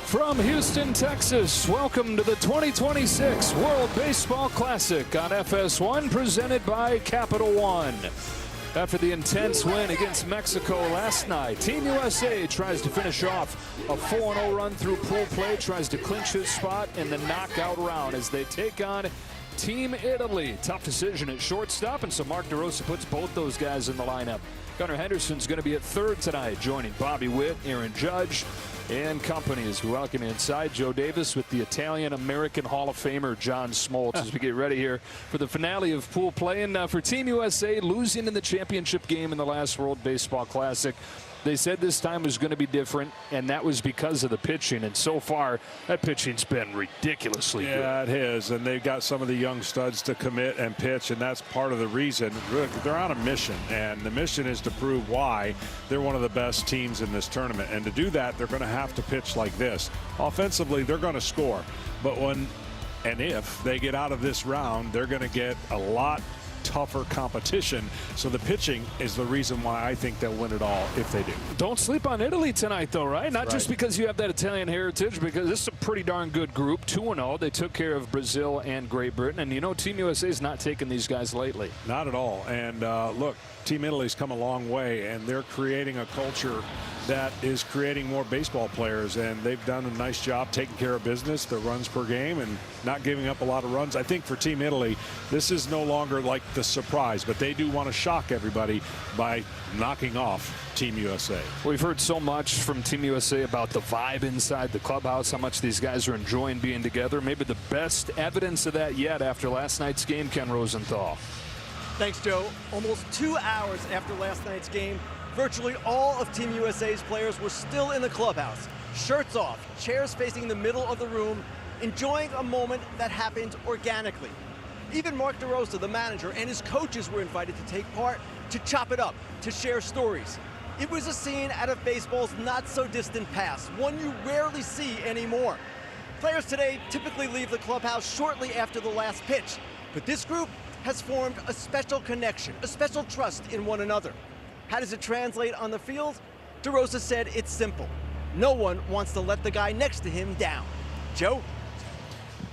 From Houston, Texas, welcome to the 2026 World Baseball Classic on FS1, presented by Capital One. After the intense win against Mexico last night, Team USA tries to finish off a 4-0 run through pool play, tries to clinch his spot in the knockout round as they take on Team Italy. Tough decision at shortstop, and so Mark DeRosa puts both those guys in the lineup. Gunnar Henderson's going to be at third tonight, joining Bobby Witt, Aaron Judge, and company as we welcome inside Joe Davis with the Italian-American Hall of Famer John Smoltz as we get ready here for the finale of pool play. And for Team USA, losing in the championship game in the last World Baseball Classic, they said this time was going to be different, and that was because of the pitching. And so far, that pitching's been ridiculously good. Yeah, it is. And they've got some of the young studs to commit and pitch, and that's part of the reason. They're on a mission, and the mission is to prove why they're one of the best teams in this tournament. And to do that, they're going to have to pitch like this. Offensively, they're going to score. But when and if they get out of this round, they're going to get a lot tougher competition. So the pitching is the reason why I think they'll win it all if they do. Don't sleep on Italy tonight, though, right? Not just because you have that Italian heritage, because this is a pretty darn good group. 2-0. They took care of Brazil and Great Britain. And, you know, Team USA is not taking these guys lightly. Not at all. And, look, Team Italy's come a long way, and they're creating a culture that is creating more baseball players, and they've done a nice job taking care of business, the runs per game, and not giving up a lot of runs. I think for Team Italy, this is no longer like the surprise, but they do want to shock everybody by knocking off Team USA. We've heard so much from Team USA about the vibe inside the clubhouse, how much these guys are enjoying being together. Maybe the best evidence of that yet after last night's game, Ken Rosenthal. Thanks, Joe. Almost 2 hours after last night's game, virtually all of Team USA's players were still in the clubhouse, shirts off, chairs facing the middle of the room, enjoying a moment that happened organically. Even Mark DeRosa, the manager, and his coaches were invited to take part, to chop it up, to share stories. It was a scene out of baseball's not-so-distant past, one you rarely see anymore. Players today typically leave the clubhouse shortly after the last pitch, but this group has formed a special connection, a special trust in one another. How does it translate on the field? DeRosa said it's simple. No one wants to let the guy next to him down. Joe?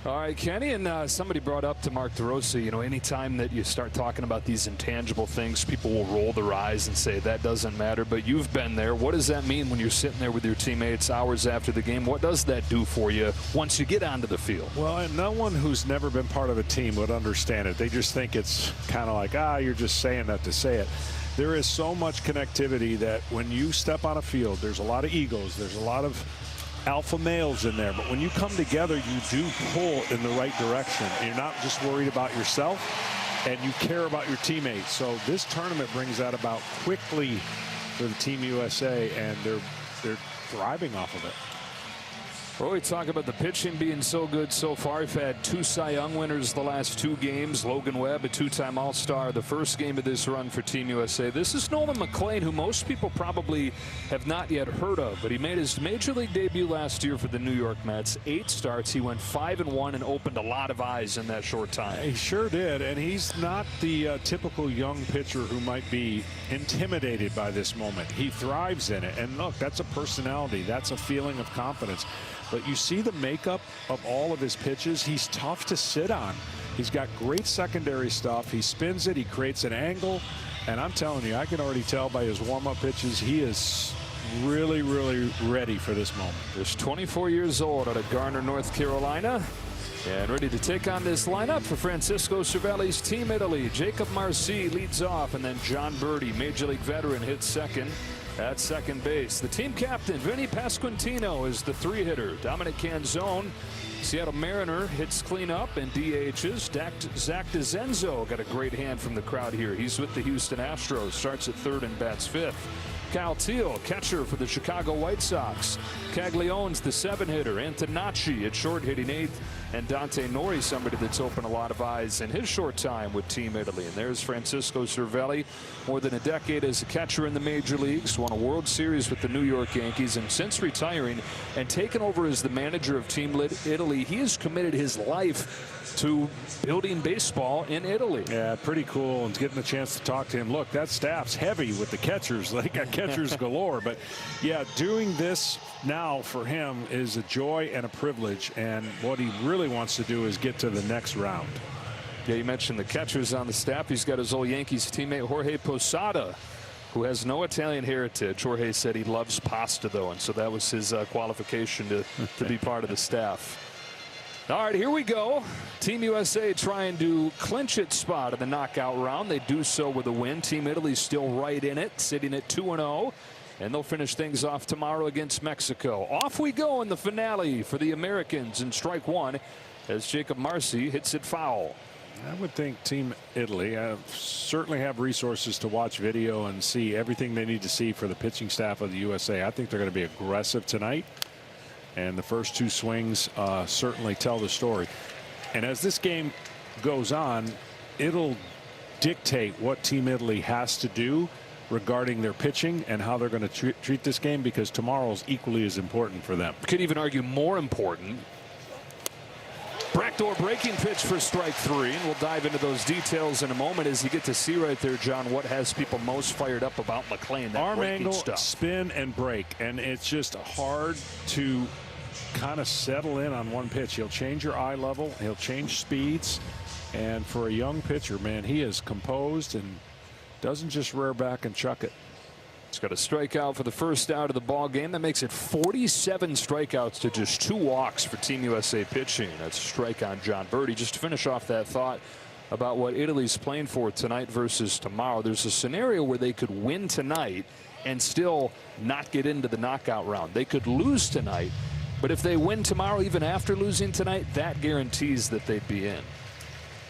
All right, Kenny, and somebody brought up to Mark DeRosa, you know, anytime that you start talking about these intangible things, people will roll their eyes and say that doesn't matter, but you've been there. What does that mean when you're sitting there with your teammates hours after the game? What does that do for you once you get onto the field? Well, and no one who's never been part of a team would understand it. They just think it's kind of like, you're just saying that to say it. There is so much connectivity that when you step on a field, there's a lot of egos, there's a lot of alpha males in there, but when you come together, you do pull in the right direction. You're not just worried about yourself, and you care about your teammates. So this tournament brings that about quickly for the Team USA, and they're thriving off of it. Well, we talk about the pitching being so good so far. We've had 2 Cy Young winners the last 2 games. Logan Webb, a 2-time All-Star, the first game of this run for Team USA. This is Nolan McLean, who most people probably have not yet heard of, but he made his Major League debut last year for the New York Mets. 8 starts. He went 5-1 and opened a lot of eyes in that short time. He sure did, and he's not the typical young pitcher who might be intimidated by this moment. He thrives in it, and look, that's a personality. That's a feeling of confidence. But you see the makeup of all of his pitches. He's tough to sit on. He's got great secondary stuff. He spins it. He creates an angle. And I'm telling you, I can already tell by his warm-up pitches, he is really, really ready for this moment. He's 24 years old out of Garner, North Carolina. And ready to take on this lineup for Francisco Cervelli's Team Italy. Jacob Marcy leads off, and then John Birdie, Major League veteran, hits second. At second base, the team captain, Vinny Pasquantino, is the 3-hitter. Dominic Canzone, Seattle Mariner, hits cleanup and DHs. Zach DeZenzo got a great hand from the crowd here. He's with the Houston Astros, starts at third and bats fifth. Kyle Teel, catcher for the Chicago White Sox. Caglianone's the 7-hitter. Antonacci at short, hitting 8th. And Dante Nori, somebody that's opened a lot of eyes in his short time with Team Italy. And there's Francisco Cervelli, more than a decade as a catcher in the major leagues, won a World Series with the New York Yankees, and since retiring and taking over as the manager of Team Italy, he has committed his life to building baseball in Italy. Yeah, pretty cool, and getting the chance to talk to him. Look, that staff's heavy with the catchers. They got catchers catchers galore. But yeah, doing this now for him is a joy and a privilege. And what he really wants to do is get to the next round. Yeah, you mentioned the catchers on the staff. He's got his old Yankees teammate Jorge Posada, who has no Italian heritage. Jorge said he loves pasta, though, and so that was his qualification to be part of the staff. All right, here we go. Team USA trying to clinch its spot in the knockout round. They do so with a win. Team Italy still right in it, sitting at 2-0. And they'll finish things off tomorrow against Mexico. Off we go in the finale for the Americans in strike one as Jacob Marcy hits it foul. I would think Team Italy certainly have resources to watch video and see everything they need to see for the pitching staff of the USA. I think they're going to be aggressive tonight. And the first two swings certainly tell the story. And as this game goes on, it'll dictate what Team Italy has to do regarding their pitching and how they're going to treat this game, because tomorrow's equally as important for them. Could even argue more important. Backdoor breaking pitch for strike three, and we'll dive into those details in a moment as you get to see right there, John, what has people most fired up about McLain. That arm angle, stuff. spin, and break, and it's just hard to kind of settle in on one pitch. He'll change your eye level, he'll change speeds, and for a young pitcher, man, he is composed and doesn't just rear back and chuck it. He's got a strikeout for the first out of the ball game. That makes it 47 strikeouts to just 2 walks for Team USA pitching. That's a strike on John Birdie. Just to finish off that thought about what Italy's playing for tonight versus tomorrow, there's a scenario where they could win tonight and still not get into the knockout round. They could lose tonight, but if they win tomorrow, even after losing tonight, that guarantees that they'd be in,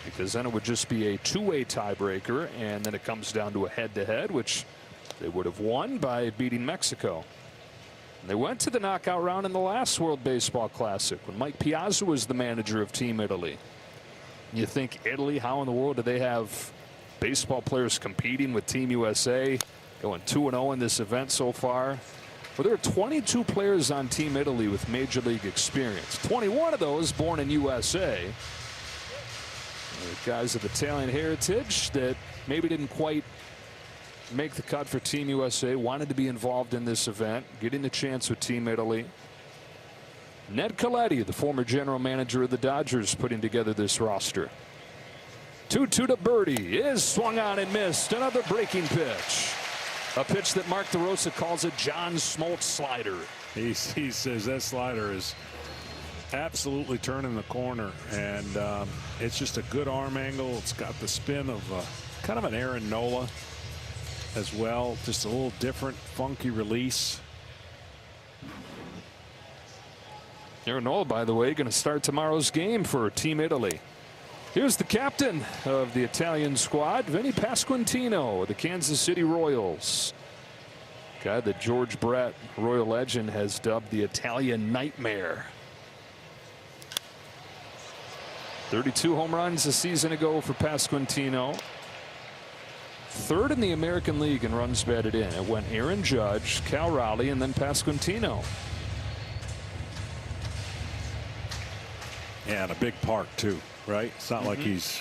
because then it would just be a two-way tiebreaker, and then it comes down to a head-to-head, which they would have won by beating Mexico. And they went to the knockout round in the last World Baseball Classic when Mike Piazza was the manager of Team Italy. You think Italy, how in the world do they have baseball players competing with Team USA, going 2-0 in this event so far? Well, there are 22 players on Team Italy with Major League experience. 21 of those born in USA. The guys of Italian heritage that maybe didn't quite make the cut for Team USA, wanted to be involved in this event, getting the chance with Team Italy. Ned Colletti, the former general manager of the Dodgers, putting together this roster. 2-2 to Birdie, is swung on and missed. Another breaking pitch. A pitch that Mark DeRosa calls a John Smoltz slider. He says that slider is absolutely turning the corner, and it's just a good arm angle. It's got the spin of kind of an Aaron Nola as well, just a little different, funky release. Aaron Nola, by the way, going to start tomorrow's game for Team Italy. Here's the captain of the Italian squad, Vinny Pasquantino, the Kansas City Royals. Guy that George Brett, Royal legend, has dubbed the Italian Nightmare. 32 home runs a season ago for Pasquantino. Third in the American League in runs batted in. It went Aaron Judge, Cal Raleigh, and then Pasquantino. Yeah, and a big park too, right? It's not like he's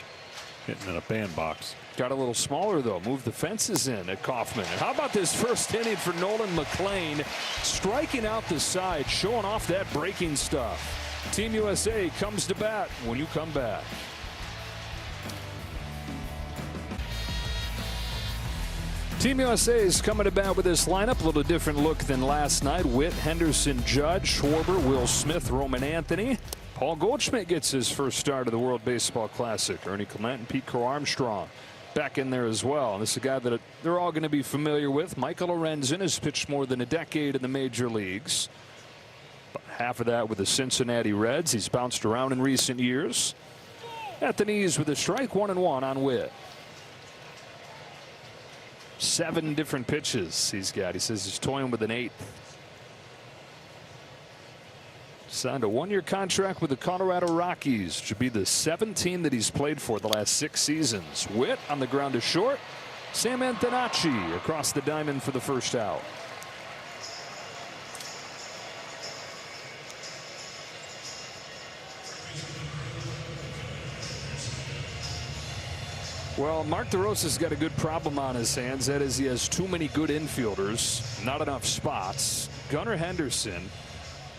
hitting in a bandbox. Got a little smaller, though. Moved the fences in at Kauffman. And how about this first inning for Nolan McLain? Striking out the side, showing off that breaking stuff. Team USA comes to bat when you come back. Team USA is coming to bat with this lineup. A little different look than last night. Witt, Henderson, Judge, Schwarber, Will Smith, Roman Anthony. Paul Goldschmidt gets his first start of the World Baseball Classic. Ernie Clement and Pete Crow Armstrong back in there as well. And this is a guy that they're all going to be familiar with. Michael Lorenzen has pitched more than a decade in the major leagues. About half of that with the Cincinnati Reds. He's bounced around in recent years. At the knees with a strike, 1-1 on Witt. 7 different pitches he's got. He says he's toying with an 8th. Signed a 1-year contract with the Colorado Rockies. Should be the 17 that he's played for the last 6 seasons. Witt on the ground to short. Sam Antonacci across the diamond for the first out. Well, Mark DeRosa's got a good problem on his hands. That is, he has too many good infielders, not enough spots. Gunnar Henderson,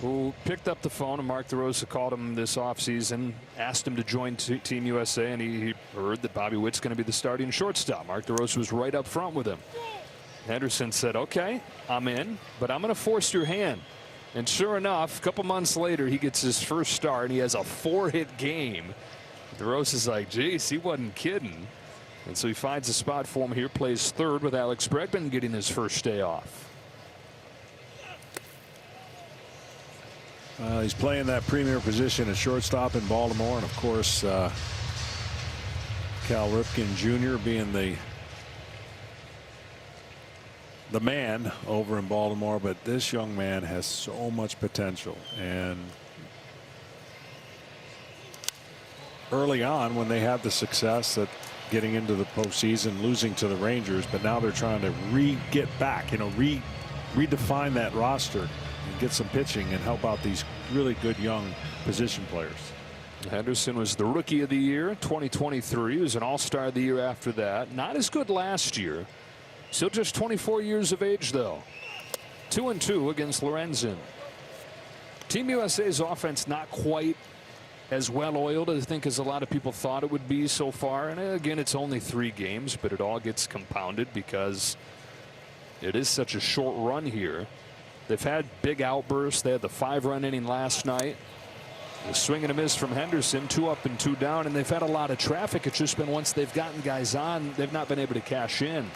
who picked up the phone, and Mark DeRosa called him this offseason, asked him to join Team USA, and he heard that Bobby Witt's going to be the starting shortstop. Mark DeRosa was right up front with him. Henderson said, okay, I'm in, but I'm going to force your hand. And sure enough, a couple months later, he gets his first start, and he has a 4-hit game. DeRosa's like, geez, he wasn't kidding. And so he finds a spot for him here, plays third with Alex Bregman getting his first day off. He's playing that premier position at shortstop in Baltimore, and of course Cal Ripken Jr. being the man over in Baltimore. But this young man has so much potential, and early on when they had the success that getting into the postseason, losing to the Rangers, but now they're trying to get back, redefine that roster and get some pitching and help out these really good young position players. Henderson was the rookie of the year in 2023. He was an all-star the year after that. Not as good last year. Still just 24 years of age, though. 2-2 against Lorenzen. Team USA's offense not quite as well oiled, I think, as a lot of people thought it would be so far. And again, it's only 3 games, but it all gets compounded because it is such a short run here. They've had big outbursts. They had the 5-run inning last night. The swing and a miss from Henderson, 2 up and 2 down, and they've had a lot of traffic. It's just been once they've gotten guys on, they've not been able to cash in.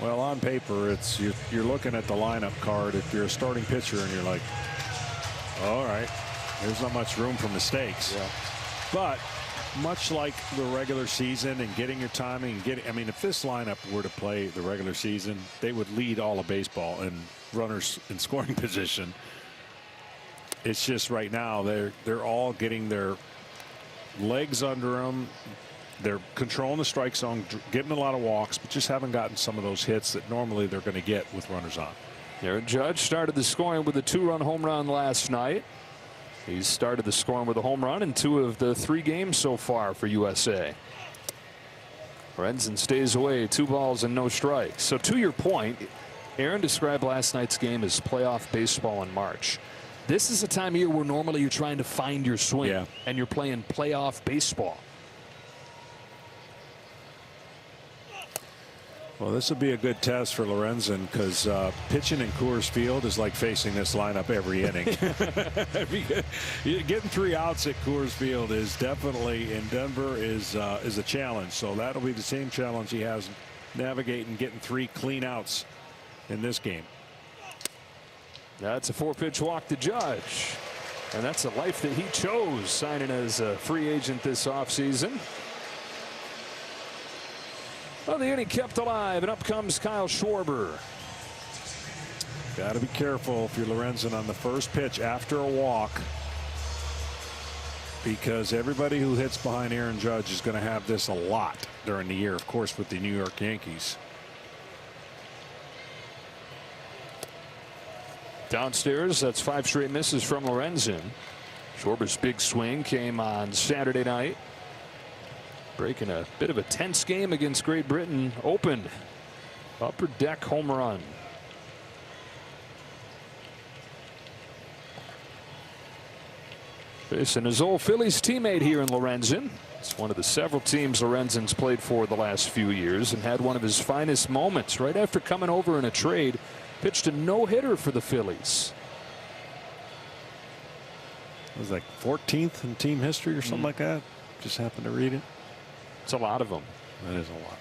Well, on paper, it's you're looking at the lineup card if you're a starting pitcher, and you're like, all right, there's not much room for mistakes. Yeah. But much like the regular season and getting your timing, I mean, if this lineup were to play the regular season, they would lead all of baseball in runners in scoring position. It's just right now they're all getting their legs under them. They're controlling the strike zone, getting a lot of walks, but just haven't gotten some of those hits that normally they're going to get with runners on. Aaron Judge started the scoring with a 2-run home run last night. He's started the scoring with a home run in 2 of the 3 games so far for USA. Lorenzen stays away, 2 balls and no strikes. So to your point, Aaron described last night's game as playoff baseball in March. This is a time of year where normally you're trying to find your swing, and you're playing playoff baseball. Well, this will be a good test for Lorenzen because pitching in Coors Field is like facing this lineup every inning. Getting 3 outs at Coors Field is definitely in Denver is a challenge. So that'll be the same challenge he has navigating getting 3 clean outs in this game. That's a 4-pitch walk to Judge, and that's a life that he chose, signing as a free agent this offseason. Well, the inning kept alive, and up comes Kyle Schwarber. Got to be careful if you're Lorenzen on the first pitch after a walk, because everybody who hits behind Aaron Judge is going to have this a lot during the year, of course, with the New York Yankees. Downstairs, that's 5 straight misses from Lorenzen. Schwarber's big swing came on Saturday night, breaking a bit of a tense game against Great Britain. Opened upper deck home run. Facing his old Phillies teammate here in Lorenzen. It's one of the several teams Lorenzen's played for the last few years, and had one of his finest moments right after coming over in a trade. Pitched a no-hitter for the Phillies. It was like 14th in team history or something like that. Just happened to read it. It's a lot of them. That is a lot.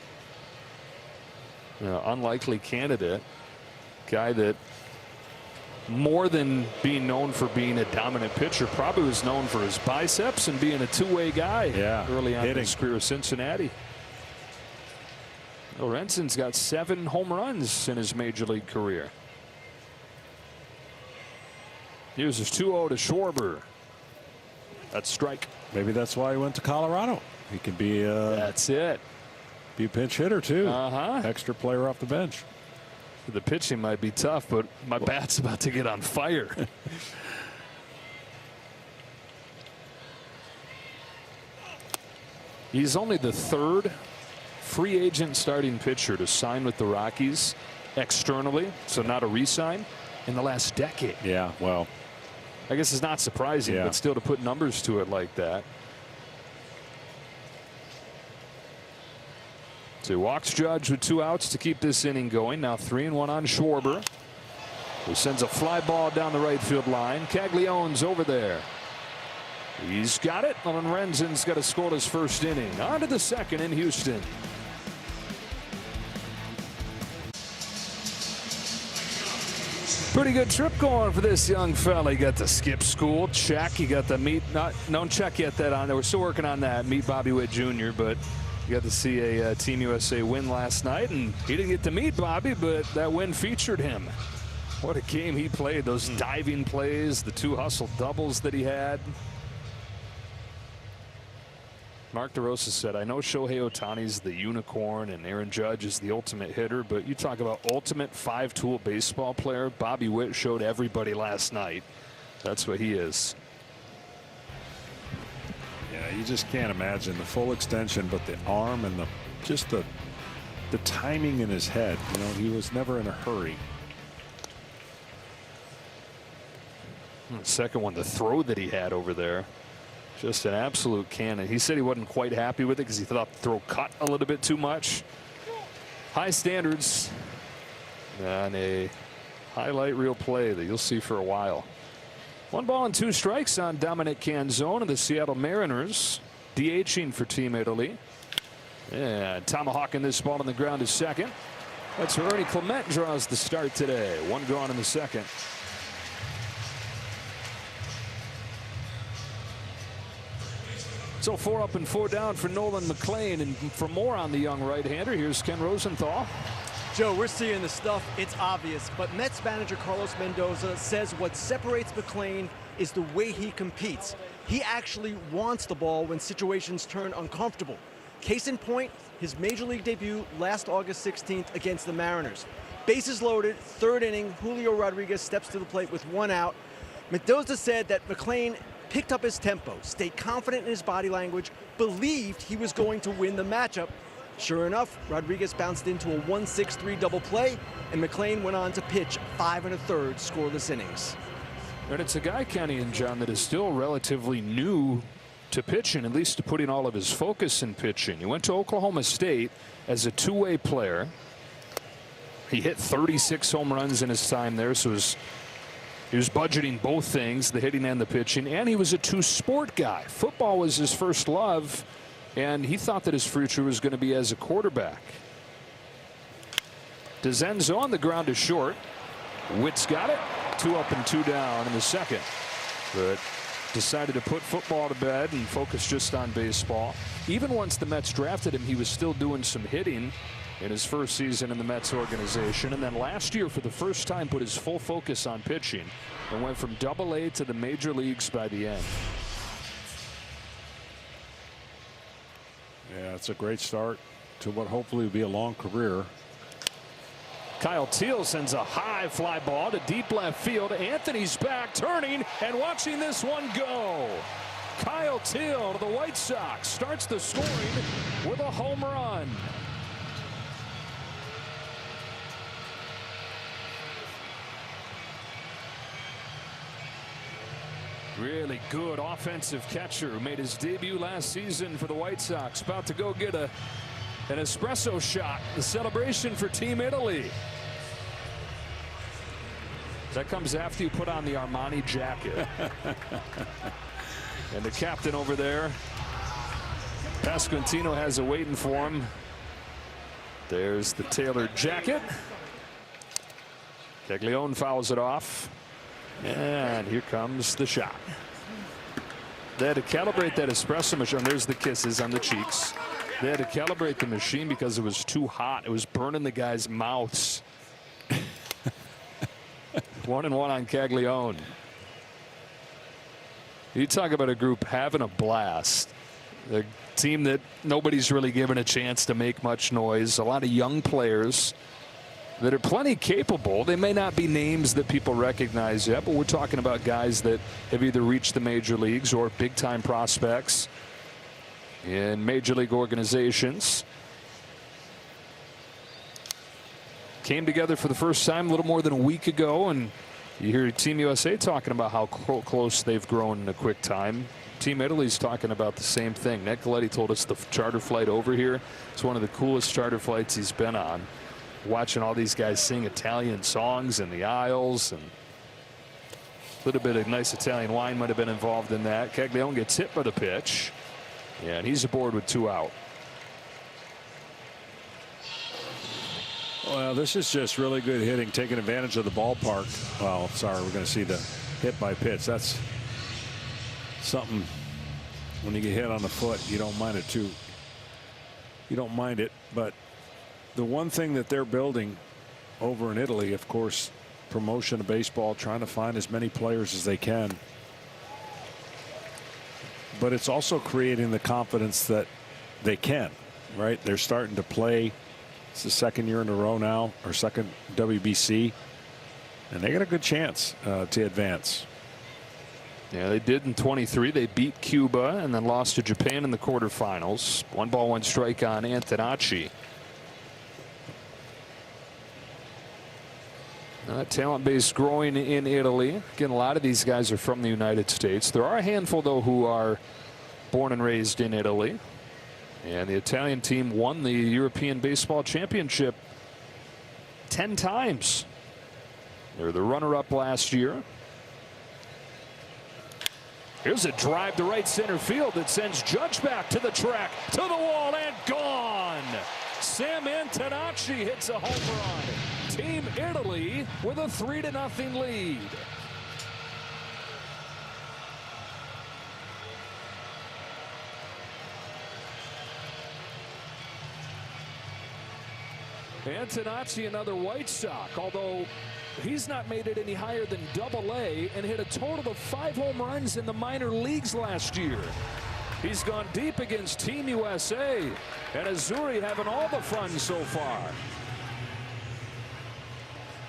You know, unlikely candidate. Guy that, more than being known for being a dominant pitcher, probably was known for his biceps and being a two-way guy early on in his career at Cincinnati. Lorenzen's got 7 home runs in his major league career. Here's his 2-0 to Schwarber. That's strike. Maybe that's why he went to Colorado. He can be that's it. Be a pinch hitter too. Extra player off the bench. The pitching might be tough, but my bat's about to get on fire. He's only the third free agent starting pitcher to sign with the Rockies externally, so not a re-sign, in the last decade. Yeah, well, I guess it's not surprising, but still to put numbers to it like that. So he walks Judge with 2 outs to keep this inning going. Now 3-1 on Schwarber, who sends a fly ball down the right field line. Caglianone's over there. He's got it. And Lorenzen's got to score his first inning. On to the second in Houston. Pretty good trip going for this young fella. He got to skip school, check. He got to meet, don't check yet that on there. We're still working on that. Meet Bobby Witt Jr., but you got to see a Team USA win last night, and he didn't get to meet Bobby, but that win featured him. What a game he played. Those diving plays, the 2 hustle doubles that he had. Mark DeRosa said, I know Shohei Ohtani's the unicorn and Aaron Judge is the ultimate hitter, but you talk about ultimate 5-tool baseball player. Bobby Witt showed everybody last night. That's what he is. Yeah, you just can't imagine the full extension, but the arm and just the timing in his head. You know, he was never in a hurry. The second one, the throw that he had over there. Just an absolute cannon. He said he wasn't quite happy with it because he thought the throw cut a little bit too much. High standards and a highlight reel play that you'll see for a while. 1 ball and 2 strikes on Dominic Canzone of the Seattle Mariners. DHing for Team Italy. And tomahawking this ball on the ground to second. That's where Ernie Clement draws the start today. 1 gone in the second. So 4 up and 4 down for Nolan McLean, and for more on the young right-hander, here's Ken Rosenthal. Joe, we're seeing the stuff. It's obvious, but Mets manager Carlos Mendoza says what separates McLean is the way he competes. He actually wants the ball when situations turn uncomfortable. Case in point, his major league debut last August 16th against the Mariners. Bases loaded, 3rd inning, Julio Rodriguez steps to the plate with 1 out. Mendoza said that McLean picked up his tempo, stayed confident in his body language, believed he was going to win the matchup. Sure enough, Rodriguez bounced into a 1-6-3 double play, and McLean went on to pitch 5 1/3 scoreless innings. And it's a guy, Kenny and John, that is still relatively new to pitching, at least to putting all of his focus in pitching. He went to Oklahoma State as a 2-way player. He hit 36 home runs in his time there, so he was budgeting both things, the hitting and the pitching, and he was a 2-sport guy. Football was his first love, and he thought that his future was going to be as a quarterback. DeZenzo on the ground is short. Witt's got it. 2 up and 2 down in the second. But decided to put football to bed and focus just on baseball. Even once the Mets drafted him, he was still doing some hitting in his first season in the Mets organization, and then last year for the first time put his full focus on pitching and went from Double-A to the major leagues by the end. Yeah, it's a great start to what hopefully will be a long career. Kyle Teel sends a high fly ball to deep left field. Anthony's back, turning and watching this one go. Kyle Teel to the White Sox starts the scoring with a home run. Really good offensive catcher who made his debut last season for the White Sox. About to go get an espresso shot. The celebration for Team Italy. That comes after you put on the Armani jacket. And the captain over there, Pasquantino, has it waiting for him. There's the tailored jacket. Caglianone fouls it off. And here comes the shot. They had to calibrate that espresso machine. There's the kisses on the cheeks. They had to calibrate the machine because it was too hot. It was burning the guys' mouths. 1-1 on Caglianone. You talk about a group having a blast. The team that nobody's really given a chance to make much noise. A lot of young players that are plenty capable. They may not be names that people recognize yet, but we're talking about guys that have either reached the major leagues or big-time prospects. in major league organizations. Came together for the first time a little more than a week ago, and you hear Team USA talking about how close they've grown in a quick time. Team Italy's talking about the same thing. Nick Galetti told us the charter flight over here is one of the coolest charter flights he's been on. Watching all these guys sing Italian songs in the aisles, and a little bit of nice Italian wine might have been involved in that. Caglione gets hit by the pitch, and he's aboard with 2 out. Well, this is just really good hitting, taking advantage of the ballpark. Well, sorry, we're going to see the hit by pitch. That's something when you get hit on the foot, you don't mind it too. You don't mind it, but the one thing that they're building over in Italy, of course, promotion of baseball, trying to find as many players as they can. But it's also creating the confidence that they can, right? They're starting to play. It's the second year in a row now, or second WBC, and they got a good chance to advance. Yeah, they did in 23. They beat Cuba and then lost to Japan in the quarterfinals. 1 ball, 1 strike on Antonacci. Talent base growing in Italy. Again, a lot of these guys are from the United States. There are a handful, though, who are born and raised in Italy. And the Italian team won the European Baseball Championship 10 times. They're the runner-up last year. Here's a drive to right center field that sends Judge back to the track, to the wall, and gone. Sam Antonacci hits a home run. Team Italy with a 3-0 lead. Antonacci, another White Sox, although he's not made it any higher than Double-A, and hit a total of 5 home runs in the minor leagues last year. He's gone deep against Team USA, and Azzurri having all the fun so far.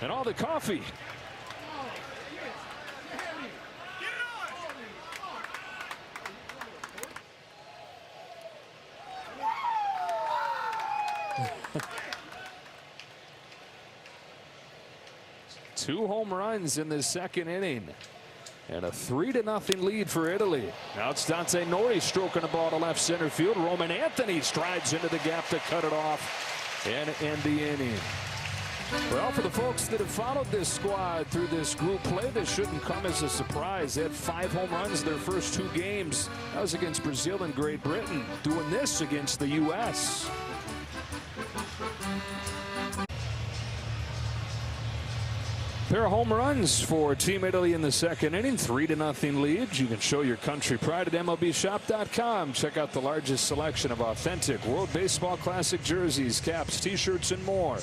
And all the coffee. Two home runs in the second inning. And a 3-0 lead for Italy. Now it's Dante Nori stroking the ball to left center field. Roman Anthony strides into the gap to cut it off and end the inning. Well, for the folks that have followed this squad through this group play, this shouldn't come as a surprise. They had 5 home runs their first 2 games. That was against Brazil and Great Britain. Doing this against the U.S. Pair of home runs for Team Italy in the second inning. 3-0 lead. You can show your country pride at MLBshop.com. Check out the largest selection of authentic World Baseball Classic jerseys, caps, t-shirts, and more.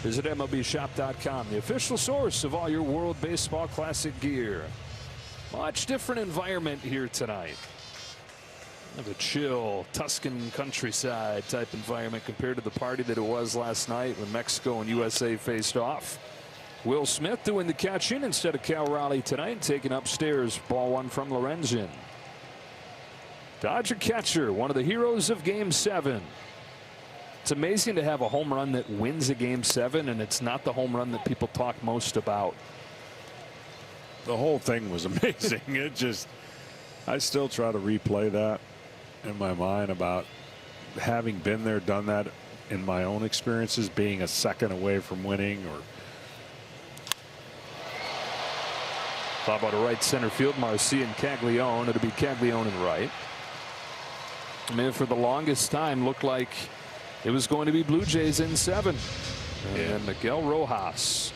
Visit MLBshop.com, the official source of all your World Baseball Classic gear. Much different environment here tonight. The chill Tuscan countryside type environment compared to the party that it was last night when Mexico and USA faced off. Will Smith doing the catching instead of Cal Raleigh tonight, taking upstairs. Ball 1 from Lorenzen. Dodger catcher, one of the heroes of Game 7. It's amazing to have a home run that wins a Game 7, and it's not the home run that people talk most about. The whole thing was amazing. It just, I still try to replay that in my mind about having been there, done that in my own experiences, being a second away from winning. Or how about a right center field? Marcy and Caglione. It'll be Caglione and right. I mean, for the longest time, looked like it was going to be Blue Jays in 7. And Miguel Rojas,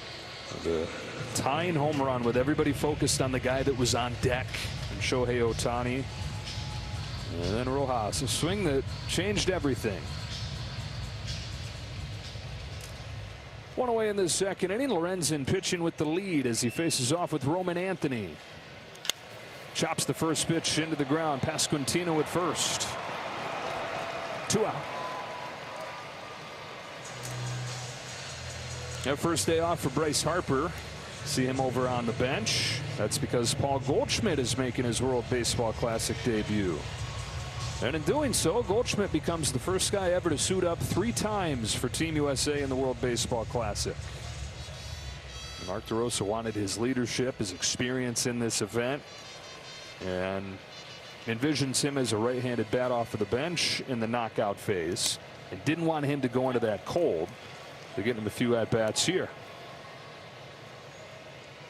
the tying home run with everybody focused on the guy that was on deck, and Shohei Ohtani. And then Rojas, a swing that changed everything. 1 away in the second inning. Lorenzen pitching with the lead as he faces off with Roman Anthony. Chops the first pitch into the ground. Pasquantino at first. 2 out. Now, first day off for Bryce Harper. See him over on the bench. That's because Paul Goldschmidt is making his World Baseball Classic debut. And in doing so, Goldschmidt becomes the first guy ever to suit up 3 times for Team USA in the World Baseball Classic. Mark DeRosa wanted his leadership, his experience in this event, and envisions him as a right-handed bat off of the bench in the knockout phase, and didn't want him to go into that cold. They're getting him a few at-bats here.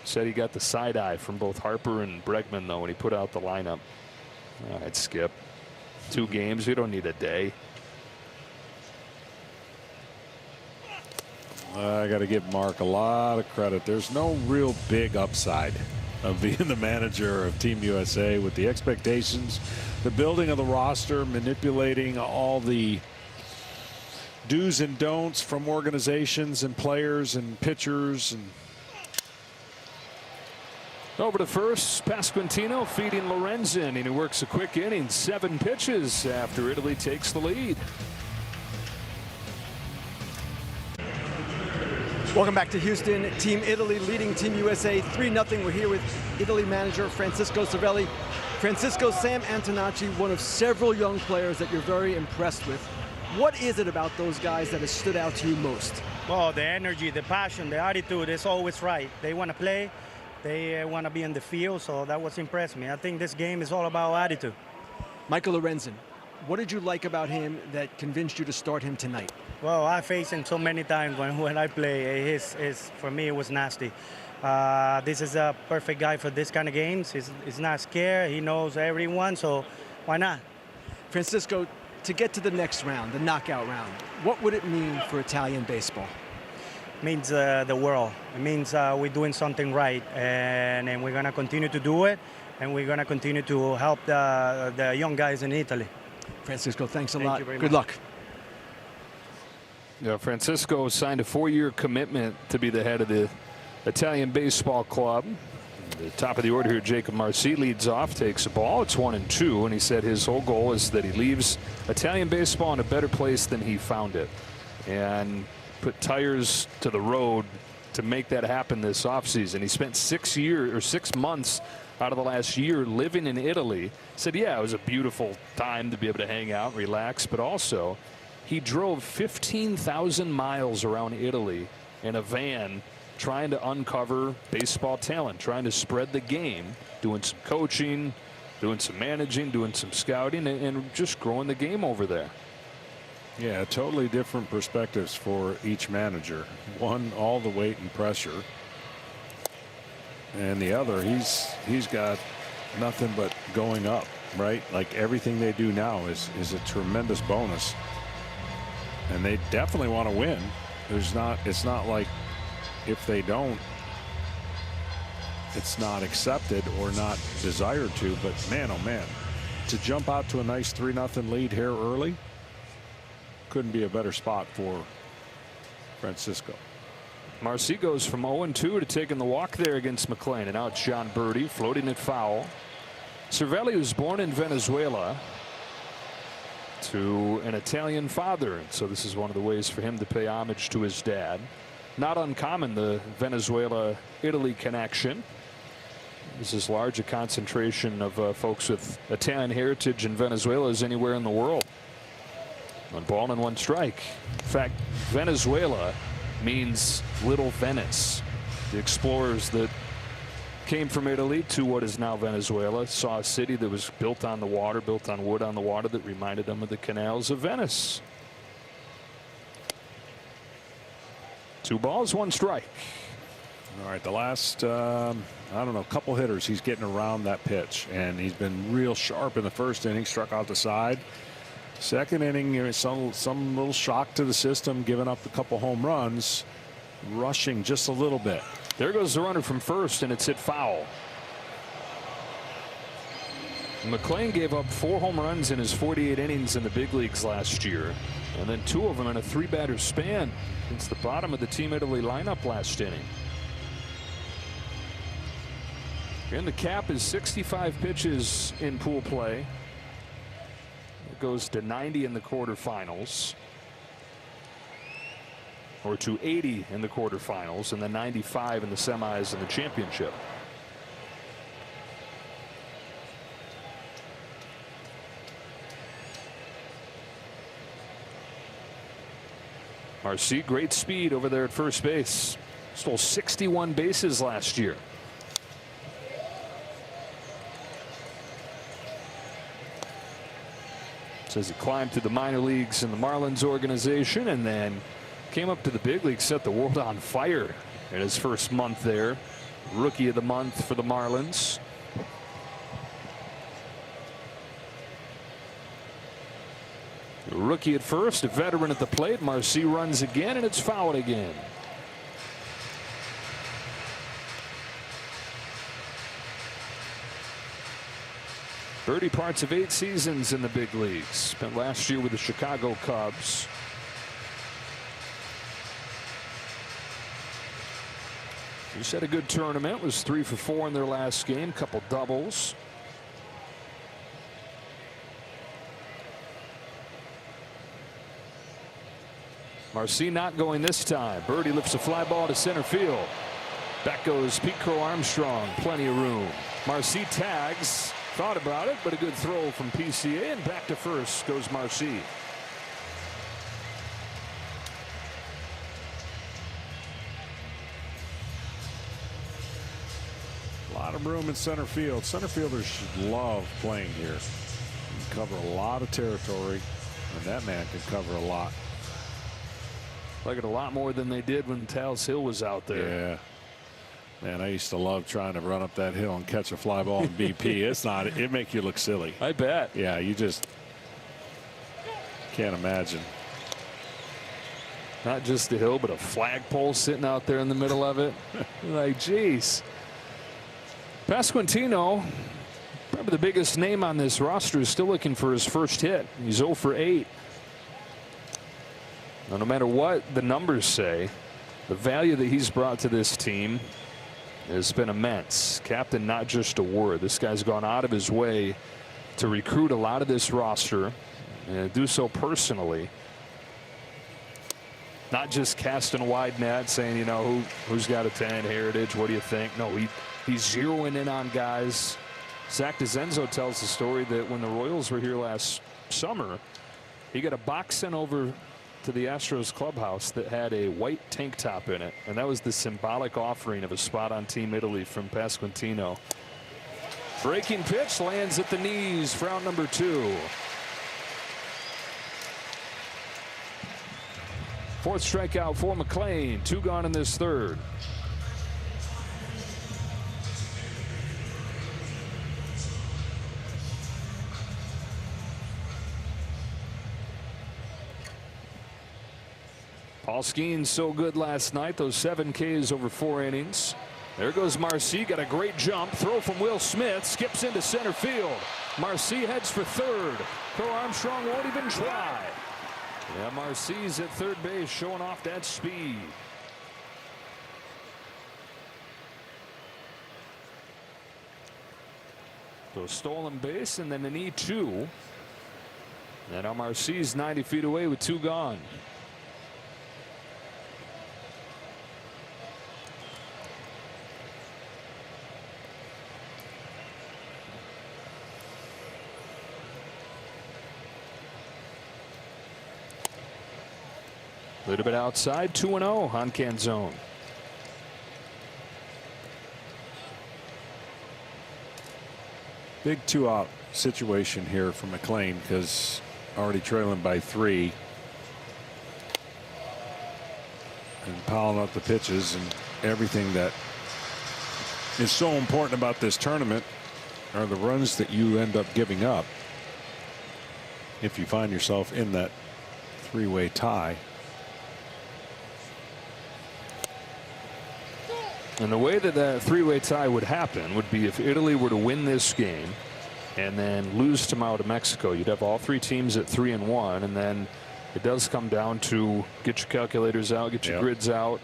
Said he got the side eye from both Harper and Bregman, though, when he put out the lineup. All right, Skip. 2 games. We don't need a day. I got to give Mark a lot of credit. There's no real big upside of being the manager of Team USA with the expectations, the building of the roster, manipulating all the do's and don'ts from organizations and players and pitchers. And over to first, Pasquantino feeding Lorenzen, and he works a quick inning, 7 pitches after Italy takes the lead. Welcome back to Houston. Team Italy leading Team USA 3-0. We're here with Italy manager Francisco Cervelli. Francisco, Sam Antonacci, one of several young players that you're very impressed with. What is it about those guys that has stood out to you most? Well, the energy, the passion, the attitude is always right. They want to play. They want to be in the field, so that was impressed me. I think this game is all about attitude. Michael Lorenzen, what did you like about him that convinced you to start him tonight? Well, I faced him so many times when I play. For me, it was nasty. This is a perfect guy for this kind of games. He's not scared. He knows everyone, so why not? Francisco, to get to the next round, the knockout round, what would it mean for Italian baseball? It means the world. It means we're doing something right, and we're going to continue to do it, and we're going to continue to help the young guys in Italy. Francisco, thanks a Thank lot. you very Good much. luck. Yeah, Francisco signed a 4-year commitment to be the head of the Italian baseball club. The top of the order here, Jacob Marcy leads off, takes a ball. It's 1-2, and he said his whole goal is that he leaves Italian baseball in a better place than he found it, and put tires to the road to make that happen this offseason. He spent 6 months out of the last year living in Italy. Said, yeah, it was a beautiful time to be able to hang out, relax, but also he drove 15,000 miles around Italy in a van trying to uncover baseball talent, trying to spread the game, doing some coaching, doing some managing, doing some scouting, and just growing the game over there. yeah, totally different perspectives for each manager. One, all the weight and pressure, and the other, he's got nothing but going up, right? Like everything they do now is a tremendous bonus, and they definitely want to win. It's not like if they don't, it's not accepted or not desired to. But man, oh man, to jump out to a nice 3-0 lead here early, couldn't be a better spot for Francisco. Marcy goes from 0-2 to taking the walk there against McLean, and now it's John Birdie floating it foul. Cervelli was born in Venezuela to an Italian father, and so this is one of the ways for him to pay homage to his dad. Not uncommon, the Venezuela-Italy connection. There's as large a concentration of folks with Italian heritage in Venezuela as anywhere in the world. 1 ball and 1 strike. In fact, Venezuela means Little Venice. The explorers that came from Italy to what is now Venezuela saw a city that was built on the water, built on wood on the water, that reminded them of the canals of Venice. 2 balls, 1 strike. All right, the last I don't know, couple hitters, he's getting around that pitch, and he's been real sharp in the first inning. Struck out the side. Second inning, some little shock to the system, giving up a couple home runs, rushing just a little bit. There goes the runner from first, and it's hit foul. McLean gave up 4 home runs in his 48 innings in the big leagues last year, and then 2 of them in a 3-batter span since the bottom of the Team Italy lineup last inning. And the cap is 65 pitches in pool play. It goes to 90 in the quarterfinals, or to 80 in the quarterfinals, and then 95 in the semis and the championship. Marcy, great speed over there at first base. Stole 61 bases last year. Says he climbed through the minor leagues in the Marlins organization and then came up to the big leagues, set the world on fire in his first month there. Rookie of the month for the Marlins. Rookie at first, a veteran at the plate. Marcy runs again, and it's fouled again. Birdie parts of 8 seasons in the big leagues. Spent last year with the Chicago Cubs. Just had a good tournament. Was 3 for 4 in their last game. Couple doubles. Marcy not going this time. Birdie lifts a fly ball to center field. Back goes Pete Crow Armstrong. Plenty of room. Marcy tags. Thought about it, but a good throw from PCA, and back to first goes Marcy. A lot of room in center field. Center fielders should love playing here. You can cover a lot of territory, and that man can cover a lot. Like it a lot more than they did when Tal's Hill was out there. Yeah. Man, I used to love trying to run up that hill and catch a fly ball in BP. It's not, it make you look silly. I bet. Yeah, you just can't imagine. Not just the hill, but a flagpole sitting out there in the middle of it. Like, geez. Pasquantino, probably the biggest name on this roster, is still looking for his first hit. He's 0 for 8. Now, no matter what the numbers say, the value that he's brought to this team has been immense. Captain, not just a word. This guy's gone out of his way to recruit a lot of this roster and do so personally. Not just casting a wide net saying, you know, who's got a 10 heritage, what do you think? No, he's zeroing in on guys. Zach DeZenzo tells the story that when the Royals were here last summer, he got a box sent over to the Astros clubhouse that had a white tank top in it, and that was the symbolic offering of a spot on Team Italy from Pasquantino. Breaking pitch lands at the knees for out number 2. Fourth strikeout for McLean. 2 gone in this third. Paul Skeens so good last night. Those 7 Ks over 4 innings. There goes Marcy. Got a great jump. Throw from Will Smith. Skips into center field. Marcy heads for third. Crow Armstrong won't even try. Yeah, Marcy's at third base, showing off that speed. So stolen base and then an E2. And now Marcy's 90 feet away with 2 gone. A little bit outside, 2-0 on Canzone. Big 2-out situation here for McLean because already trailing by 3. And piling up the pitches and everything that is so important about this tournament are the runs that you end up giving up if you find yourself in that 3-way tie. And the way that that 3-way tie would happen would be if Italy were to win this game and then lose tomorrow to Mexico. You'd have all 3 teams at 3-1, and then it does come down to get your calculators out, get your grids out.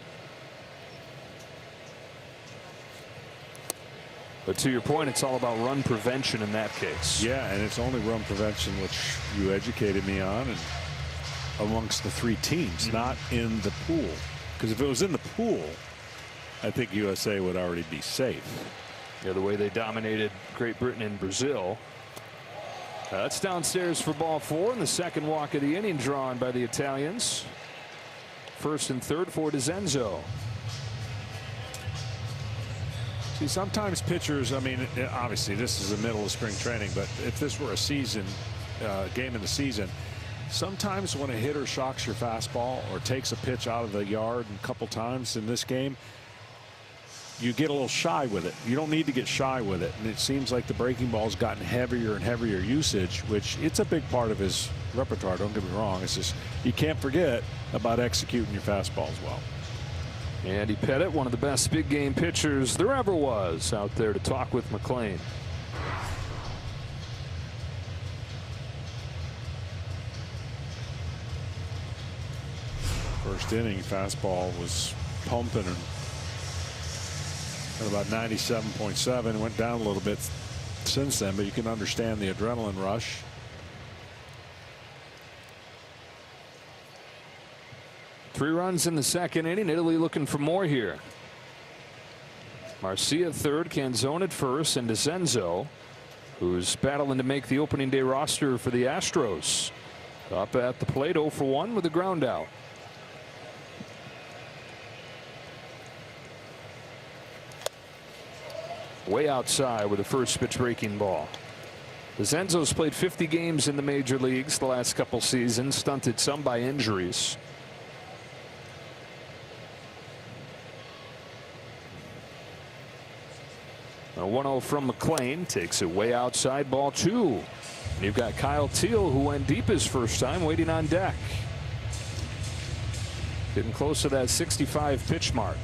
But to your point, it's all about run prevention in that case. Yeah, and it's only run prevention, which you educated me on, and amongst the 3 teams, not in the pool. Because if it was in the pool, I think USA would already be safe. Yeah, the way they dominated Great Britain and Brazil. That's downstairs for ball 4, and the second walk of the inning drawn by the Italians. First and third for DeZenzo. See, sometimes pitchers, I mean, obviously this is the middle of spring training, but if this were a season game in the season, sometimes when a hitter shocks your fastball or takes a pitch out of the yard a couple times in this game, you get a little shy with it. You don't need to get shy with it. And it seems like the breaking ball's gotten heavier and heavier usage, which it's a big part of his repertoire. Don't get me wrong. It's just you can't forget about executing your fastball as well. Andy Pettitte, one of the best big game pitchers there ever was, out there to talk with McLean. First inning fastball was pumping and at about 97.7. Went down a little bit since then, but you can understand the adrenaline rush. Three runs in the second inning. Italy looking for more here. Marcia at third, Canzone at first, and DeZenzo, who's battling to make the opening day roster for the Astros, up at the plate 0 for 1 with a ground out. Way outside with a first pitch breaking ball. DeZenzo's played 50 games in the major leagues the last couple seasons, stunted some by injuries. A 1-0 from McLean, takes it way outside, ball 2. And you've got Kyle Teel, who went deep his first time, waiting on deck. Getting close to that 65 pitch mark.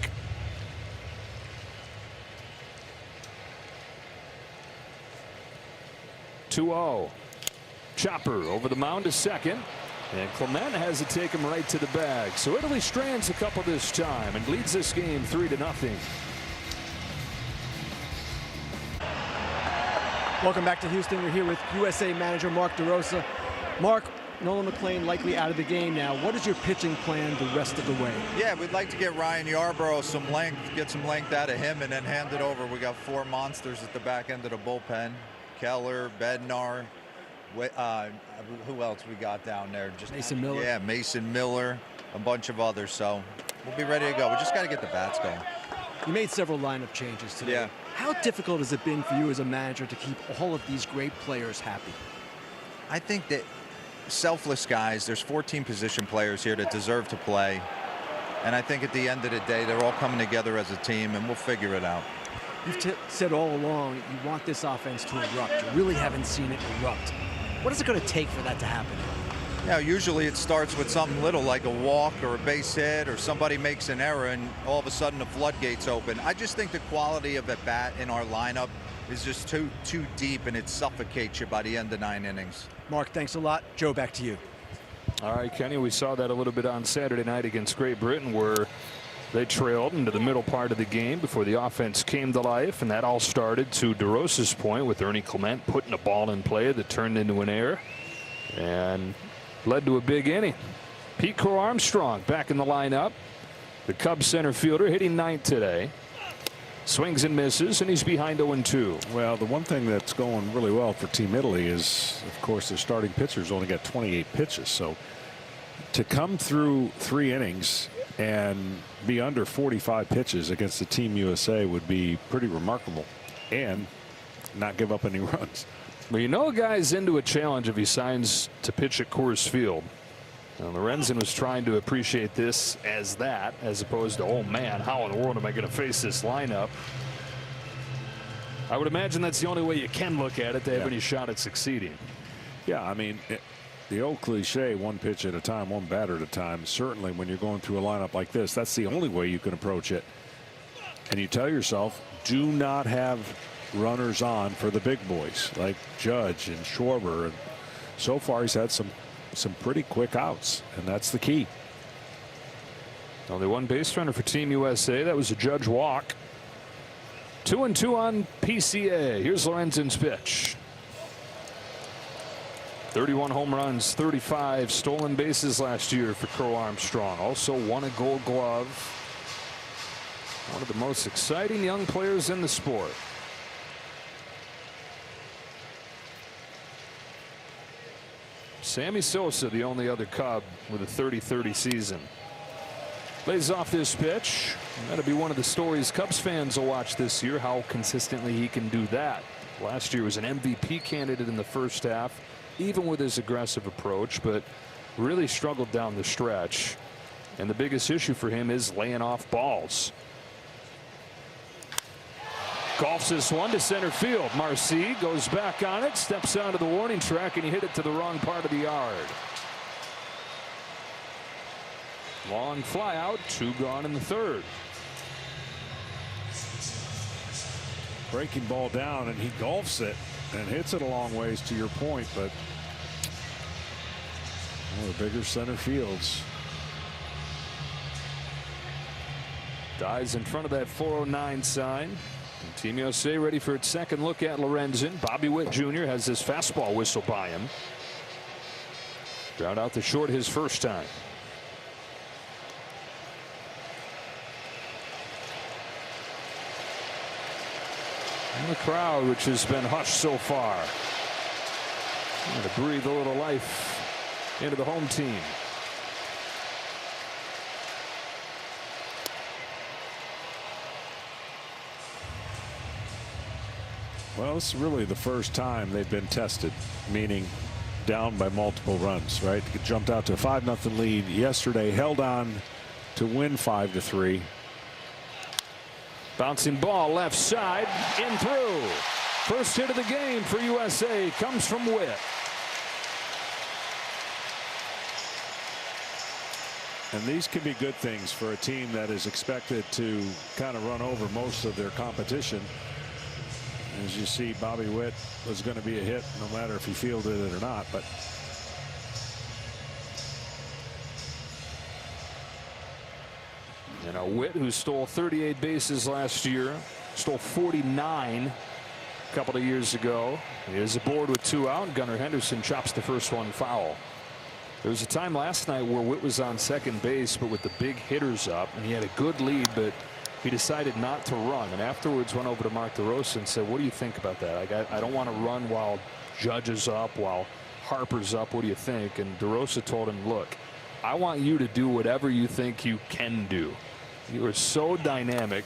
(2-0). Chopper over the mound to second, and Clement has to take him right to the bag. So Italy strands a couple this time and leads this game 3-0. Welcome back to Houston. We're here with USA manager Mark DeRosa. Mark, Nolan McLean likely out of the game now. What is your pitching plan the rest of the way? Yeah, we'd like to get Ryan Yarbrough some length, get some length out of him, and then hand it over. We got 4 monsters at the back end of the bullpen. Keller, Bednar, who else we got down there? Just Mason Miller. Yeah, Mason Miller, a bunch of others. So we'll be ready to go. We just got to get the bats going. You made several lineup changes today. Yeah. How difficult has it been for you as a manager to keep all of these great players happy? I think that selfless guys, there's 14 position players here that deserve to play. And I think at the end of the day, they're all coming together as a team, and we'll figure it out. You've said all along you want this offense to erupt. You really haven't seen it erupt. What is it going to take for that to happen? Yeah, usually it starts with something little like a walk or a base hit or somebody makes an error and all of a sudden the floodgates open. I just think the quality of the bat in our lineup is just too deep, and it suffocates you by the end of 9 innings. Mark, thanks a lot. Joe, back to you. All right, Kenny, we saw that a little bit on Saturday night against Great Britain, where they trailed into the middle part of the game before the offense came to life, and that all started, to DeRosa's point, with Ernie Clement putting a ball in play that turned into an error and led to a big inning. Pete Crow Armstrong back in the lineup. The Cubs center fielder hitting 9th today. Swings and misses, and he's behind 0-2. Well, the one thing that's going really well for Team Italy is, of course, their starting pitchers only got 28 pitches. So to come through 3 innings and be under 45 pitches against the Team USA would be pretty remarkable, and not give up any runs. Well, you know a guy's into a challenge if he signs to pitch at Coors Field. Now, Lorenzen was trying to appreciate this as that, as opposed to, oh man, how in the world am I going to face this lineup? I would imagine that's the only way you can look at it to have any shot at succeeding. Yeah, I mean, the old cliche, 1 pitch at a time, 1 batter at a time. Certainly when you're going through a lineup like this, that's the only way you can approach it. And you tell yourself, do not have runners on for the big boys like Judge and Schwarber. And so far he's had some pretty quick outs, and that's the key. Only 1 base runner for Team USA. That was a Judge walk. 2-2 on PCA. Here's Lorenzen's pitch. 31 home runs, 35 stolen bases last year for Crow Armstrong. Also won a Gold Glove. One of the most exciting young players in the sport. Sammy Sosa, the only other Cub with a 30-30 season. Lays off this pitch. That'll be one of the stories Cubs fans will watch this year, how consistently he can do that. Last year was an MVP candidate in the first half, even with his aggressive approach, but really struggled down the stretch. And the biggest issue for him is laying off balls. Golfs this one to center field. Marcy goes back on it, steps onto the warning track, and he hit it to the wrong part of the yard. Long fly out, 2 gone in the 3rd. Breaking ball down, and he golfs it and hits it a long ways, to your point, but one of the bigger center fields. Dies in front of that 409 sign. And Team USA ready for its second look at Lorenzen. Bobby Witt Jr. has his fastball whistle by him. Ground out the short his first time. And the crowd, which has been hushed so far, going to breathe a little life into the home team. Well, this is really the first time they've been tested, meaning down by multiple runs, right? Jumped out to a 5-0 lead yesterday, held on to win 5-3. Bouncing ball left side, in through. First hit of the game for USA comes from Witt. And these can be good things for a team that is expected to kind of run over most of their competition. As you see, Bobby Witt was going to be a hit no matter if he fielded it or not. But you know, Witt, who stole 38 bases last year, stole 49 a couple of years ago, is aboard with 2 out. Gunnar Henderson chops the first one foul. There was a time last night where Witt was on second base, but with the big hitters up, and he had a good lead, but he decided not to run, and afterwards went over to Mark DeRosa and said, what do you think about that? I don't want to run while Judge is up, while Harper's up. What do you think? And DeRosa told him, look, I want you to do whatever you think you can do. You are so dynamic.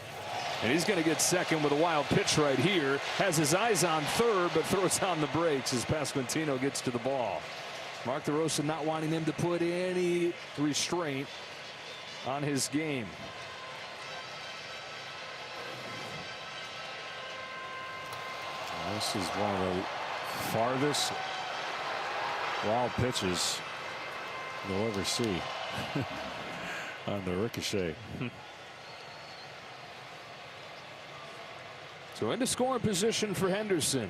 And he's going to get second with a wild pitch right here. Has his eyes on third, but throws on the brakes as Pasquantino gets to the ball. Mark DeRosa not wanting him to put any restraint on his game. this is one of the farthest wild pitches you'll ever see on the ricochet. So into scoring position for Henderson.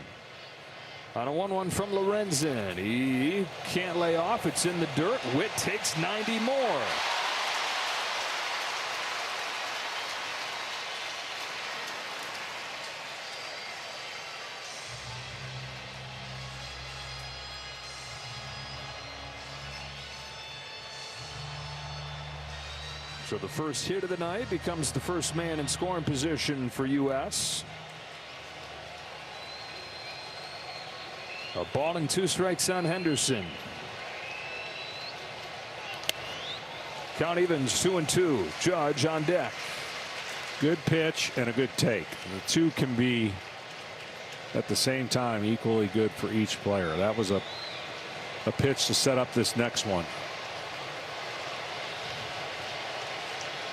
On a 1-1 from Lorenzen. He can't lay off. It's in the dirt. Witt takes 90 more. So the first hit of the night becomes the first man in scoring position for U.S. A ball and 2 strikes on Henderson. Count evens 2-2. Judge on deck. Good pitch and a good take. The two can be at the same time equally good for each player. That was a pitch to set up this next one.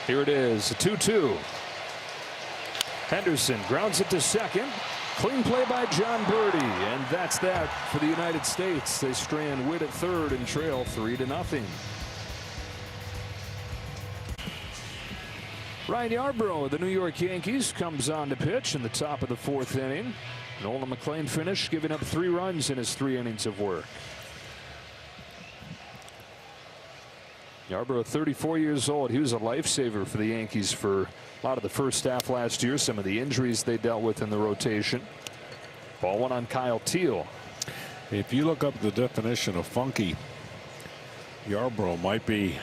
Here it is, a 2-2. Henderson grounds it to second. Clean play by John Birdie, and that's that for the United States. They strand Witt at third and trail 3-0. Ryan Yarbrough of the New York Yankees comes on to pitch in the top of the 4th inning. Nolan McLean finished, giving up 3 runs in his 3 innings of work. Yarbrough, 34 years old. He was a lifesaver for the Yankees for a lot of the first half last year. Some of the injuries they dealt with in the rotation. Ball 1 on Kyle Teel. If you look up the definition of funky, Yarbrough might be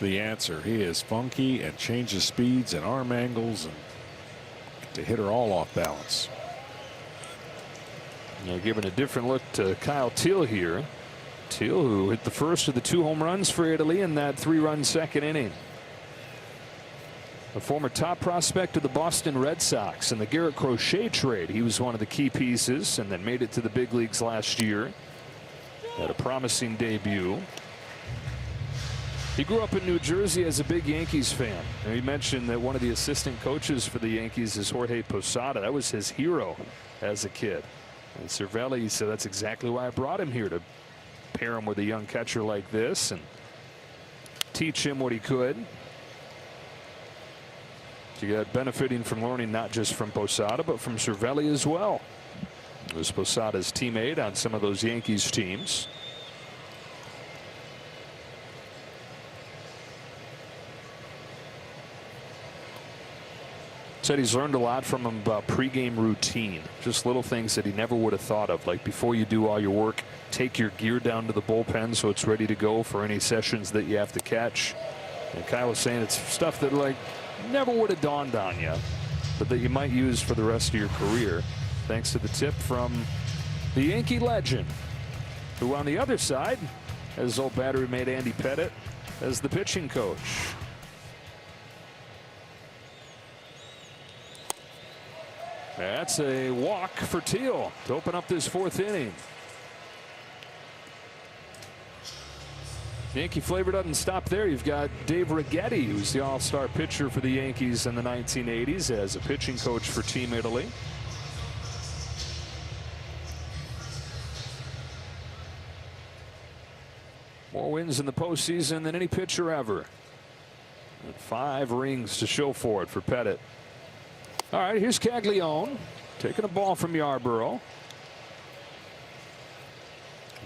the answer. He is funky and changes speeds and arm angles and to hit her all off balance. Yeah, giving a different look to Kyle Teel here. Teel, who hit the first of the 2 home runs for Italy in that 3-run second inning. a former top prospect of the Boston Red Sox in the Garrett Crochet trade. He was one of the key pieces and then made it to the big leagues last year. Had a promising debut. He grew up in New Jersey as a big Yankees fan. And he mentioned that one of the assistant coaches for the Yankees is Jorge Posada. That was his hero as a kid. And Cervelli said that's exactly why I brought him here, to pair him with a young catcher like this and teach him what he could. So you got benefiting from learning not just from Posada but from Cervelli as well. He was Posada's teammate on some of those Yankees teams. Said he's learned a lot from him about pregame routine, just little things that he never would have thought of, like before you do all your work, take your gear down to the bullpen so it's ready to go for any sessions that you have to catch. And Kyle was saying it's stuff that like never would have dawned on you, but that you might use for the rest of your career, thanks to the tip from the Yankee legend, who on the other side has old battery mate Andy Pettitte as the pitching coach. That's a walk for Teal to open up this fourth inning. Yankee flavor doesn't stop there. You've got Dave Righetti, who's the all-star pitcher for the Yankees in the 1980s, as a pitching coach for Team Italy. More wins in the postseason than any pitcher ever. And 5 rings to show for it for Pettitte. All right, here's Caglione taking a ball from Yarborough.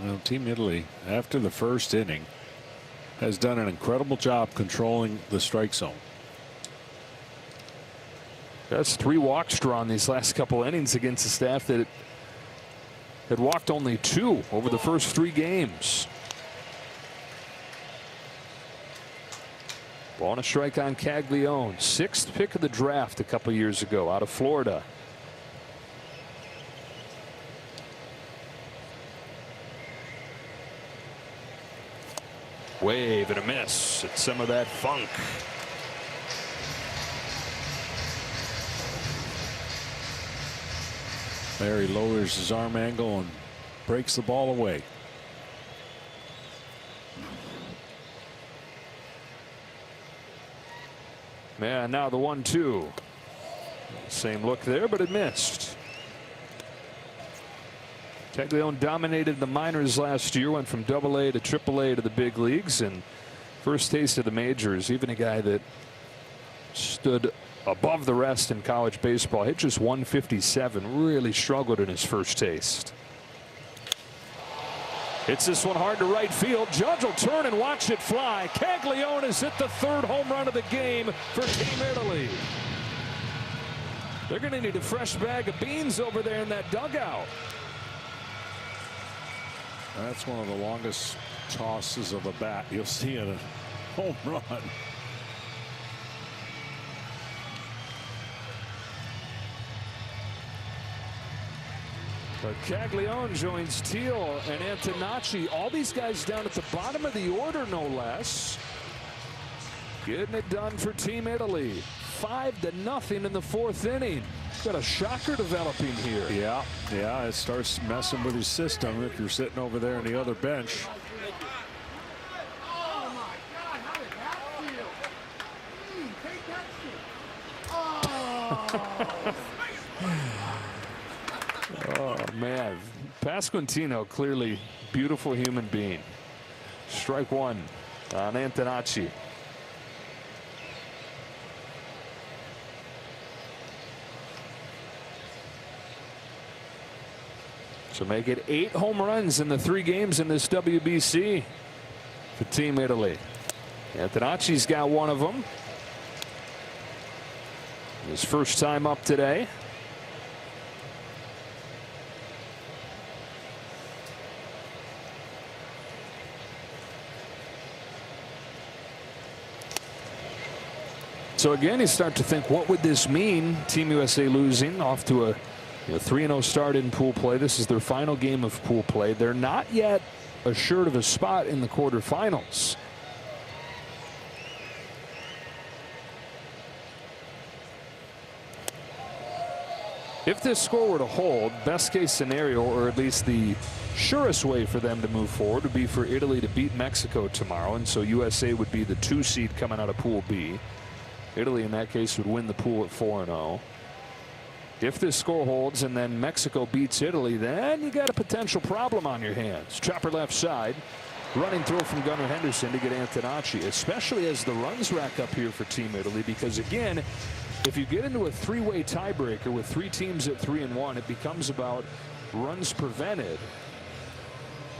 Well, Team Italy, after the first inning, has done an incredible job controlling the strike zone. That's 3 walks drawn these last couple innings against a staff that had walked only 2 over the first 3 games. Ball and a strike on Caglione, 6th pick of the draft a couple years ago out of Florida. Wave and a miss. It's some of that funk. There he lowers his arm angle and breaks the ball away. Yeah, now the 1-2. Same look there, but it missed. Caglione dominated the minors last year, went from AA to AAA to the big leagues, and first taste of the majors. Even a guy that stood above the rest in college baseball, hit just 157, really struggled in his first taste. Hits this one hard to right field. Judge will turn and watch it fly. Caglione has hit the 3rd home run of the game for Team Italy. They're going to need a fresh bag of beans over there in that dugout. That's one of the longest tosses of a bat you'll see in a home run. But Caglione joins Teal and Antonacci. All these guys down at the bottom of the order, no less. Getting it done for Team Italy. 5-0 in the 4th inning. Got a shocker developing here. Yeah, it starts messing with his system if you're sitting over there on the other bench. Oh, man. Pasquantino, clearly beautiful human being. Strike 1 on Antonacci. So make it 8 home runs in the 3 games in this WBC for Team Italy. Antonacci's got one of them. His first time up today. So again, you start to think, what would this mean? Team USA losing off to a 3-0 start in pool play. This is their final game of pool play. They're not yet assured of a spot in the quarterfinals. If this score were to hold, best case scenario, or at least the surest way for them to move forward, would be for Italy to beat Mexico tomorrow, and so USA would be the 2 seed coming out of Pool B. Italy in that case would win the pool at 4-0. If this score holds and then Mexico beats Italy, then you got a potential problem on your hands. Chopper left side. Running throw from Gunnar Henderson to get Antonacci, especially as the runs rack up here for Team Italy, because again, if you get into a 3-way tiebreaker with 3 teams at 3-1, it becomes about runs prevented.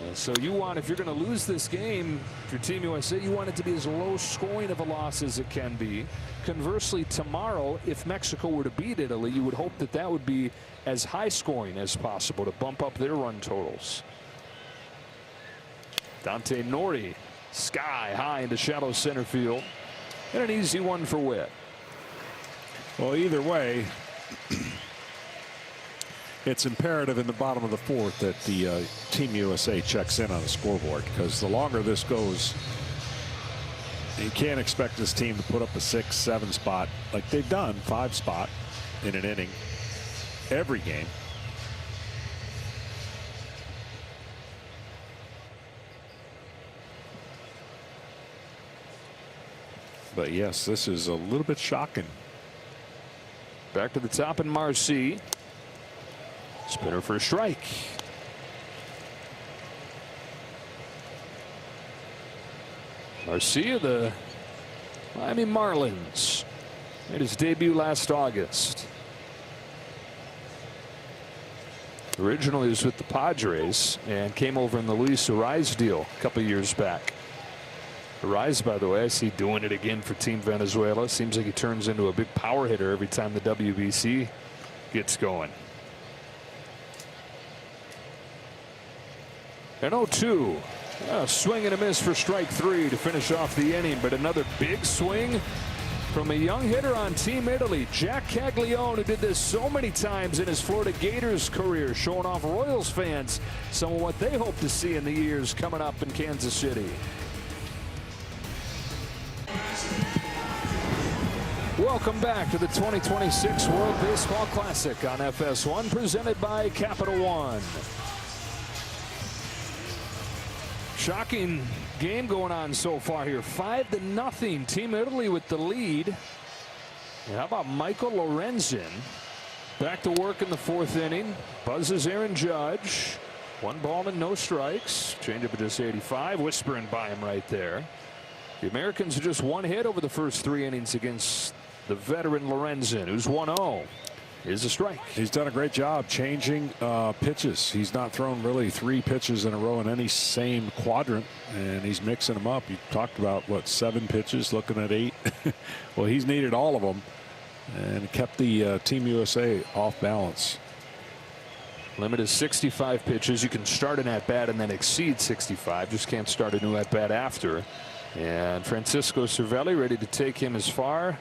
And so you want, if you're going to lose this game for Team USA, you want it to be as low scoring of a loss as it can be. Conversely, tomorrow, if Mexico were to beat Italy, you would hope that that would be as high scoring as possible to bump up their run totals. Dante Nori, sky high into shallow center field, and an easy one for Witt. Well, either way, it's imperative in the bottom of the 4th that the Team USA checks in on the scoreboard, because the longer this goes, you can't expect this team to put up a 6-7 spot like they've done, 5 spot in an inning every game. But yes, this is a little bit shocking. Back to the top in Marcy. Spinner for a strike. Marcy of the Miami Marlins made his debut last August. Originally he was with the Padres and came over in the Luis Arraez deal a couple years back. Arraez, by the way, I see doing it again for Team Venezuela. Seems like he turns into a big power hitter every time the WBC gets going. An 0-2. Swing and a miss for strike 3 to finish off the inning, but another big swing from a young hitter on Team Italy, Jack Caglione, who did this so many times in his Florida Gators career, showing off Royals fans some of what they hope to see in the years coming up in Kansas City. Welcome back to the 2026 World Baseball Classic on FS1, presented by Capital One. Shocking game going on so far here. 5-0. Team Italy with the lead. And how about Michael Lorenzen? Back to work in the 4th inning. Buzzes Aaron Judge. 1 ball and no strikes. Changeup at just 85. Whispering by him right there. The Americans are just 1 hit over the first 3 innings against the veteran Lorenzen, who's 1-0. Is a strike. He's done a great job changing pitches. He's not thrown really 3 pitches in a row in any same quadrant, and he's mixing them up. You talked about, what, 7 pitches, looking at 8. Well, he's needed all of them and kept the Team USA off balance. Limit is 65 pitches. You can start an at-bat and then exceed 65. Just can't start a new at-bat after. And Francisco Cervelli ready to take him as far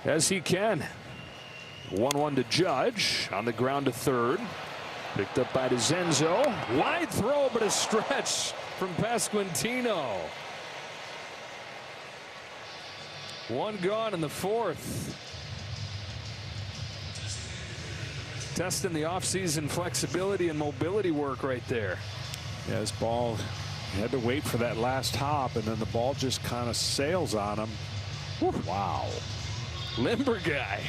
as he can. 1-1 to Judge on the ground to 3rd. Picked up by DeZenzo. Wide throw, but a stretch from Pasquantino. 1 gone in the 4th. Testing the offseason flexibility and mobility work right there. Yeah, this ball, he had to wait for that last hop, and then the ball just kind of sails on him. Whew. Wow. Limber guy.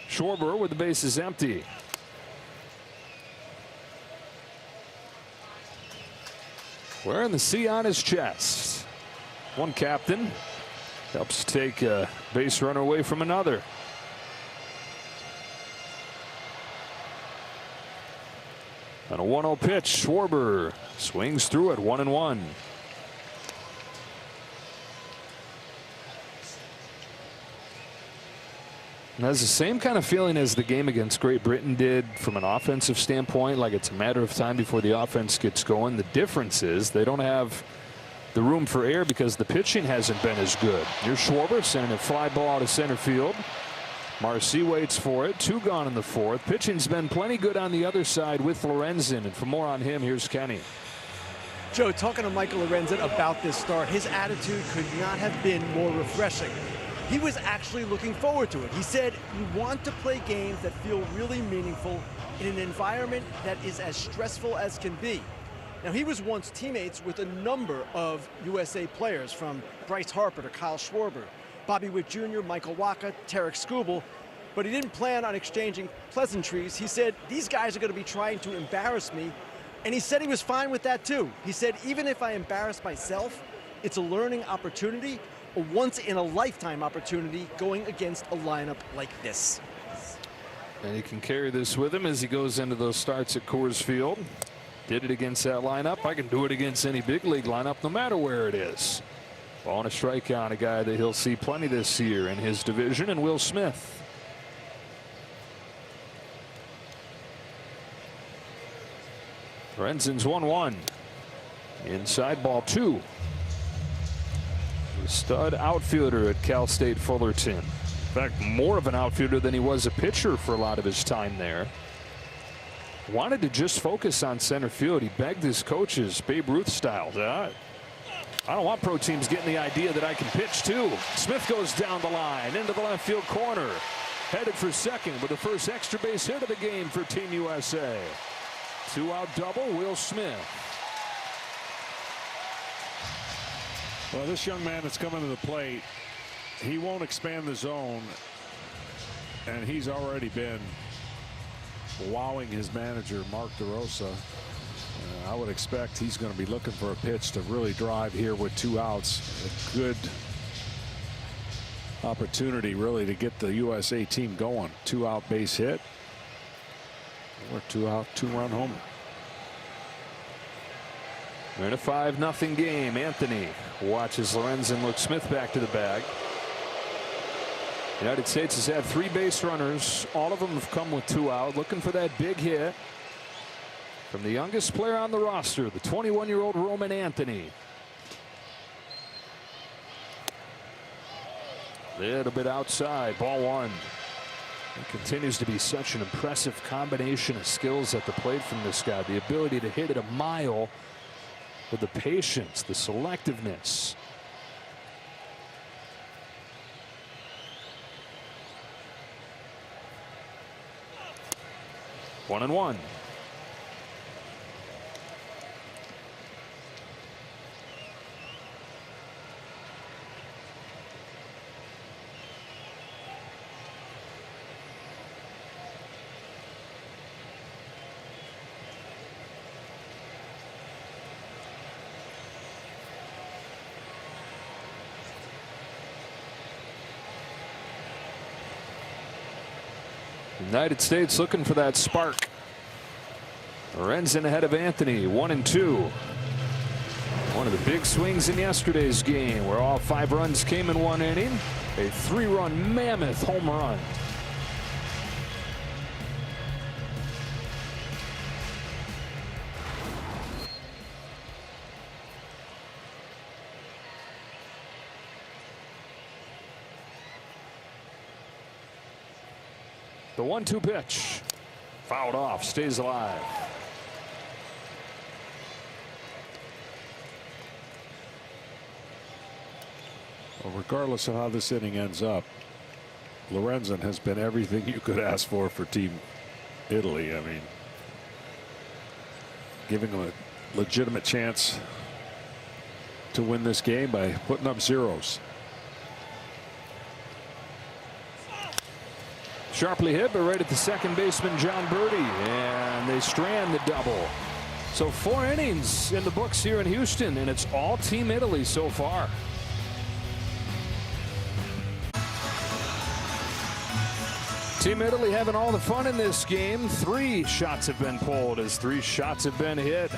Schwarber with the bases empty. Wearing the C on his chest. One captain helps take a base runner away from another. On a 1-0 pitch, Schwarber swings through it, 1-1. And has the same kind of feeling as the game against Great Britain did from an offensive standpoint, like it's a matter of time before the offense gets going. The difference is they don't have the room for error because the pitching hasn't been as good. Here's Schwarber sending a fly ball out of center field. Marcy waits for it. 2 gone in the 4th. Pitching's been plenty good on the other side with Lorenzen. And for more on him, here's Kenny. Joe, talking to Michael Lorenzen about this start, his attitude could not have been more refreshing. He was actually looking forward to it. He said, "You want to play games that feel really meaningful in an environment that is as stressful as can be." Now, he was once teammates with a number of USA players, from Bryce Harper to Kyle Schwarber, Bobby Witt Jr., Michael Wacha, Tarek Skubal, but he didn't plan on exchanging pleasantries. He said, "These guys are going to be trying to embarrass me," and he said he was fine with that too. He said, "Even if I embarrass myself, it's a learning opportunity, a once-in-a-lifetime opportunity going against a lineup like this." And he can carry this with him as he goes into those starts at Coors Field. Did it against that lineup. I can do it against any big league lineup, no matter where it is. Ball and a strikeout, a guy that he'll see plenty this year in his division, and Will Smith. Lorenzen's 1-1. Inside, ball 2. The stud outfielder at Cal State Fullerton. In fact, more of an outfielder than he was a pitcher for a lot of his time there. Wanted to just focus on center field. He begged his coaches, Babe Ruth style, I don't want pro teams getting the idea that I can pitch too. Smith goes down the line into the left field corner. Headed for second with the first extra base hit of the game for Team USA. 2-out double, Will Smith. Well, this young man that's coming to the plate, he won't expand the zone, and he's already been wowing his manager, Mark DeRosa. I would expect he's going to be looking for a pitch to really drive here with 2 outs. A good opportunity, really, to get the USA team going. 2-out base hit or 2-out, 2-run homer. We're in a 5-0 game. Anthony watches Lorenzen look Smith back to the bag. The United States has had 3 base runners. All of them have come with 2 out. Looking for that big hit from the youngest player on the roster, the 21-year-old Roman Anthony. Little bit outside, ball 1. It continues to be such an impressive combination of skills at the plate from this guy. The ability to hit it a mile with the patience, the selectiveness. One and one. United States looking for that spark. Lorenzen ahead of Anthony, 1-2. One of the big swings in yesterday's game, where all 5 runs came in 1 inning. A 3-run mammoth home run. The 1-2 pitch. Fouled off, stays alive. Well, regardless of how this inning ends up, Lorenzen has been everything you could ask for Team Italy. I mean, giving them a legitimate chance to win this game by putting up zeros. Sharply hit, but right at the second baseman, John Birdie, and they strand the double. So 4 innings in the books here in Houston, and it's all Team Italy so far. Team Italy having all the fun in this game. 3 shots have been pulled as 3 shots have been hit.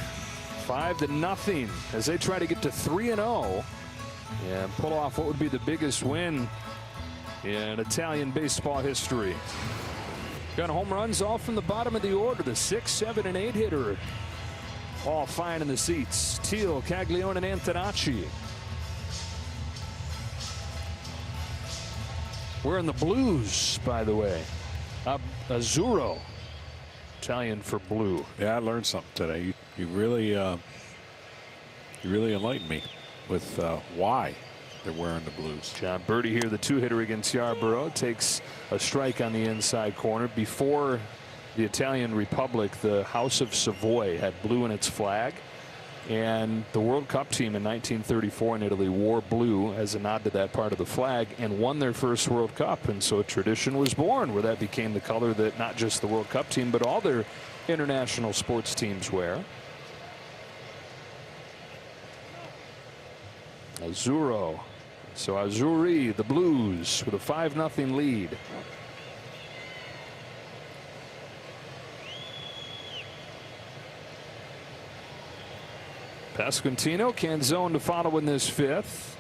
5-0 as they try to get to 3-0 and pull off what would be the biggest win in Italian baseball history. Got home runs all from the bottom of the order. The 6, 7, and 8 hitter all fine in the seats. Teal, Caglione, and Antonacci. Wearing the blues, by the way. Azzurro, Italian for blue. Yeah, I learned something today. You really You really enlightened me with why they're wearing the blues. John Birdie here, the two-hitter against Yarborough, takes a strike on the inside corner. Before the Italian Republic, the House of Savoy had blue in its flag, and the World Cup team in 1934 in Italy wore blue as a nod to that part of the flag and won their first World Cup. And so a tradition was born where that became the color that not just the World Cup team but all their international sports teams wear. Azzurro. So Azzurri, the Blues, with a 5-0 lead. Pasquantino, Canzone to follow in this fifth.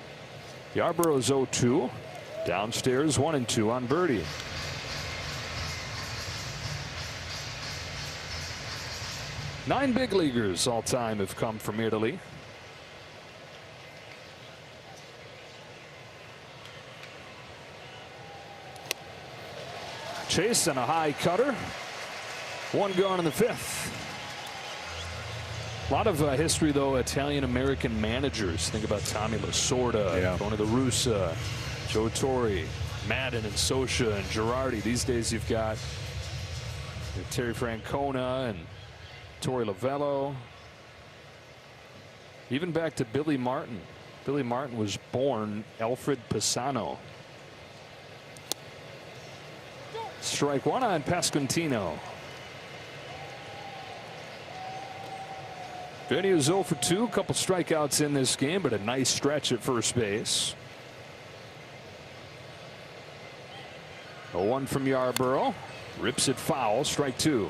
Yarborough's 0-2. Downstairs 1-2 on Birdie. Nine big leaguers all time have come from Italy. Chase and a high cutter. One gone in the fifth. A lot of history, though, Italian-American managers. Think about Tommy Lasorda, Tony La Russa, Joe Torre, Madden and Scioscia and Girardi. These days you've got Terry Francona and Torre Lavello. Even back to Billy Martin. Billy Martin was born Alfred Pisano. Strike one on Pasquantino. Vinny was 0 for 2, a couple strikeouts in this game, but a nice stretch at first base. 0-1 from Yarborough. Rips it foul, strike two.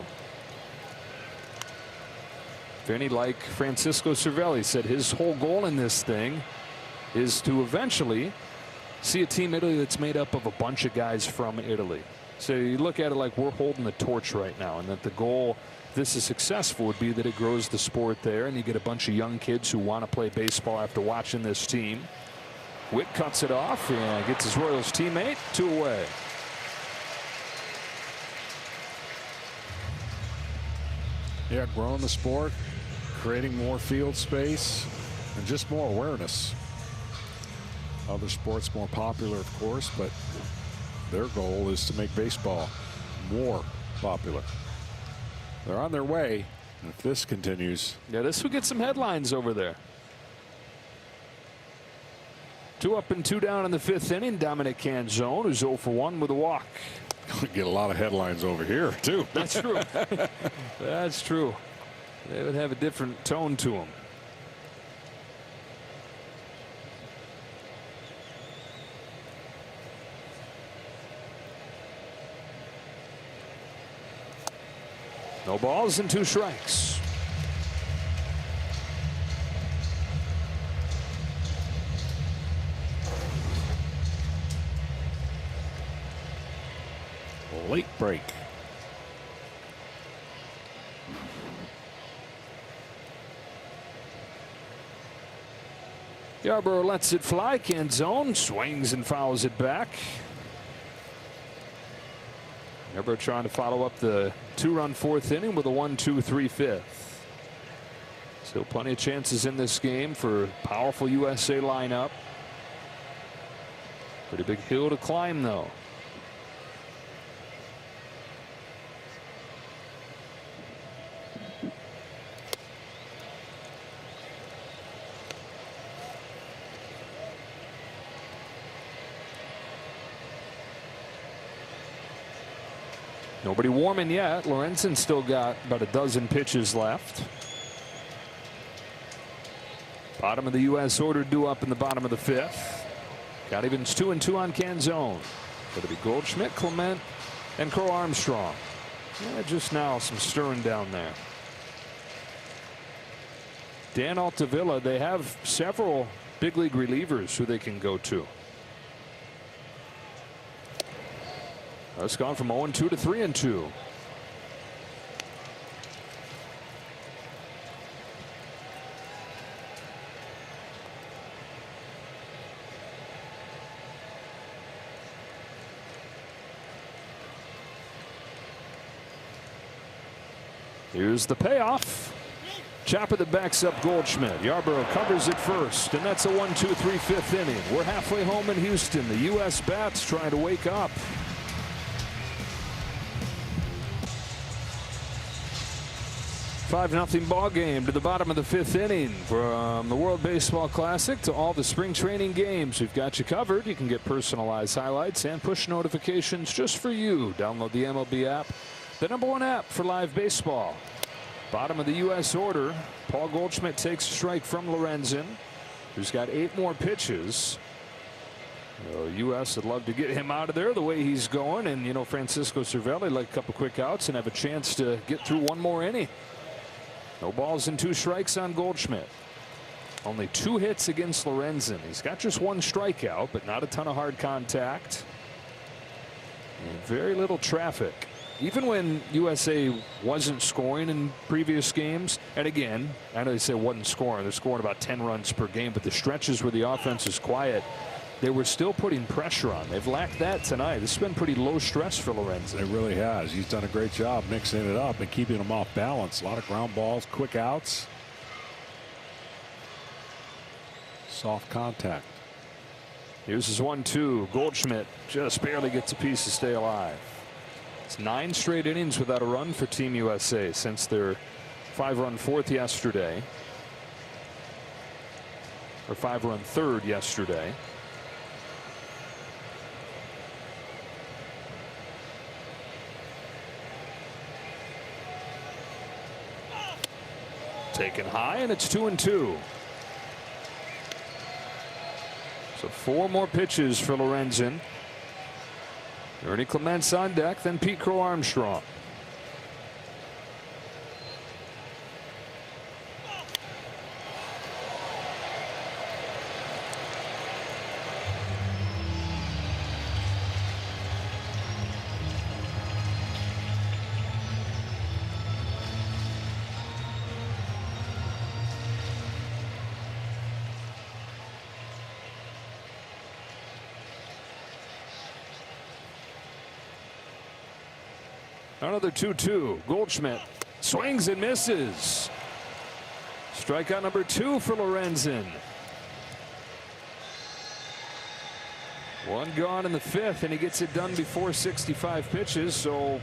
Vinny, like Francisco Cervelli, said his whole goal in this thing is to eventually see a team Italy that's made up of a bunch of guys from Italy. So you look at it like we're holding the torch right now, and that the goal, if this is successful, would be that it grows the sport there and you get a bunch of young kids who want to play baseball after watching this team. Witt cuts it off and gets his Royals teammate 2 away. Yeah, growing the sport, creating more field space, and just more awareness. Other sports more popular, of course, but their goal is to make baseball more popular. They're on their way. If this continues. Yeah, this will get some headlines over there. 2 up and 2 down in the fifth inning. Dominic Canzone, who's 0 for 1 with a walk. Get a lot of headlines over here, too. That's true. That's true. They would have a different tone to them. No balls and 2 strikes. Late break. Yarborough lets it fly. Canzone swings and fouls it back. Yarborough trying to follow up the 2-run 4th inning with a 1-2-3 fifth. Still plenty of chances in this game for a powerful USA lineup. Pretty big hill to climb, though. Nobody warming yet. Lorenzen still got about a dozen pitches left. Bottom of the U.S. order due up in the bottom of the fifth. Got evens 2-2 on Canzone. It'll be Goldschmidt, Clement, and Crow Armstrong. Yeah, just now some stirring down there. Dan Altavilla, they have several big league relievers who they can go to. It's gone from 0-2 to 3-2. Here's the payoff. Chopper that backs up Goldschmidt. Yarborough covers it first, and that's a 1-2-3 fifth inning. We're halfway home in Houston. The U.S. bats trying to wake up. 5-0 ball game to the bottom of the fifth inning. From the World Baseball Classic to all the spring training games, we've got you covered. You can get personalized highlights and push notifications just for you. Download the MLB app, the #1 app for live baseball. Bottom of the U.S. order. Paul Goldschmidt takes a strike from Lorenzen, who's got 8 more pitches. The U.S. would love to get him out of there the way he's going, and you know Francisco Cervelli like a couple quick outs and have a chance to get through one more inning. No balls and 2 strikes on Goldschmidt. Only 2 hits against Lorenzen. He's got just 1 strikeout, but not a ton of hard contact. And very little traffic. Even when USA wasn't scoring in previous games, and again, I know they say wasn't scoring, they're scoring about 10 runs per game, but the stretches where the offense is quiet, they were still putting pressure on. They've lacked that tonight. This has been pretty low stress for Lorenzen. It really has. He's done a great job mixing it up and keeping them off balance. A lot of ground balls, quick outs, soft contact. Here's his 1-2. Goldschmidt just barely gets a piece to stay alive. It's 9 straight innings without a run for Team USA since their 5-run 4th yesterday, or 5-run 3rd yesterday. Taken high, and it's 2-2. So 4 more pitches for Lorenzen. Ernie Clement's on deck, then Pete Crow Armstrong. Another 2-2. Goldschmidt swings and misses. Strikeout number 2 for Lorenzen. 1 gone in the 5th, and he gets it done before 65 pitches. So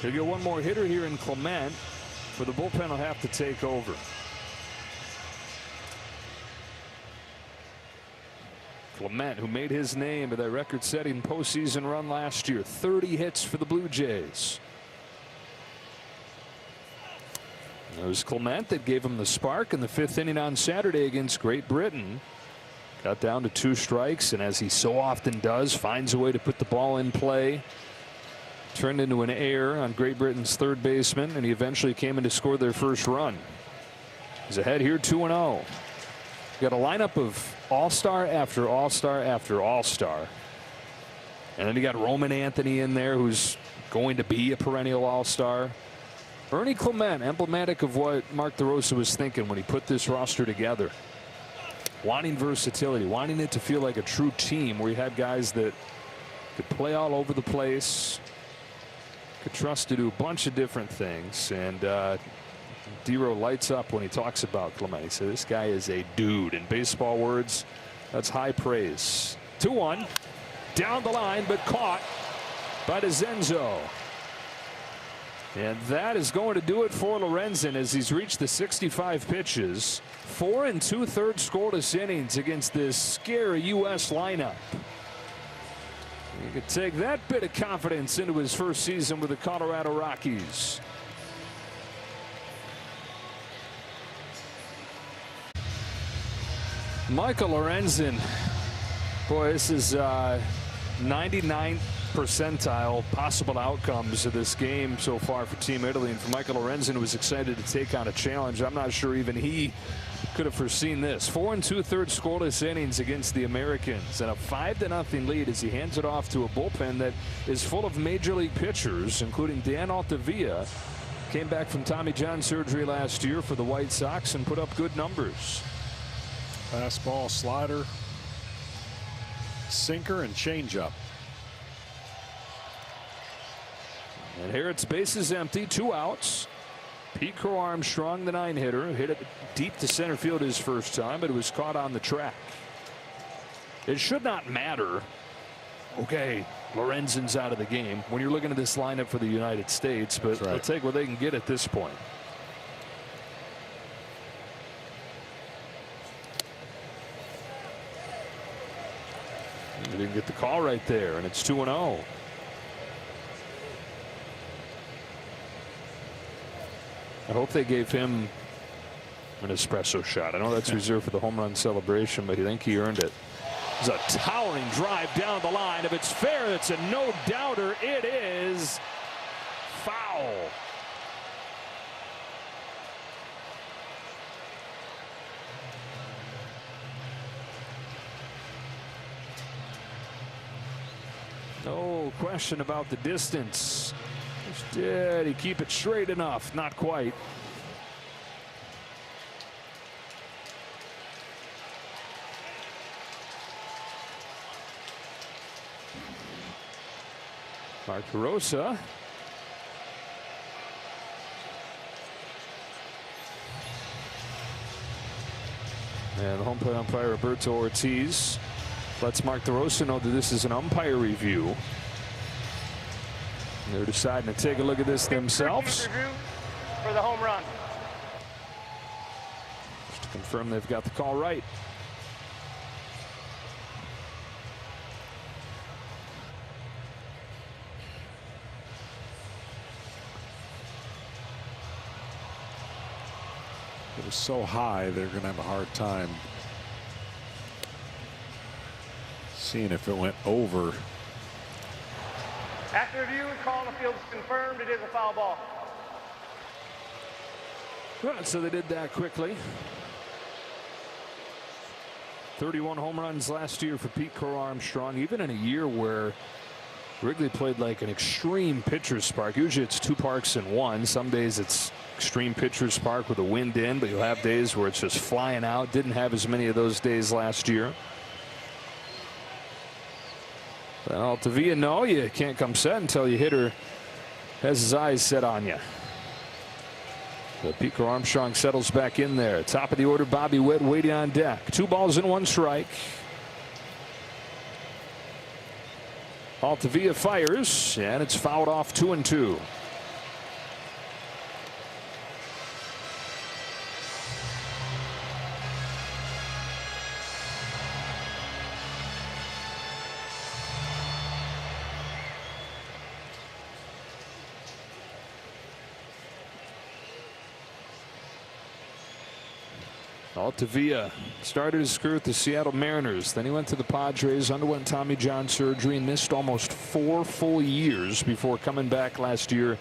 he'll get 1 more hitter here in Clement, for the bullpen will have to take over. Clement, who made his name with that record-setting postseason run last year, 30 hits for the Blue Jays. It was Clement that gave him the spark in the 5th inning on Saturday against Great Britain. Got down to 2 strikes, and as he so often does, finds a way to put the ball in play. Turned into an error on Great Britain's 3rd baseman, and he eventually came in to score their first run. He's ahead here 2-0. Got a lineup of all-star after all-star after all-star. And then you got Roman Anthony in there, who's going to be a perennial all-star. Ernie Clement, emblematic of what Mark DeRosa was thinking when he put this roster together. Wanting versatility, wanting it to feel like a true team where you had guys that could play all over the place, could trust to do a bunch of different things. And D-Row lights up when he talks about Clement. He said this guy is a dude. In baseball words, that's high praise. 2-1 down the line, but caught by DeZenzo. And that is going to do it for Lorenzen as he's reached the 65 pitches. 4 2/3 scoreless innings against this scary U.S. lineup. He could take that bit of confidence into his first season with the Colorado Rockies. Michael Lorenzen, boy, this is 99th percentile possible outcomes of this game so far for Team Italy, and for Michael Lorenzen, who was excited to take on a challenge. I'm not sure even he could have foreseen this. 4 2/3 scoreless innings against the Americans, and a 5-0 lead as he hands it off to a bullpen that is full of major league pitchers, including Dan Altavilla. Came back from Tommy John surgery last year for the White Sox and put up good numbers. Fastball, slider, sinker, and changeup. And here it's bases empty, 2 outs. Pete Crow Armstrong, the 9-hitter, hit it deep to center field his first time, but it was caught on the track. It should not matter. Okay, Lorenzen's out of the game when you're looking at this lineup for the United States, but they'll take what they can get at this point. They didn't get the call right there, and it's 2-0. I hope they gave him an espresso shot. I know that's reserved for the home run celebration, but I think he earned it. It's a towering drive down the line. If it's fair, it's a no-doubter. It is foul. No question about the distance. Did he keep it straight enough? Not quite. Mark DeRosa. And the home plate umpire Roberto Ortiz lets Mark DeRosa know that this is an umpire review. They're deciding to take a look at this themselves. For the home run. Just to confirm they've got the call right. It was so high, they're going to have a hard time seeing if it went over. After review, call on the field is confirmed. It is a foul ball. Well, so they did that quickly. 31 home runs last year for Pete Crow Armstrong, even in a year where Wrigley played like an extreme pitcher's park. Usually it's 2 parks in one. Some days it's extreme pitcher's park with a wind in, but you'll have days where it's just flying out. Didn't have as many of those days last year. Then Altavia, no, you can't come set until your hitter has his eyes set on you. But Pete Crow Armstrong settles back in there. Top of the order, Bobby Witt waiting on deck. 2 balls and 1 strike. Altavia fires, and it's fouled off 2-2. Altavia started his career with the Seattle Mariners. Then he went to the Padres, underwent Tommy John surgery, and missed almost 4 full years before coming back last year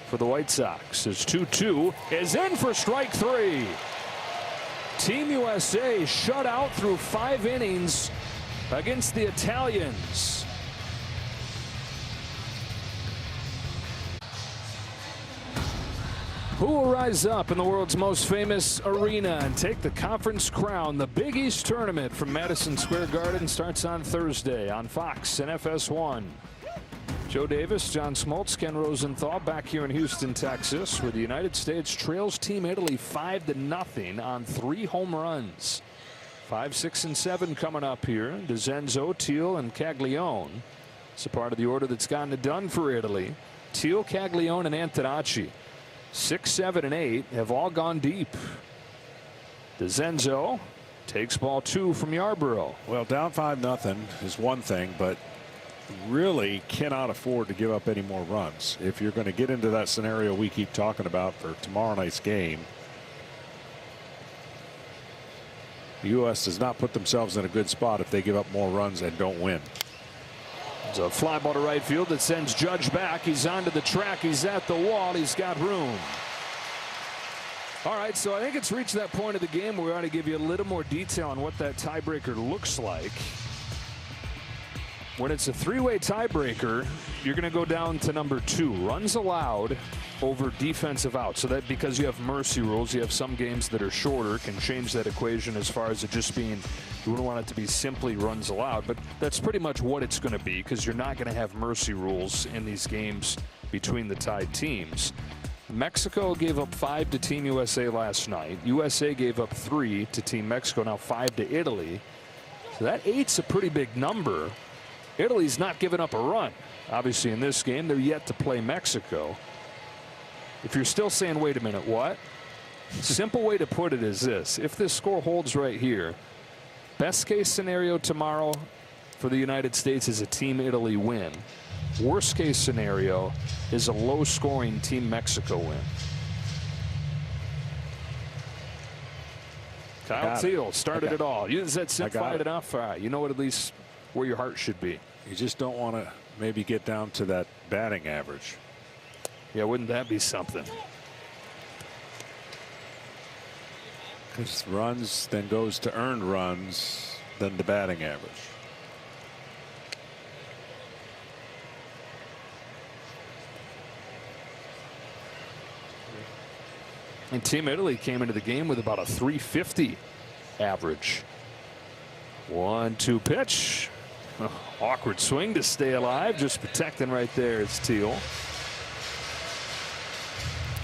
for the White Sox. His 2-2 is in for strike 3. Team USA shut out through 5 innings against the Italians. Who will rise up in the world's most famous arena and take the conference crown? The Big East Tournament from Madison Square Garden starts on Thursday on Fox and FS1. Joe Davis, John Smoltz, Ken Rosenthal back here in Houston, Texas, where the United States trails Team Italy 5-0 on 3 home runs. 5, 6, and 7 coming up here. DeZenzo, Teal, and Caglione. It's a part of the order that's gotten it done for Italy. Teal, Caglione, and Antonacci. 6, 7, and 8 have all gone deep. DeZenzo takes ball 2 from Yarborough. Well, down 5-0 is one thing, but really cannot afford to give up any more runs. If you're going to get into that scenario we keep talking about for tomorrow night's game, the U.S. does not put themselves in a good spot if they give up more runs and don't win. It's a fly ball to right field that sends Judge back. He's onto the track. He's at the wall. He's got room. All right, so I think it's reached that point of the game where we ought to give you a little more detail on what that tiebreaker looks like. When it's a 3-way tiebreaker, you're going to go down to number 2. Runs allowed over defensive out. So that because you have mercy rules, you have some games that are shorter, can change that equation as far as it just being, you wouldn't want it to be simply runs allowed, but that's pretty much what it's going to be because you're not going to have mercy rules in these games between the tied teams. Mexico gave up 5 to Team USA last night. USA gave up 3 to Team Mexico, now 5 to Italy. So that 8's a pretty big number. Italy's not giving up a run. Obviously, in this game, they're yet to play Mexico. If you're still saying, wait a minute, what? Simple way to put it is this. If this score holds right here, best case scenario tomorrow for the United States is a Team Italy win. Worst case scenario is a low-scoring Team Mexico win. Kyle Teal started it all. You said simplified enough. All right, you know what, at least where your heart should be. You just don't want to maybe get down to that batting average. Yeah, wouldn't that be something? Because runs then goes to earned runs, then the batting average. And Team Italy came into the game with about a 350 average. 1-2 pitch. Oh, awkward swing to stay alive. Just protecting right there. It's Teal.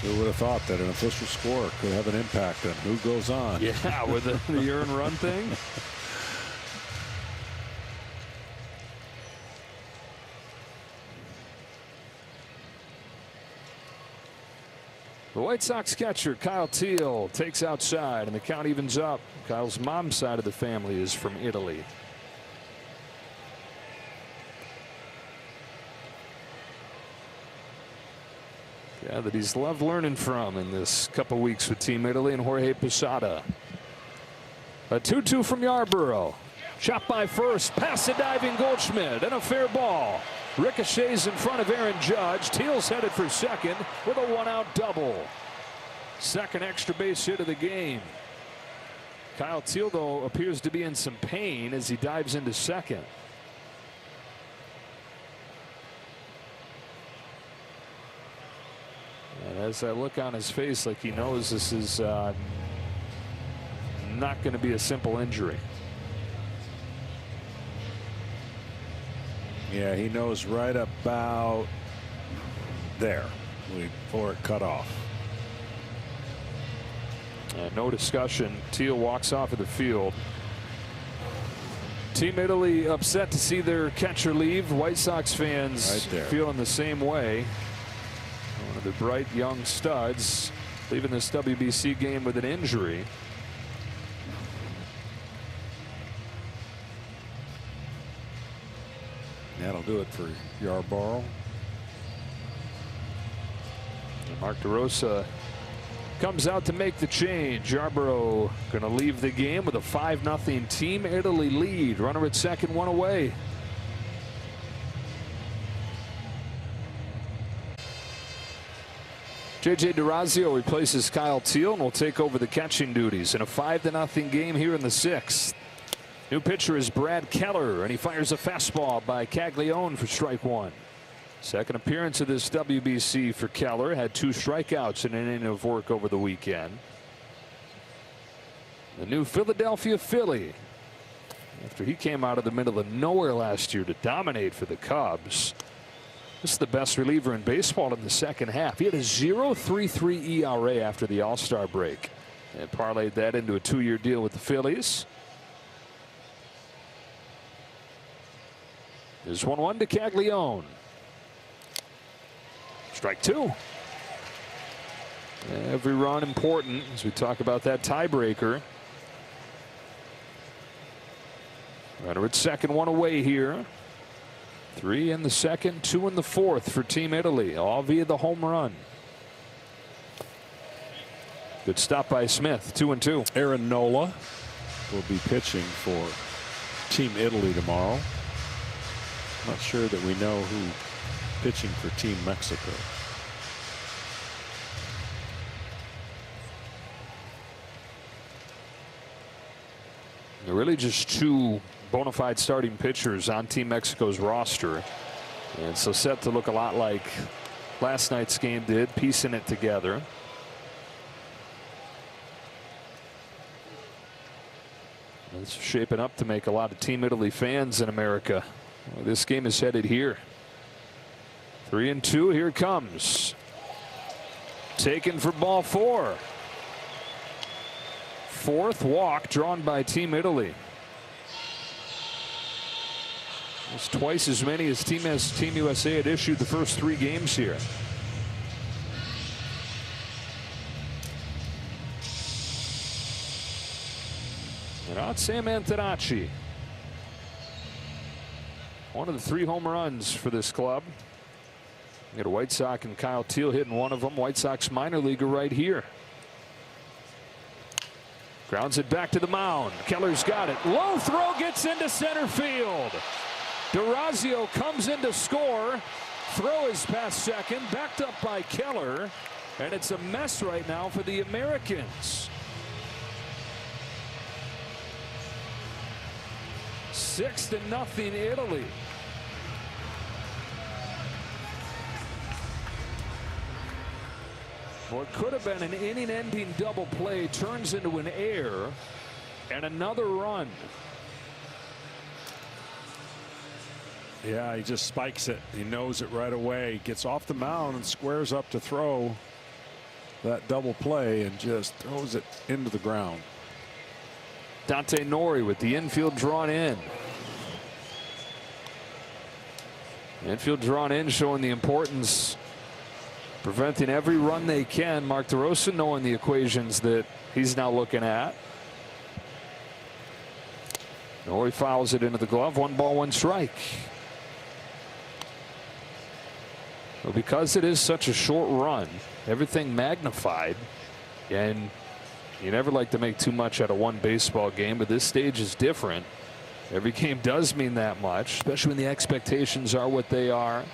Who would have thought that an official score could have an impact on who goes on? Yeah, with the earn run thing. The White Sox catcher Kyle Teal takes outside, and the count evens up. Kyle's mom's side of the family is from Italy. Yeah, that he's loved learning from in this couple weeks with Team Italy and Jorge Posada. A 2-2 from Yarborough. Chopped by first, past the diving Goldschmidt, and a fair ball. Ricochets in front of Aaron Judge. Teal's headed for second with a 1-out double. Second extra base hit of the game. Kyle Teal, though, appears to be in some pain as he dives into second. And as I look on his face, like he knows this is not going to be a simple injury. Yeah, he knows right about there before it cut off. And no discussion. Teal walks off of the field. Team Italy upset to see their catcher leave. White Sox fans feeling the same way. One of the bright young studs leaving this WBC game with an injury. That'll do it for Yarborough. And Mark DeRosa comes out to make the change. Yarborough going to leave the game with a 5-0 Team Italy lead. Runner at second, one away. J.J. DeRazio replaces Kyle Teal and will take over the catching duties in a 5-0 game here in the 6th. New pitcher is Brad Keller, and he fires a fastball by Caglione for strike one. Second appearance of this WBC for Keller. Had 2 strikeouts in an inning of work over the weekend. The new Philadelphia Philly, after he came out of the middle of nowhere last year to dominate for the Cubs. This is the best reliever in baseball in the second half. He had a 0.33 ERA after the All-Star break and parlayed that into a 2-year deal with the Phillies. There's 1-1 to Caglione. Strike 2. Every run important as we talk about that tiebreaker. Runner at second, one away here. 3 in the second, 2 in the fourth for Team Italy, all via the home run. Good stop by Smith. 2-2. Aaron Nola will be pitching for Team Italy tomorrow. Not sure that we know who pitching for Team Mexico. They're really just 2 bona fide starting pitchers on Team Mexico's roster, and so set to look a lot like last night's game did, piecing it together. It's shaping up to make a lot of Team Italy fans in America. Well, this game is headed here. 3-2. Here it comes. taken for ball 4. Fourth walk drawn by Team Italy. It's twice as many as Team USA had issued the first 3 games here. And out Sam Antonacci. One of the 3 home runs for this club. You got a White Sox and Kyle Teel hitting one of them. White Sox minor leaguer right here. Grounds it back to the mound. Keller's got it. Low throw gets into center field. DeRazio comes in to score. Throw is past second. Backed up by Keller. And it's a mess right now for the Americans. 6-0 Italy. What could have been an inning-ending double play turns into an error and another run. Yeah, he just spikes it. He knows it right away. Gets off the mound and squares up to throw that double play and just throws it into the ground. Dante Nori with the infield drawn in. Infield drawn in, showing the importance, preventing every run they can. Mark DeRosa knowing the equations that he's now looking at. Nori fouls it into the glove. 1 ball, 1 strike. Well, because it is such a short run, everything magnified, and you never like to make too much out of one baseball game, but this stage is different. Every game does mean that much, especially when the expectations are what they are.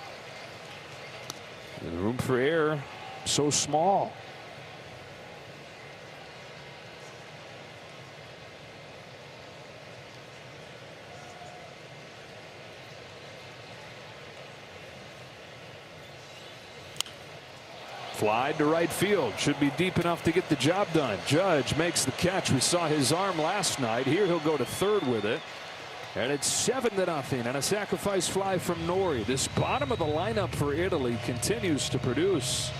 And the room for error so small. Fly to right field. Should be deep enough to get the job done. Judge makes the catch. We saw his arm last night. Here he'll go to third with it. And it's 7-0 and a sacrifice fly from Nori. This bottom of the lineup for Italy continues to produce.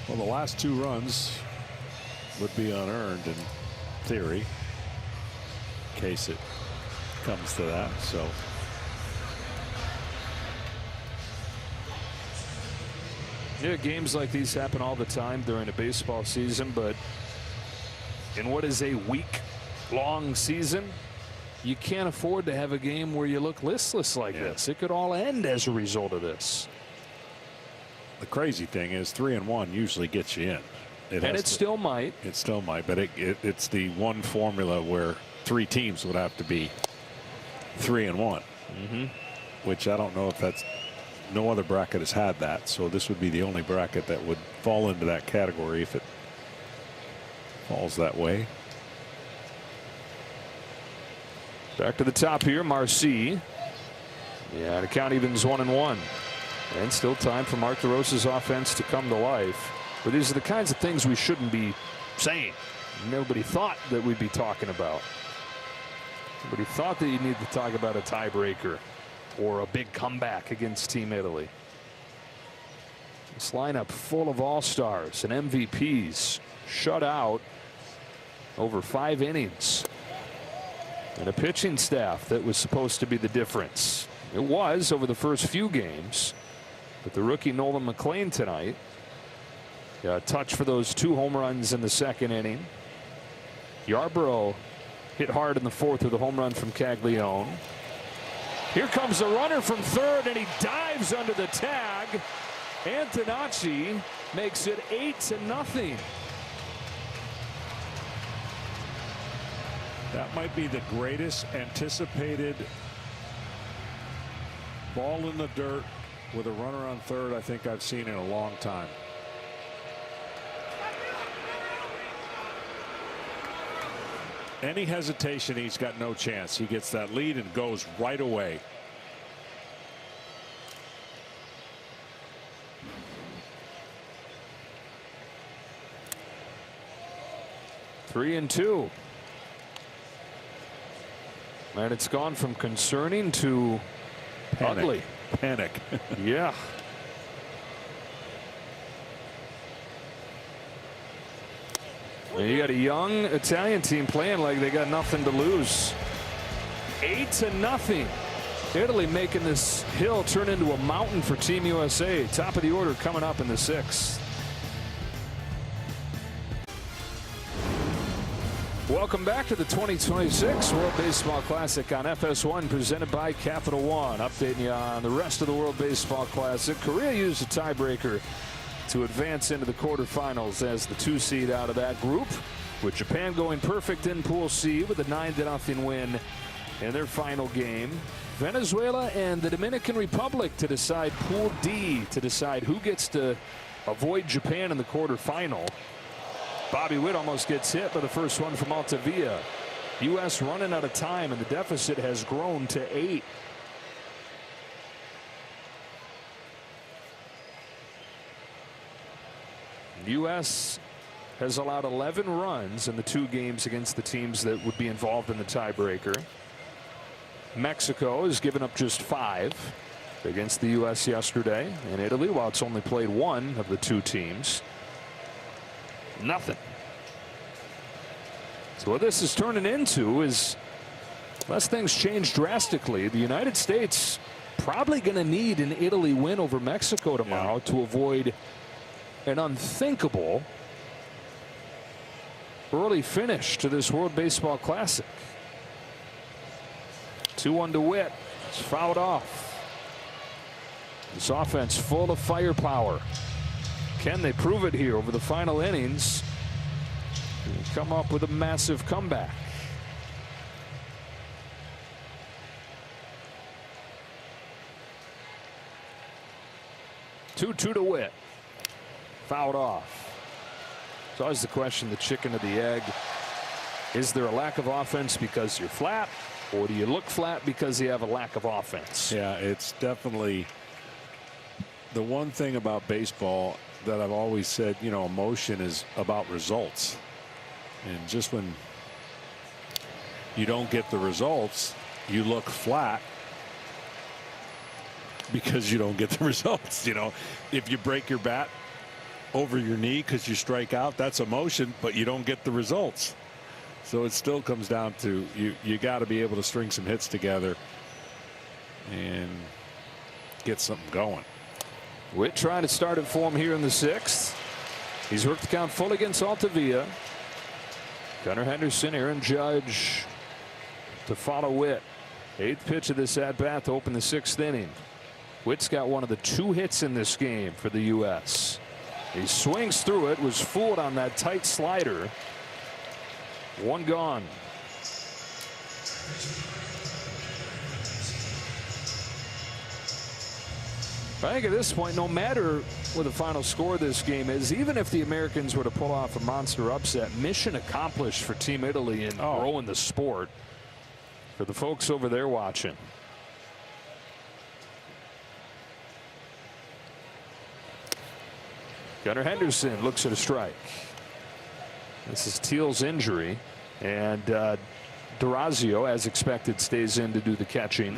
Well, the last 2 runs would be unearned in theory, in case it comes to that. So yeah, games like these happen all the time during a baseball season, but in what is a week-long season, you can't afford to have a game where you look listless like this. It could all end as a result of this. the crazy thing is 3-1 usually gets you in. It still might. It still might, but it's the one formula where 3 teams would have to be 3-1, which I don't know if that's. No other bracket has had that, so this would be the only bracket that would fall into that category if it falls that way. Back to the top here, Marcy. Yeah, the count evens 1-1. And still time for Mark DeRosa's offense to come to life. But these are the kinds of things we shouldn't be saying. Nobody thought that we'd be talking about. Nobody thought that you need to talk about a tiebreaker or a big comeback against Team Italy. This lineup full of all-stars and MVPs, shut out over 5 innings. And a pitching staff that was supposed to be the difference. It was over the first few games. But the rookie Nolan McLean tonight got a touch for those 2 home runs in the 2nd inning. Yarbrough hit hard in the 4th with a home run from Caglione. Here comes the runner from third, and he dives under the tag. Antonacci makes it 8-0. That might be the greatest anticipated ball in the dirt with a runner on third I think I've seen in a long time. Any hesitation, he's got no chance. He gets that lead and goes right away. Three and 2. And it's gone from concerning to Panic. Ugly. Panic. Yeah. And you got a young Italian team playing like they got nothing to lose. 8-0. Italy making this hill turn into a mountain for Team USA. Top of the order coming up in the 6th. Welcome back to the 2026 World Baseball Classic on FS1, presented by Capital One. Updating you on the rest of the World Baseball Classic. Korea used a tiebreaker to advance into the quarterfinals as the 2 seed out of that group, with Japan going perfect in Pool C with a 9-0 win in their final game. Venezuela and the Dominican Republic to decide Pool D, to decide who gets to avoid Japan in the quarterfinal. Bobby Witt almost gets hit by the first one from Altavia. U.S. running out of time, and the deficit has grown to 8. U.S. has allowed 11 runs in the 2 games against the teams that would be involved in the tiebreaker. Mexico has given up just 5 against the U.S. yesterday. And Italy, while it's only played 1 of the 2 teams, nothing. So what this is turning into is, unless things change drastically, the United States probably going to need an Italy win over Mexico tomorrow to avoid an unthinkable early finish to this World Baseball Classic. 2-1 to Witt. It's fouled off. This offense full of firepower. Can they prove it here over the final innings and come up with a massive comeback? Two to Witt. Fouled off. It's always the question, the chicken or the egg. Is there a lack of offense because you're flat, or do you look flat because you have a lack of offense? Yeah, it's definitely the one thing about baseball that I've always said, you know, emotion is about results. And just when you don't get the results, you look flat because you don't get the results. You know, if you break your bat over your knee because you strike out, that's emotion, but you don't get the results. So it still comes down to you got to be able to string some hits together and get something going. Witt trying to start it for him here in the 6th. He's worked the count full against Altavia. Gunnar Henderson, Aaron Judge to follow Witt. 8th pitch of this at bat to open the 6th inning. Witt's got one of the 2 hits in this game for the U.S. He swings through it, was fooled on that tight slider. 1 gone. I think at this point, no matter what the final score of this game is, even if the Americans were to pull off a monster upset, mission accomplished for Team Italy in growing the sport for the folks over there watching. Gunnar Henderson looks at a strike. This is Teal's injury, and D'Orazio, as expected, stays in to do the catching.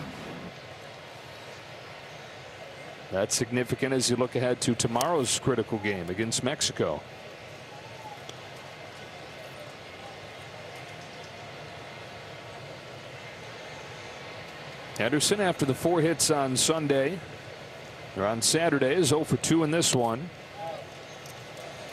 That's significant as you look ahead to tomorrow's critical game against Mexico. Henderson, after the 4 hits on Sunday, or on Saturday, is 0 for 2 in this one.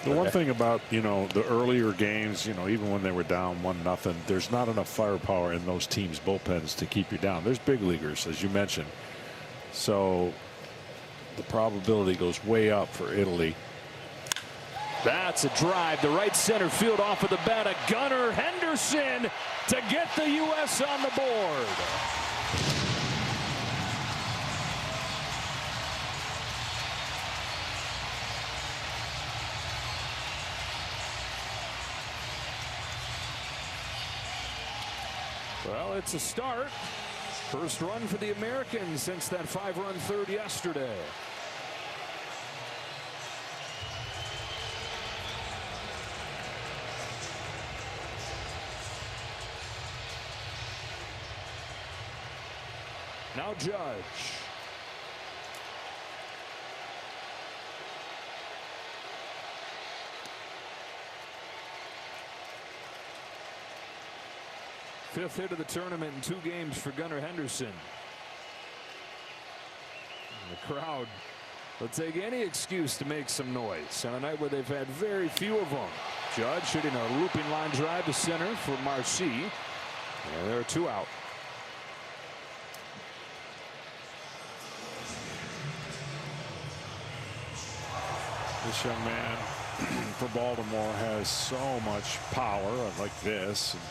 The one thing about, you know, the earlier games, you know, even when they were down 1-0, there's not enough firepower in those teams' bullpens to keep you down. There's big leaguers, as you mentioned. So the probability goes way up for Italy. That's a drive to right center field off of the bat of Gunnar Henderson to get the U.S. on the board. Well, it's a start. First run for the Americans since that 5-run third yesterday. Now Judge. 5th hit of the tournament in 2 games for Gunnar Henderson. And the crowd will take any excuse to make some noise on a night where they've had very few of them. Judge hitting a looping line drive to center for Marcy. And there are 2 out. This young man for Baltimore has so much power like this. And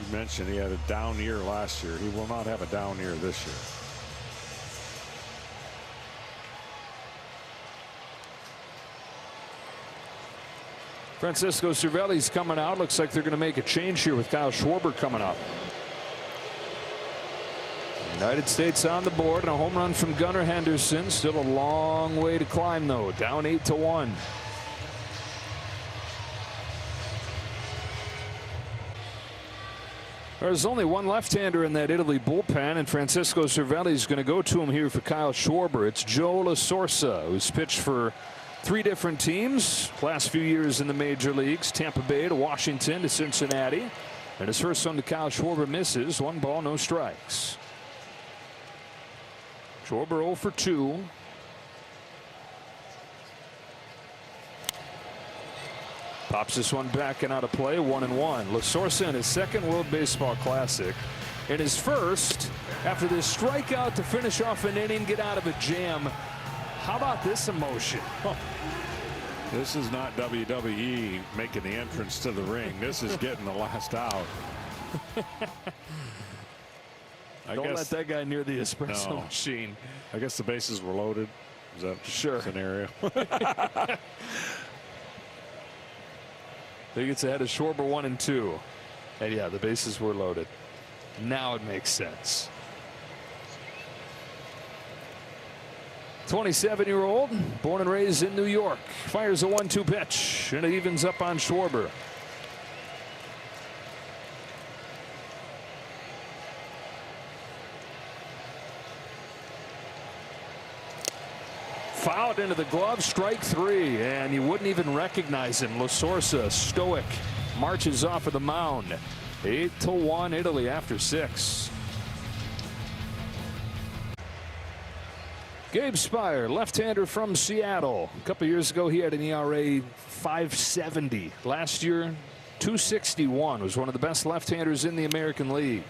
you mentioned he had a down year last year. He will not have a down year this year. Francisco Cervelli's coming out. Looks like they're going to make a change here with Kyle Schwarber coming up. United States on the board and a home run from Gunnar Henderson. Still a long way to climb though. Down 8-1. There's only one left-hander in that Italy bullpen, and Francisco Cervelli is going to go to him here for Kyle Schwarber. It's Joe La Sorsa, who's pitched for 3 different teams last few years in the major leagues. Tampa Bay to Washington to Cincinnati. And his first one to Kyle Schwarber misses. 1 ball, no strikes. Schwarber 0 for 2. Pops this one back and out of play. 1-1. La Sorsa in his 2nd World Baseball Classic. In his first, after this strikeout to finish off an inning, get out of a jam. How about this emotion? This is not WWE making the entrance to the ring. This is getting the last out. Don't let that guy near the espresso machine. I guess the bases were loaded. Is that sure scenario? He gets ahead of Schwarber 1-2. And yeah, the bases were loaded. Now it makes sense. 27-year-old, born and raised in New York, fires a 1-2 pitch, and it evens up on Schwarber. Fouled into the glove, strike 3, and you wouldn't even recognize him. La Sorsa, stoic, marches off of the mound. 8-1 Italy after 6. Gabe Spire, left-hander from Seattle. A couple years ago, he had an ERA 5.70. Last year, 2.61. Was one of the best left-handers in the American League.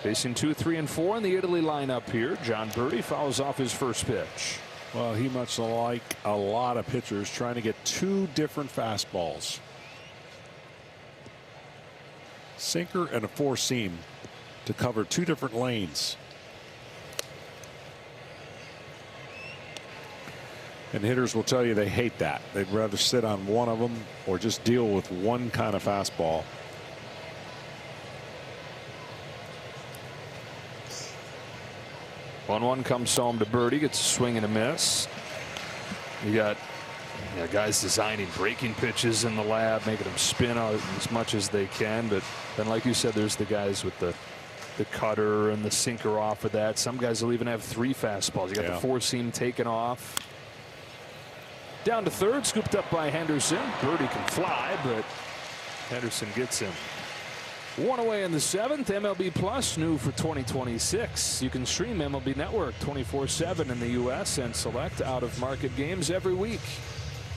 Facing 2, 3, and 4 in the Italy lineup here. John Birdie fouls off his first pitch. Well, he much like a lot of pitchers trying to get 2 different fastballs. Sinker and a 4-seam to cover 2 different lanes. And hitters will tell you they hate that. They'd rather sit on one of them or just deal with one kind of fastball. 1-1 comes home to Birdie, gets a swing and a miss. You got guys designing breaking pitches in the lab, making them spin out as much as they can. But then, like you said, there's the guys with the cutter and the sinker off of that. Some guys will even have 3 fastballs. You got the 4-seam taken off. Down to third, scooped up by Henderson. Birdie can fly, but Henderson gets him. 1 away in the 7th. MLB Plus new for 2026. You can stream MLB Network 24/7 in the U.S. and select out-of-market games every week.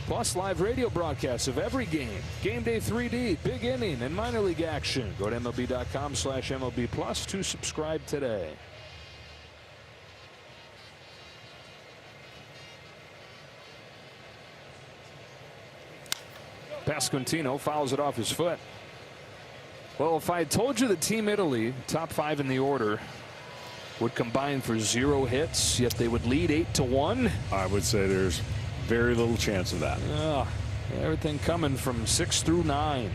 Plus live radio broadcasts of every game. Game Day 3D, big inning, and minor league action. Go to MLB.com/MLB Plus to subscribe today. Pasquantino fouls it off his foot. Well, if I had told you that Team Italy, top 5 in the order, would combine for 0 hits, yet they would lead 8-1, I would say there's very little chance of that. Everything coming from 6 through 9.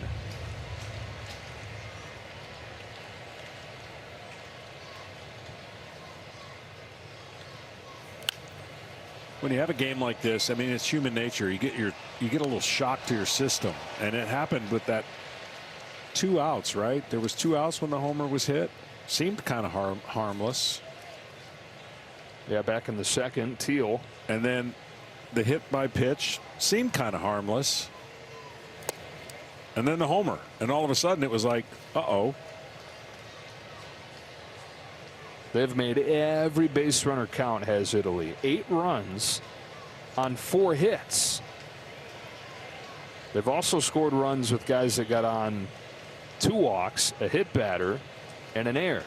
When you have a game like this, I mean, it's human nature. You get a little shock to your system, and it happened with that 2 outs, right? There was 2 outs when the homer was hit. Seemed kind of harmless. Yeah, back in the 2nd, Teal. And then the hit by pitch seemed kind of harmless. And then the homer, and all of a sudden it was like, uh-oh. They've made every base runner count, has Italy. 8 runs on 4 hits. They've also scored runs with guys that got on 2 walks, a hit batter, and an error.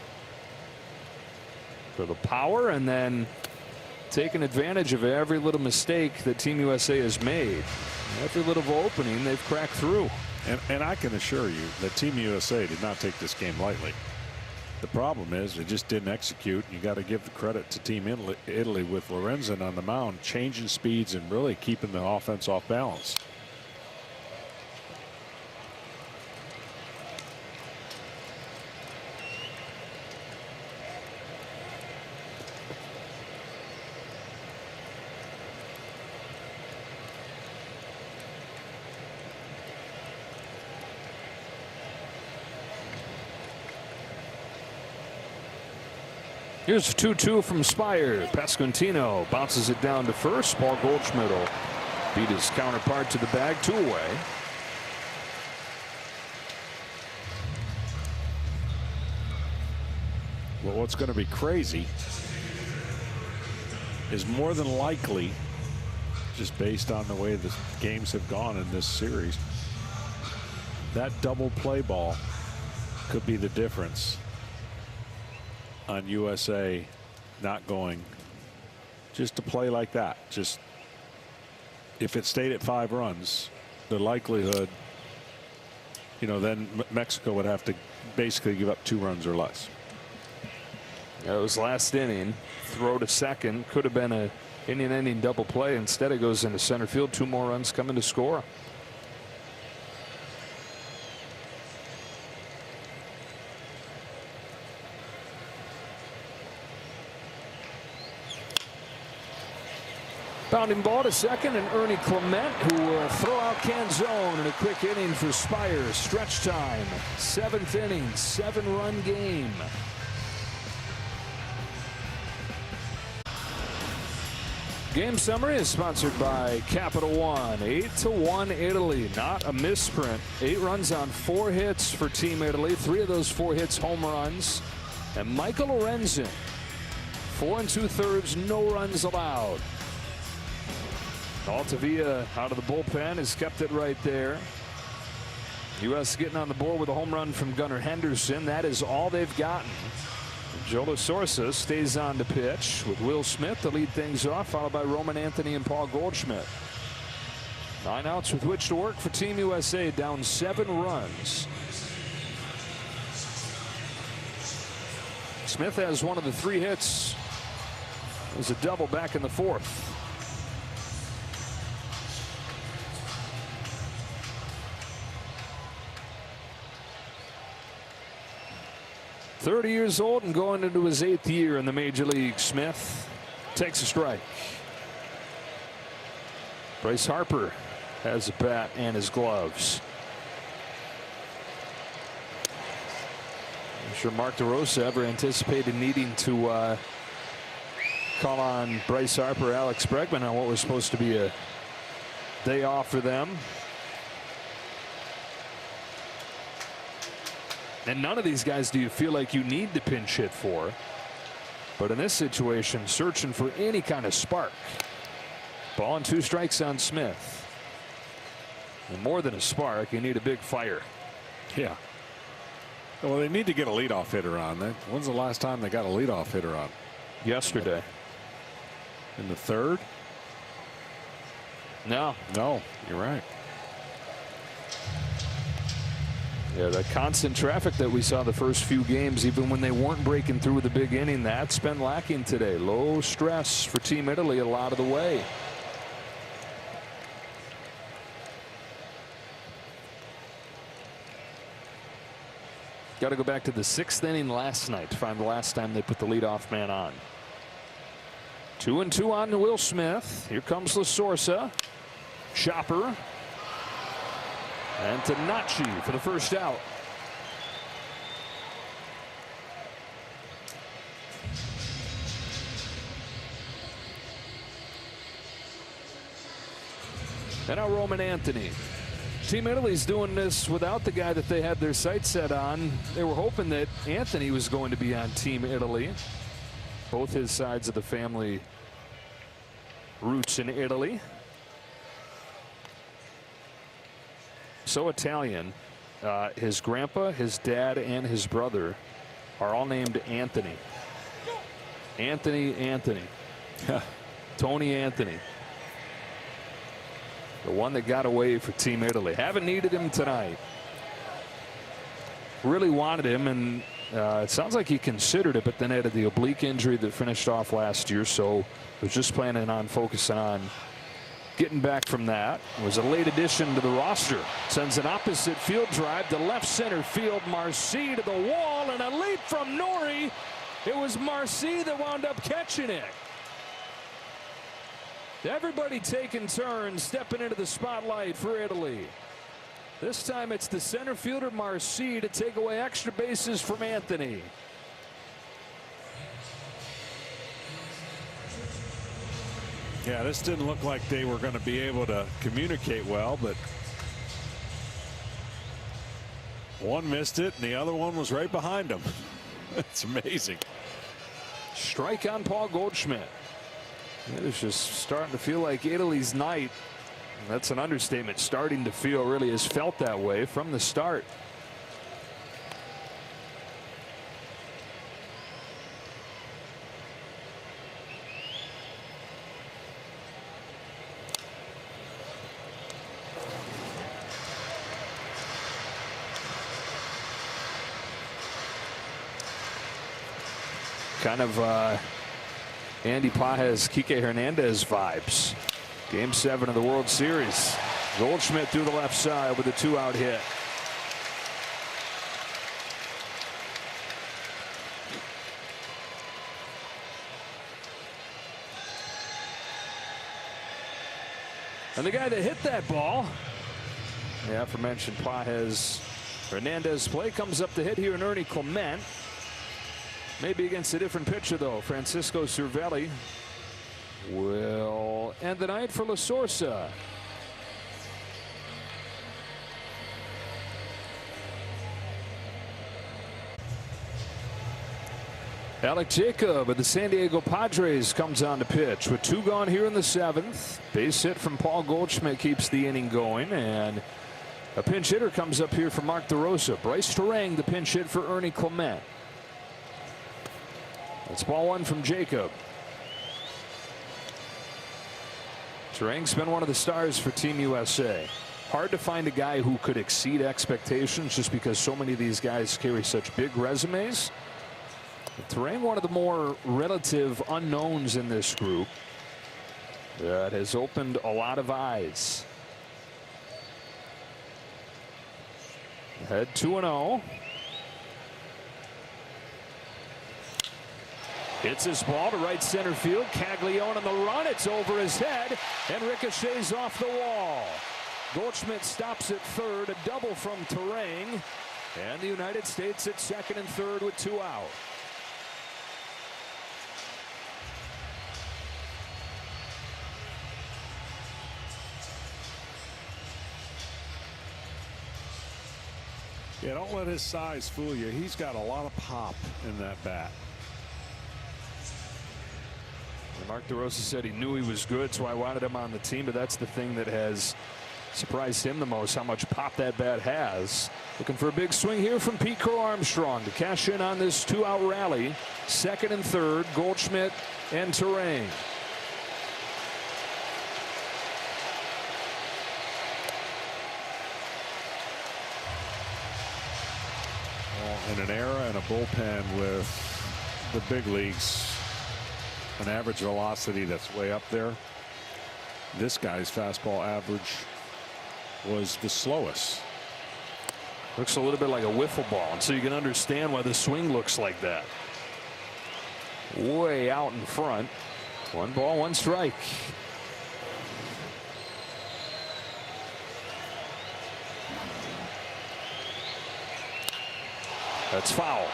So the power, and then taking advantage of every little mistake that Team USA has made. Every little opening they've cracked through. And I can assure you that Team USA did not take this game lightly. The problem is they just didn't execute. You got to give the credit to Team Italy with Lorenzen on the mound, changing speeds and really keeping the offense off balance. Here's a 2-2 from Spire. Pasquantino bounces it down to first. Paul Goldschmidt will beat his counterpart to the bag, 2 away. Well, what's going to be crazy is more than likely, just based on the way the games have gone in this series, that double play ball could be the difference on USA not going just to play like that. Just if it stayed at 5 runs, the likelihood, then Mexico would have to basically give up 2 runs or less. That was last inning. Throw to second. Could have been a inning double play. Instead, it goes into center field. 2 more runs coming to score. Bounding ball to second, and Ernie Clement, who will throw out Canzone in a quick inning for Spire. Stretch time, 7th inning, 7-run game. Game summary is sponsored by Capital One. 8-1 Italy. Not a misprint. 8 runs on 4 hits for Team Italy. 3 of those 4 hits home runs. And Michael Lorenzen, 4 2/3, no runs allowed. Altavia out of the bullpen has kept it right there. U.S. getting on the board with a home run from Gunnar Henderson. That is all they've gotten. Joe Lasorsa stays on to pitch with Will Smith to lead things off, followed by Roman Anthony and Paul Goldschmidt. 9 outs with which to work for Team USA, down 7 runs. Smith has one of the 3 hits. It was a double back in the 4th. .30 years old and going into his 8th year in the major league. Smith takes a strike. Bryce Harper has a bat and his gloves. I'm sure Mark DeRosa ever anticipated needing to call on Bryce Harper, Alex Bregman on what was supposed to be a day off for them. And none of these guys do you feel like you need to pinch hit for. But in this situation, searching for any kind of spark. Ball and 2 strikes on Smith. And more than a spark, you need a big fire. Yeah. Well, they need to get a leadoff hitter on. When's the last time they got a leadoff hitter on? Yesterday. In the 3rd? No. No, you're right. Yeah, the constant traffic that we saw the first few games, even when they weren't breaking through the big inning, that's been lacking today. Low stress for Team Italy a lot of the way. Got to go back to the 6th inning last night to find the last time they put the leadoff man on. 2-2 on to Will Smith. Here comes Lasorsa. Chopper. And to Nachi for the first out. And now Roman Anthony. Team Italy's doing this without the guy that they had their sights set on. They were hoping that Anthony was going to be on Team Italy. both his sides of the family roots in Italy. So Italian. His grandpa, his dad, and his brother are all named Anthony. Anthony. Tony Anthony. The one that got away for Team Italy. Haven't needed him tonight. Really wanted him, and it sounds like he considered it, but then had the oblique injury that finished off last year, so was just planning on focusing on getting back from that. It was a late addition to the roster. Sends an opposite field drive to left center field. Marcy to the wall, and a leap from Nori. It was Marcy that wound up catching it. Everybody taking turns stepping into the spotlight for Italy. This time it's the center fielder Marcy to take away extra bases from Anthony. Yeah, this didn't look like they were going to be able to communicate well, but one missed it and the other one was right behind him. It's amazing. Strike on Paul Goldschmidt. It is just starting to feel like Italy's night. That's an understatement. Starting to feel, really has felt that way from the start. Kind of Andy Pages, Kike Hernandez vibes. Game 7 of the World Series. Goldschmidt through the left side with a 2-out hit. And the guy that hit that ball, the aforementioned Pages Hernandez play, comes up to hit here in Ernie Clement. Maybe against a different pitcher, though. Francisco Cervelli will end the night for La Sorsa. Alec Jacob of the San Diego Padres comes on to pitch with 2 gone here in the 7th. Base hit from Paul Goldschmidt keeps the inning going, and a pinch hitter comes up here for Mark DeRosa. Bryce Terang, the pinch hit for Ernie Clement. It's ball 1 from Jacob. Terang's been one of the stars for Team USA. Hard to find a guy who could exceed expectations just because so many of these guys carry such big resumes. Terang, one of the more relative unknowns in this group, that has opened a lot of eyes. Head 2-0. Hits his ball to right center field. Caglione on the run. It's over his head and ricochets off the wall. Goldschmidt stops at third. A double from Terang. And the United States at second and third with 2 out. Yeah, don't let his size fool you. He's got a lot of pop in that bat. Mark DeRosa said he knew he was good, so I wanted him on the team, but that's the thing that has surprised him the most, how much pop that bat has. Looking for a big swing here from Pete Crow Armstrong to cash in on this 2-out rally. Second and third, Goldschmidt and Terang. Well, in an era and a bullpen with the big leagues, an average velocity that's way up there, this guy's fastball average was the slowest. Looks a little bit like a wiffle ball, and so you can understand why the swing looks like that. Way out in front. 1 ball, 1 strike. That's foul.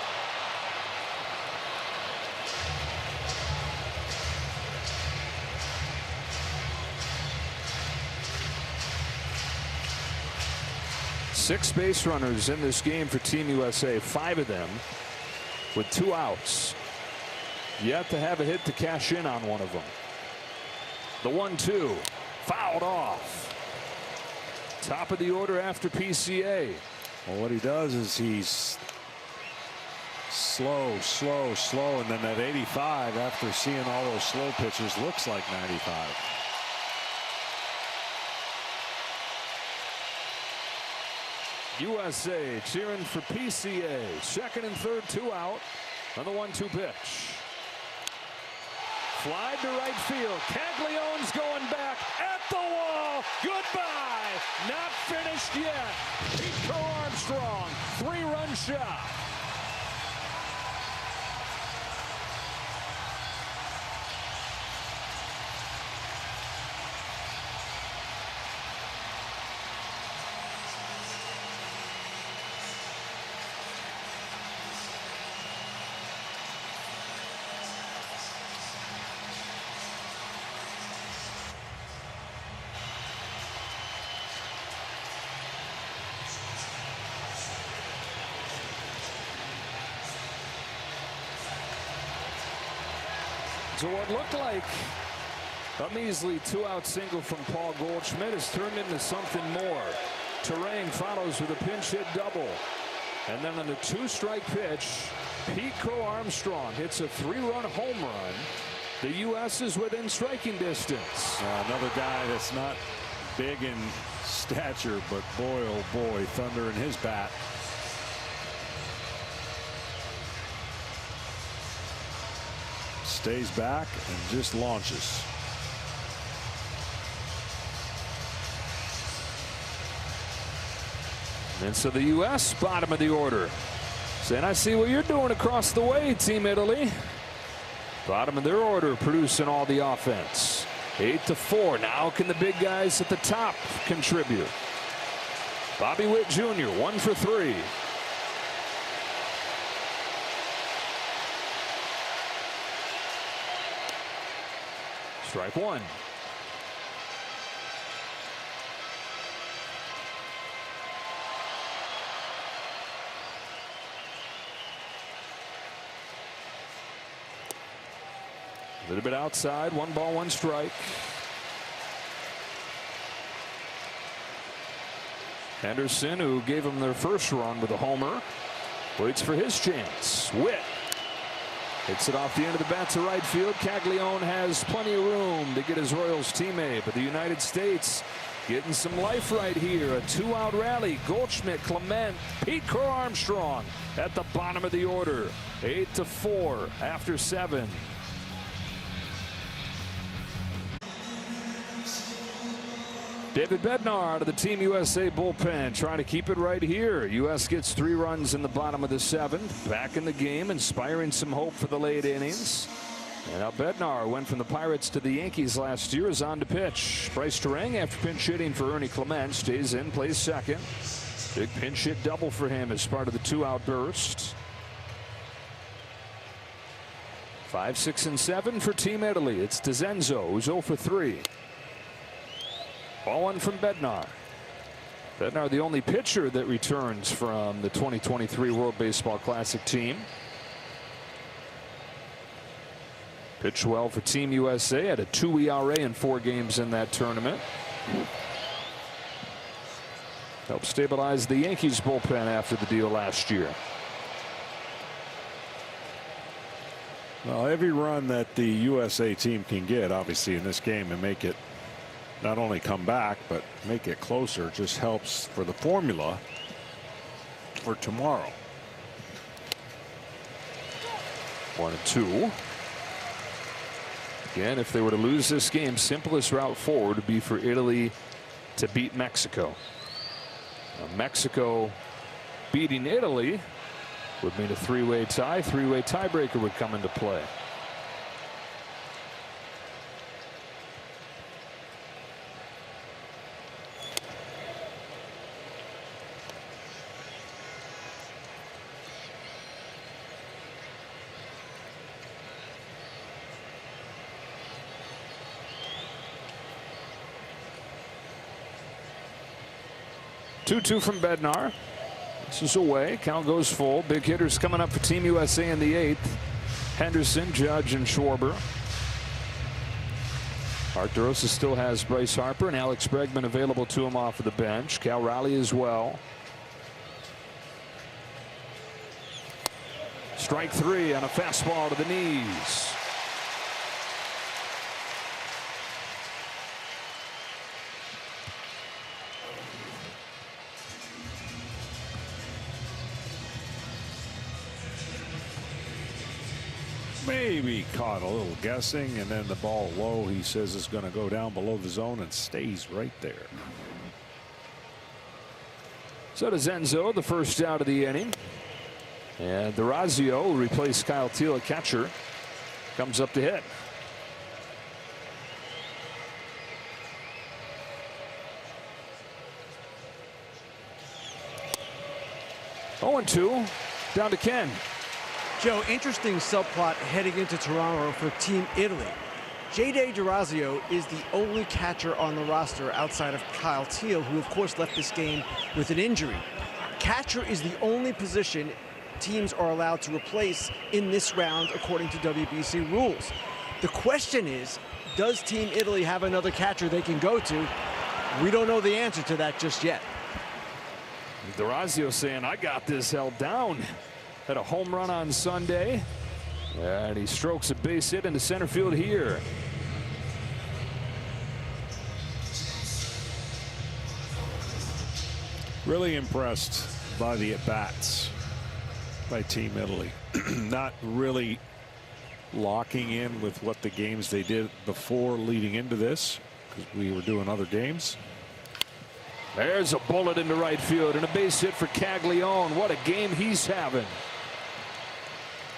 Six base runners in this game for Team USA, 5 of them with 2 outs. yet to have a hit to cash in on one of them. The 1-2 fouled off. Top of the order after PCA. Well, what he does is he's slow, and then that 85, after seeing all those slow pitches, looks like 95. USA cheering for PCA. Second and third, 2 out on the 1-2 pitch. Fly to right field. Caglianone's going back at the wall. Goodbye. Not finished yet. Pico Armstrong, 3-run shot. So what looked like a measly 2-out single from Paul Goldschmidt has turned into something more. Turang follows with a pinch hit double. And then on the 2-strike pitch, Pico Armstrong hits a 3-run home run. The U.S. is within striking distance. Another guy that's not big in stature, but boy, oh boy, thunder in his bat. Stays back and just launches. And so the U.S. bottom of the order saying, I see what you're doing across the way, Team Italy. Bottom of their order producing all the offense. 8-4. Now can the big guys at the top contribute? Bobby Witt Jr. 1 for 3. Strike one. A little bit outside. 1 ball, 1 strike. Henderson, who gave them their first run with a homer, waits for his chance. Witt hits it off the end of the bat to right field. Caglianone has plenty of room to get his Royals teammate, but the United States getting some life right here. A 2-out rally. Goldschmidt, Clement, Pico Armstrong at the bottom of the order. 8-4 after 7. David Bednar out of the Team USA bullpen, trying to keep it right here. U.S. gets 3 runs in the bottom of the 7th. Back in the game, inspiring some hope for the late innings. And now Bednar went from the Pirates to the Yankees last year, is on to pitch. Bryce Turang, after pinch hitting for Ernie Clement, stays in, plays second. Big pinch hit double for him as part of the 2-out burst. 5, 6, and 7 for Team Italy. It's DeZenzo, who's 0 for 3. Ball 1 from Bednar. Bednar, the only pitcher that returns from the 2023 World Baseball Classic team. Pitched well for Team USA, had a 2 ERA in 4 games in that tournament. Helped stabilize the Yankees bullpen after the deal last year. Well, every run that the USA team can get, obviously, in this game and make it not only come back, but make it closer, just helps for the formula for tomorrow. 1-2. Again, if they were to lose this game, simplest route forward would be for Italy to beat Mexico. Now, Mexico beating Italy would mean a 3-way tie. 3-way tiebreaker would come into play. Two from Bednar. This is away. Count goes full. Big hitters coming up for Team USA in the 8th. Henderson, Judge, and Schwarber. Arcturus still has Bryce Harper and Alex Bregman available to him off of the bench. Cal Raleigh as well. Strike 3 on a fastball to the knees. Maybe caught a little guessing, and then the ball low. He says it's going to go down below the zone and stays right there. So does Enzo, the first out of the inning. And Durazio, who replaced Kyle Teel at catcher, comes up to hit. Oh, 0-2, down to Ken. Joe, interesting subplot heading into Toronto for Team Italy. J.D. Durazio is the only catcher on the roster outside of Kyle Teel, who of course left this game with an injury. Catcher is the only position teams are allowed to replace in this round according to WBC rules. The question is, does Team Italy have another catcher they can go to? We don't know the answer to that just yet. Durazio saying, I got this held down. Had a home run on Sunday, and he strokes a base hit into center field here. Really impressed by the at-bats by Team Italy. Not really locking in with what the games they did before leading into this, because we were doing other games. There's a bullet into right field and a base hit for Caglione. What a game he's having.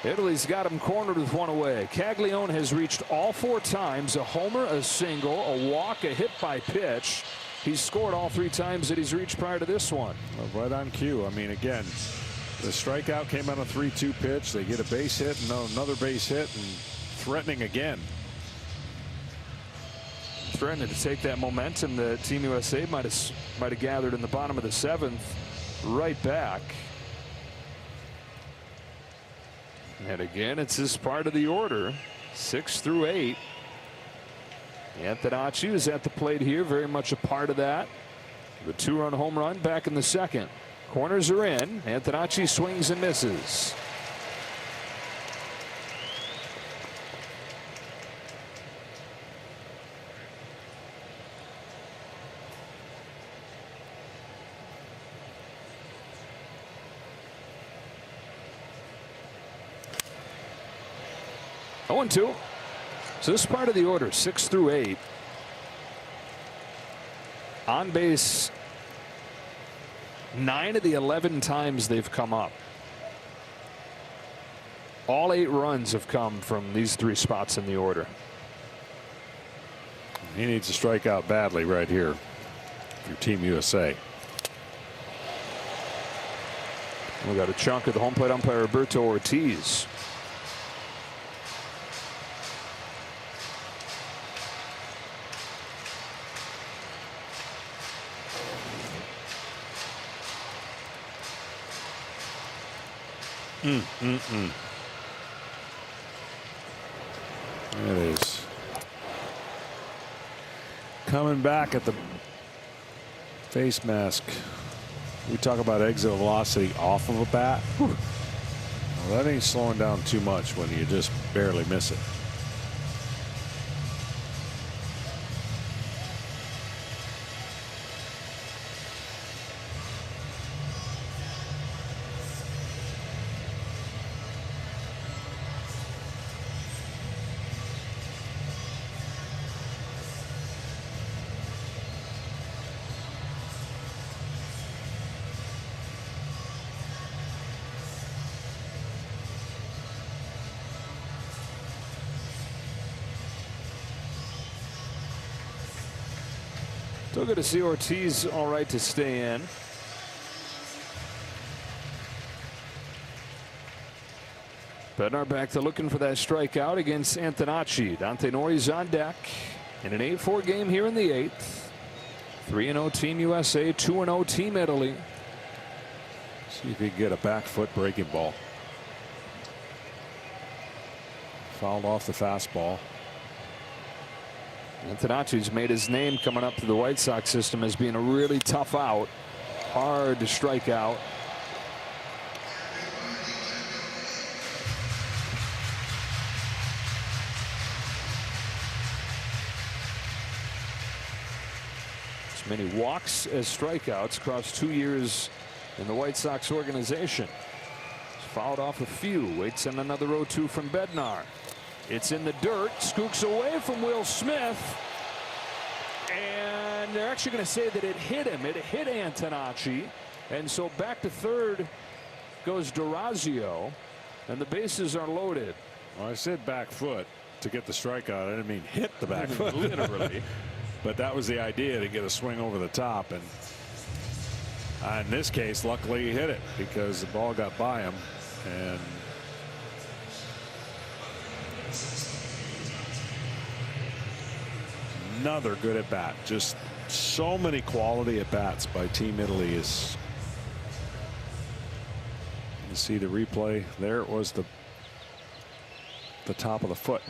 Italy's got him cornered with one away. Caglione has reached all 4 times: a homer, a single, a walk, a hit by pitch. He's scored all 3 times that he's reached prior to this one. Well, right on cue. I mean, again, the strikeout came on a 3-2 pitch. They get a base hit and another base hit, and threatening again. Threatening to take that momentum that Team USA might have gathered in the bottom of the 7th right back. And again, it's this part of the order, 6 through 8. Antonacci is at the plate here, very much a part of that. The 2-run home run back in the 2nd. Corners are in. Antonacci swings and misses. Oh, 0-2. So this is part of the order, 6 through 8. On base 9 of the 11 times they've come up. All 8 runs have come from these 3 spots in the order. He needs to strike out badly right here for Team USA. We got a chunk of the home plate umpire Roberto Ortiz. It is coming back at the face mask. We talk about exit velocity off of a bat. Well, that ain't slowing down too much when you just barely miss it. Still good to see Ortiz all right to stay in. Bednar back to looking for that strikeout against Antonacci. Dante Nori's on deck in an 8-4 game here in the 8th. 3-0 Team USA, 2-0 Team Italy. See if he can get a back foot breaking ball. Fouled off the fastball. Antonacci's made his name coming up to the White Sox system as being a really tough out. Hard to strike out. As many walks as strikeouts across 2 years in the White Sox organization. He's fouled off a few. Waits on another 0-2 from Bednar. It's in the dirt. Skooks away from Will Smith. And they're actually going to say that it hit him. It hit Antonacci. And so back to third goes D'Orazio. And the bases are loaded. Well, I said back foot to get the strikeout. I didn't mean hit the back foot. Literally. But that was the idea, to get a swing over the top. And in this case, luckily he hit it because the ball got by him. And another good at bat. Just so many quality at bats by Team Italy. Is you see the replay there. It was the top of the foot.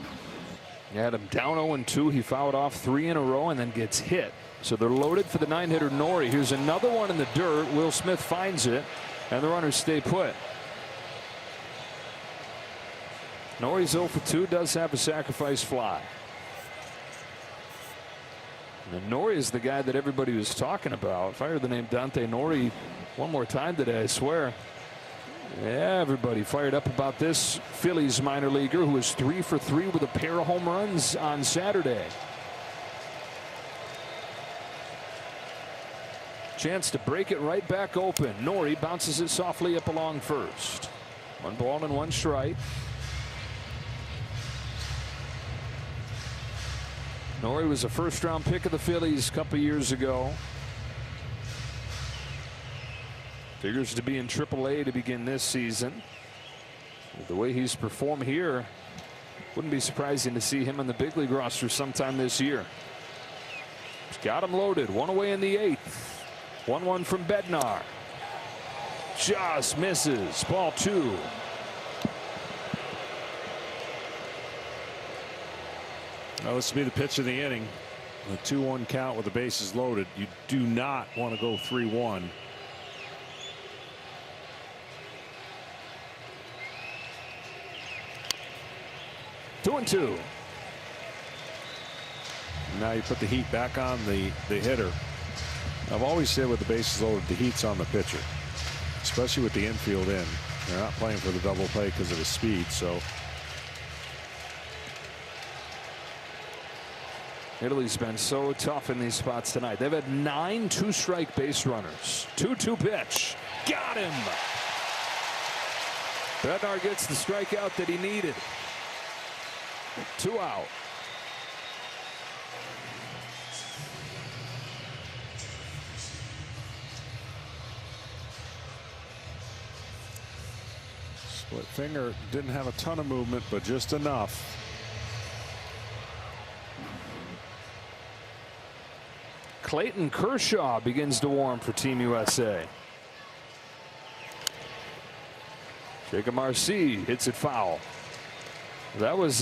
You had him down 0-2. He fouled off 3 in a row and then gets hit. So they're loaded for the 9-hitter Nori. Here's another one in the dirt. Will Smith finds it, and the runners stay put. Nori's 0-2, does have a sacrifice fly. And Nori is the guy that everybody was talking about. If I heard the name Dante Nori one more time today, I swear. Yeah, everybody fired up about this Phillies minor leaguer who was 3 for 3 with a pair of home runs on Saturday. Chance to break it right back open. Nori bounces it softly up along first. 1 ball and 1 strike. Nori was a first-round pick of the Phillies a couple years ago. Figures to be in AAA to begin this season. With the way he's performed here, wouldn't be surprising to see him on the big league roster sometime this year. He's got him loaded. 1 away in the 8th. 1-1 from Bednar. Just misses. Ball 2. Well, this will be the pitch of the inning. A 2-1 count with the bases loaded. You do not want to go 3-1. 2-2. Now you put the heat back on the hitter. I've always said with the bases loaded, the heat's on the pitcher, especially with the infield in. They're not playing for the double play because of his speed. So Italy's been so tough in these spots tonight. They've had 9 2-strike base runners. 2-2 pitch. Got him. Bednar gets the strikeout that he needed. 2 out. split finger, didn't have a ton of movement, but just enough. Clayton Kershaw begins to warm for Team USA. Jacob Marcy hits it foul. That was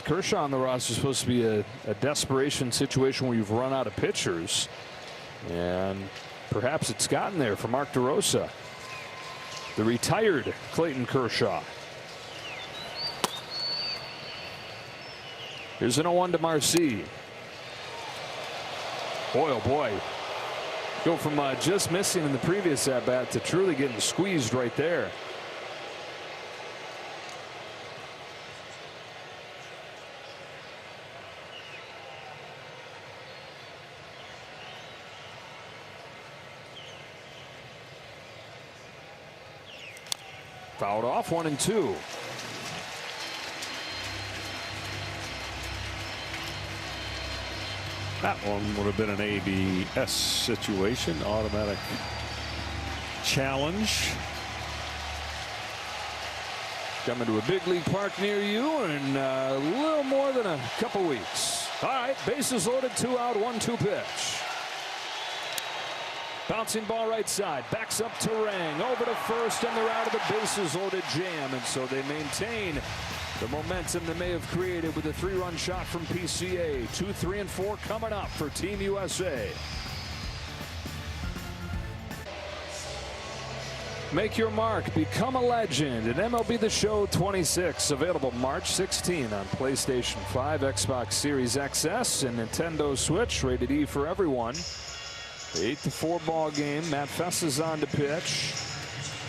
Kershaw on the roster. Supposed to be a desperation situation where you've run out of pitchers, and perhaps it's gotten there for Mark DeRosa. The retired Clayton Kershaw. Here's an 0-1 to Marcy. Boy, oh boy. Go from just missing in the previous at bat to truly getting squeezed right there. Fouled off, 1-2. That one would have been an ABS situation, automatic challenge. Coming to a big league park near you in a little more than a couple weeks. All right, bases loaded, 2 out, 1-2 pitch. Bouncing ball right side, backs up to Rang, over to first, and they're out of the bases loaded jam, and so they maintain The momentum they may have created with a 3-run shot from PCA. 2, 3, and 4 coming up for Team USA. Make your mark, become a legend in MLB The Show 26, available March 16 on PlayStation 5, Xbox Series XS, and Nintendo Switch. Rated E for everyone. 8-4 ball game. Matt Festa's on to pitch.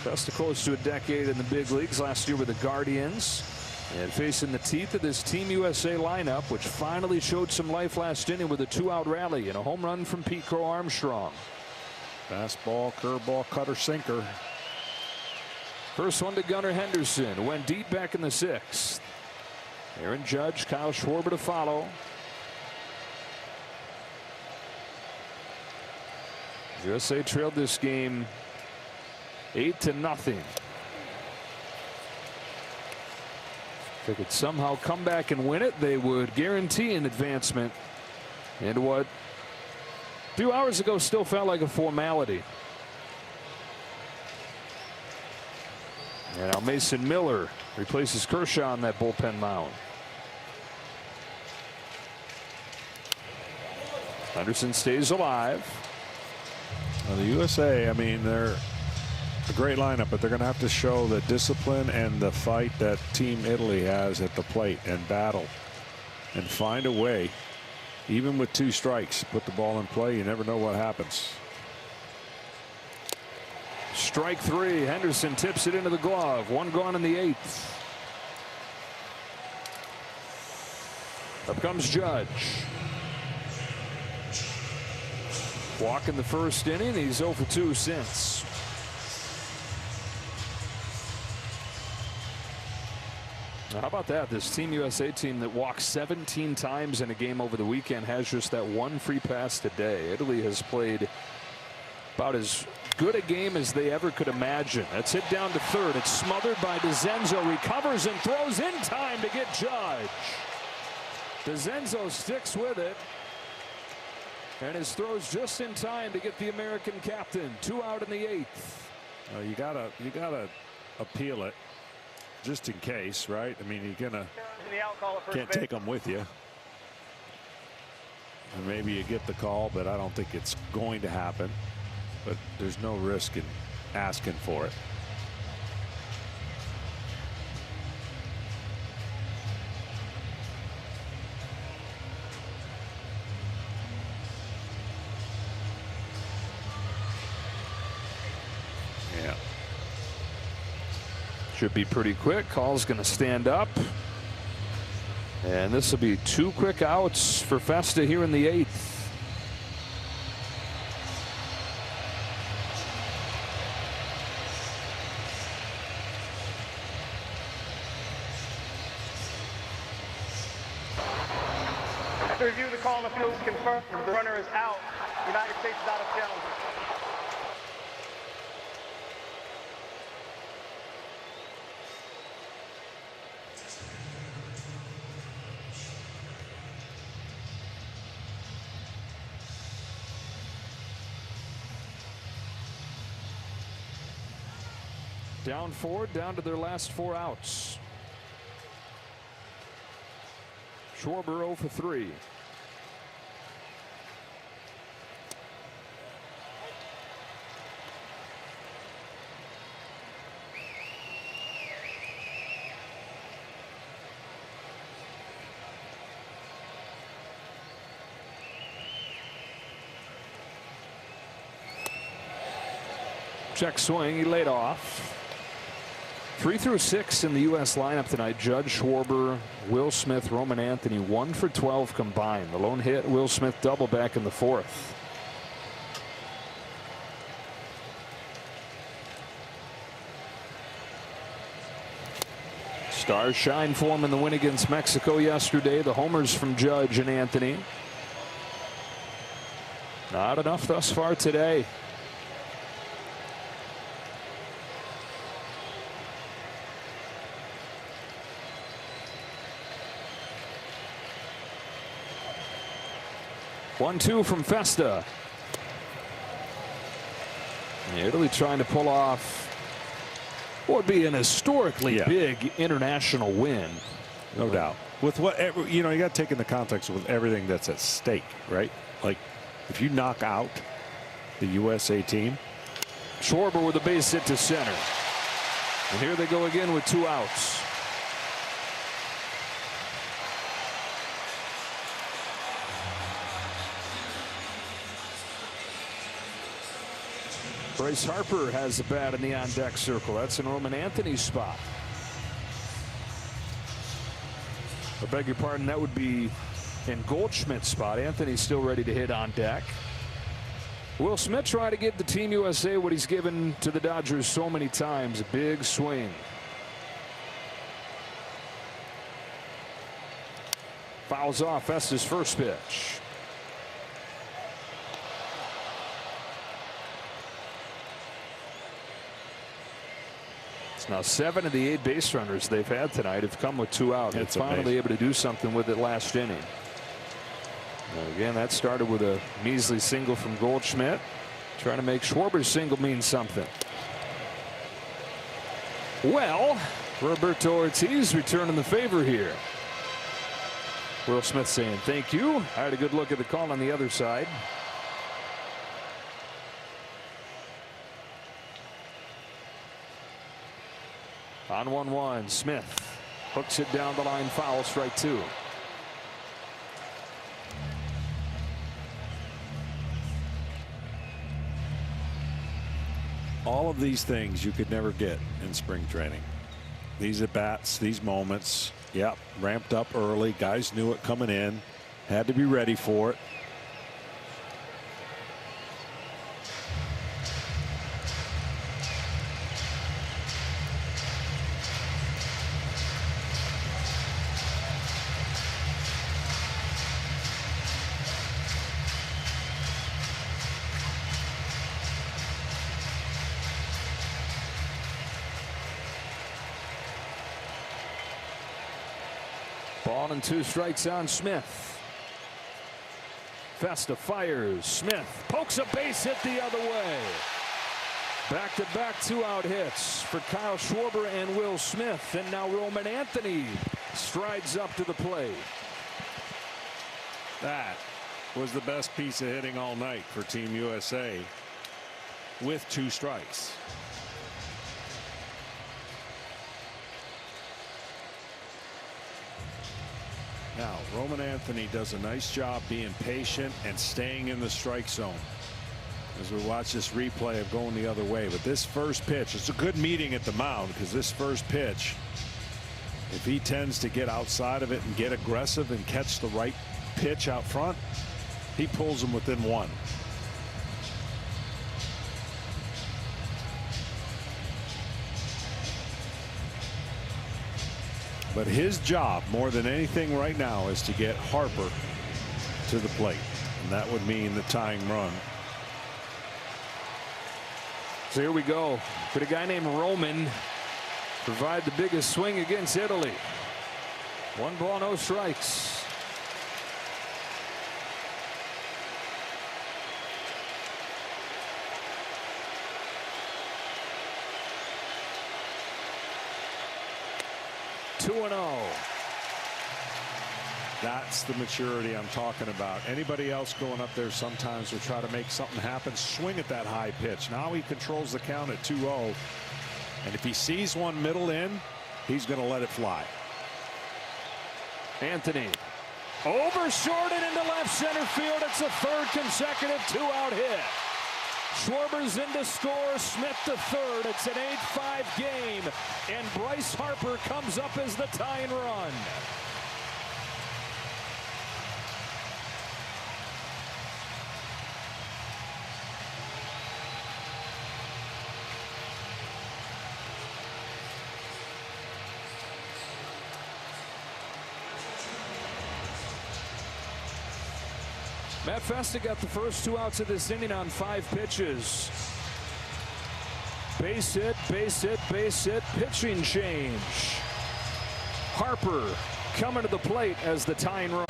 Festa close to a decade in the big leagues. Last year with the Guardians. And facing the teeth of this Team USA lineup, which finally showed some life last inning with a 2-out rally and a home run from Pete Crow Armstrong. Fastball, curveball, cutter, sinker. First one to Gunnar Henderson. Went deep back in the 6th. Aaron Judge, Kyle Schwarber to follow. USA trailed this game 8-0. If they could somehow come back and win it, they would guarantee an advancement into what a few hours ago still felt like a formality. And now Mason Miller replaces Kershaw on that bullpen mound. Henderson stays alive. Well, the USA, I mean, they're a great lineup, but they're going to have to show the discipline and the fight that Team Italy has at the plate and battle and find a way, even with 2 strikes, put the ball in play. You never know what happens. Strike 3. Henderson tips it into the glove. 1 gone in the 8th. Up comes Judge. Walk in the first inning. He's 0 for 2 since. Now, how about that? This Team USA team that walked 17 times in a game over the weekend has just that 1 free pass today. Italy has played about as good a game as they ever could imagine. That's hit down to third. It's smothered by DeZenzo. Recovers and throws in time to get Judge. DeZenzo sticks with it. And his throws just in time to get the American captain. 2 out in the 8th. You gotta appeal it just in case, right? I mean, you're gonna can't take them with you. And maybe you get the call, but I don't think it's going to happen. But there's no risk in asking for it. Yeah. Should be pretty quick. Call's going to stand up. And this will be 2 quick outs for Festa here in the 8th. To review the call on the field is confirmed. The runner is out. United States is out of challenges. Down 4, down to their last 4 outs. Schwarber 0 for 3. Check swing, he laid off. 3 through 6 in the U.S. lineup tonight. Judge, Schwarber, Will Smith, Roman Anthony, 1 for 12 combined. The lone hit, Will Smith double back in the 4th. Stars shine for him in the win against Mexico yesterday. The homers from Judge and Anthony. Not enough thus far today. One-two from Festa. Italy trying to pull off what would be an historically big international win. No doubt. With what, you know, you got to take into context with everything that's at stake, right? Like, if you knock out the USA team. Schwarber with a base hit to center. And here they go again with 2 outs. Bryce Harper has the bat in the on-deck circle. That's in Roman Anthony's spot. I beg your pardon, that would be in Goldschmidt's spot. Anthony's still ready to hit on deck. Will Smith try to give the Team USA what he's given to the Dodgers so many times? A big swing. Fouls off. That's his first pitch. Now 7 of the 8 base runners they've had tonight have come with 2 out. It's finally able to do something with it last inning. Now again, that started with a measly single from Goldschmidt. Trying to make Schwarber's single mean something. Well, Roberto Ortiz returning the favor here. Will Smith saying thank you. I had a good look at the call on the other side. On 1-1, Smith hooks it down the line, foul, strike 2. All of these things you could never get in spring training. These at bats, these moments, yep, ramped up early. Guys knew it coming in, had to be ready for it. Ball and 2 strikes on Smith. Festa fires. Smith pokes a base hit the other way. Back-to-back 2-out hits for Kyle Schwarber and Will Smith. And now Roman Anthony strides up to the plate. That was the best piece of hitting all night for Team USA with 2 strikes. Now, Roman Anthony does a nice job being patient and staying in the strike zone as we watch this replay of going the other way. But this first pitch, it's a good meeting at the mound, because this first pitch, if he tends to get outside of it and get aggressive and catch the right pitch out front, he pulls him within 1. But his job more than anything right now is to get Harper to the plate, and that would mean the tying run. So here we go. Could a guy named Roman provide the biggest swing against Italy? 1 ball, no strikes. That's the maturity I'm talking about. Anybody else going up there sometimes will try to make something happen, swing at that high pitch. Now he controls the count at 2-0, and if he sees one middle in, he's going to let it fly. Anthony overshorted into left center field. It's a 3rd consecutive 2-out hit. Schwarber's in to score. Smith the 3rd. It's an 8-5 game, and Bryce Harper comes up as the tying run. Matt Festa got the first 2 outs of this inning on 5 pitches. Base hit, base hit, base hit, pitching change. Harper coming to the plate as the tying run.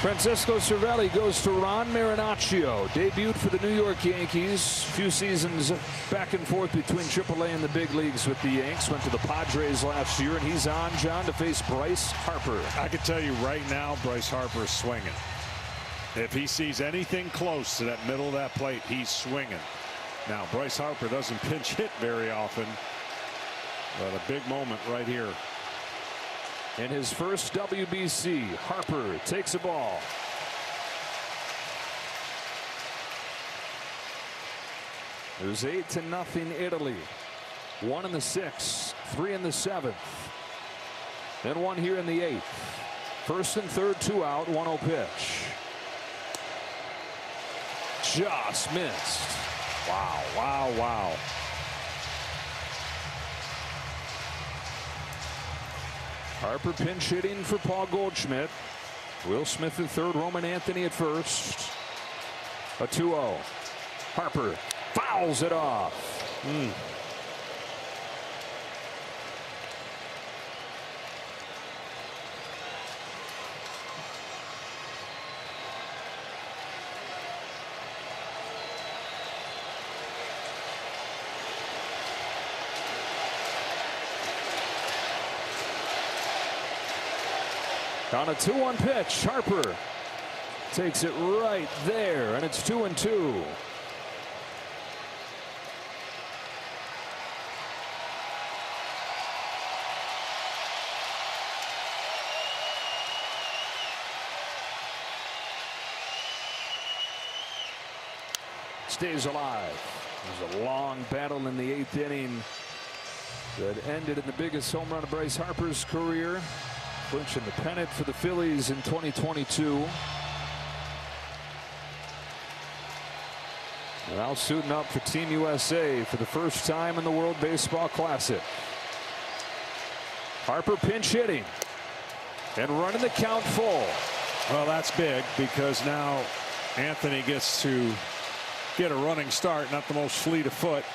Francisco Cervelli goes to Ron Marinaccio. Debuted for the New York Yankees. Few seasons back and forth between AAA and the big leagues with the Yanks. Went to the Padres last year, and he's on, John, to face Bryce Harper. I can tell you right now, Bryce Harper is swinging. If he sees anything close to that middle of that plate, he's swinging. Now, Bryce Harper doesn't pinch hit very often, but a big moment right here. In his first WBC, Harper takes a ball. It was 8-0 Italy. 1 in the 6th, 3 in the 7th. Then 1 here in the 8th. First and third, 2 out, 1-0 pitch. Just missed. Wow, wow, wow. Harper pinch hitting for Paul Goldschmidt. Will Smith at third, Roman Anthony at first. A 2-0. Harper fouls it off. On a 2-1 pitch, Harper takes it right there, and it's 2-2. Stays alive. There's a long battle in the 8th inning that ended in the biggest home run of Bryce Harper's career, clinching the pennant for the Phillies in 2022. Now suiting up for Team USA for the first time in the World Baseball Classic. Harper pinch hitting and running the count full. Well, that's big because now Anthony gets to get a running start, not the most fleet of foot.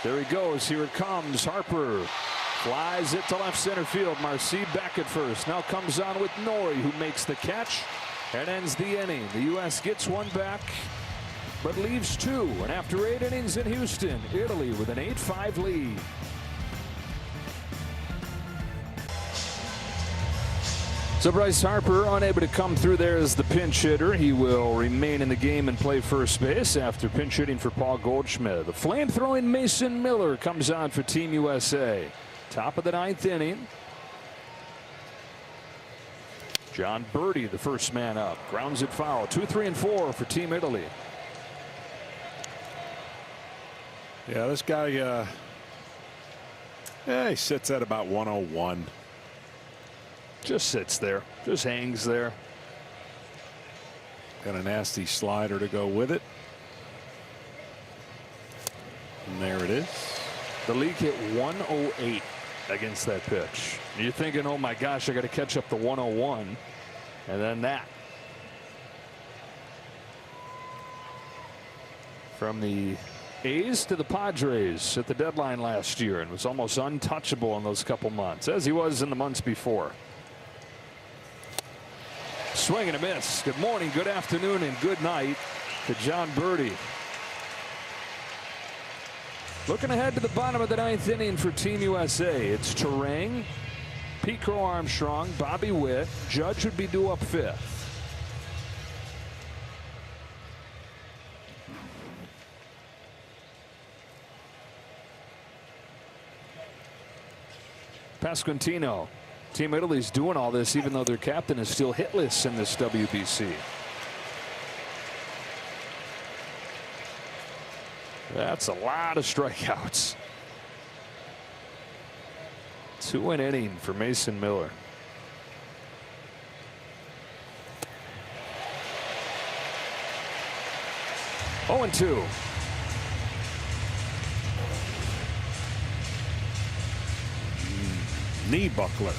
There he goes. Here it comes. Harper flies it to left center field. Marcy back at first. Now comes on with Nori, who makes the catch and ends the inning. The U.S. gets one back, but leaves 2. And after 8 innings in Houston, Italy with an 8-5 lead. So Bryce Harper unable to come through there as the pinch hitter. He will remain in the game and play first base after pinch hitting for Paul Goldschmidt. The flame-throwing Mason Miller comes on for Team USA. Top of the 9th inning. John Birdie, the first man up, grounds it foul. 2, 3, and 4 for Team Italy. Yeah, this guy, he sits at about 101. Just sits there, just hangs there. Got a nasty slider to go with it. And there it is. The league hit 108 against that pitch. You're thinking, oh my gosh, I got to catch up to 101. And then that. From the A's to the Padres at the deadline last year, and was almost untouchable in those couple months, as he was in the months before. Swing and a miss. Good morning, good afternoon, and good night to John Birdie. Looking ahead to the bottom of the 9th inning for Team USA. It's Turang, Pete Crow Armstrong, Bobby Witt. Judge would be due up 5th. Pasquantino. Team Italy's doing all this even though their captain is still hitless in this WBC. That's a lot of strikeouts. 2 an inning for Mason Miller. Oh, and 2. Knee buckler.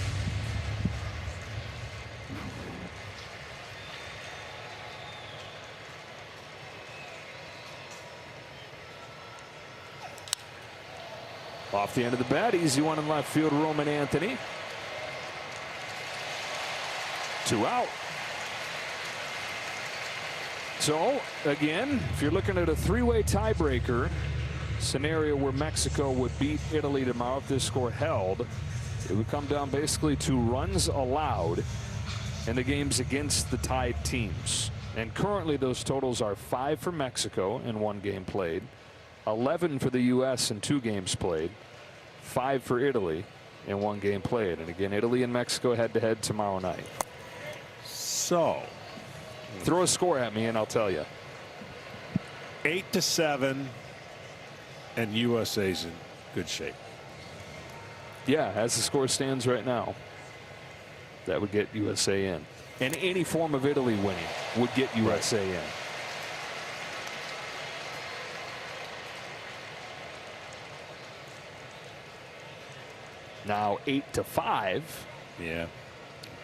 Off the end of the bat, easy one in left field, Roman Anthony. 2 out. So, again, if you're looking at a 3-way tiebreaker scenario where Mexico would beat Italy tomorrow if this score held, it would come down basically to runs allowed in the games against the tied teams. And currently those totals are 5 for Mexico in 1 game played, 11 for the U.S. in 2 games played, 5 for Italy in 1 game played. And again, Italy and Mexico head-to-head tomorrow night. So, throw a score at me and I'll tell you. 8-7, and USA's in good shape. Yeah, as the score stands right now, that would get USA in. And any form of Italy winning would get USA in. Now 8-5. Yeah.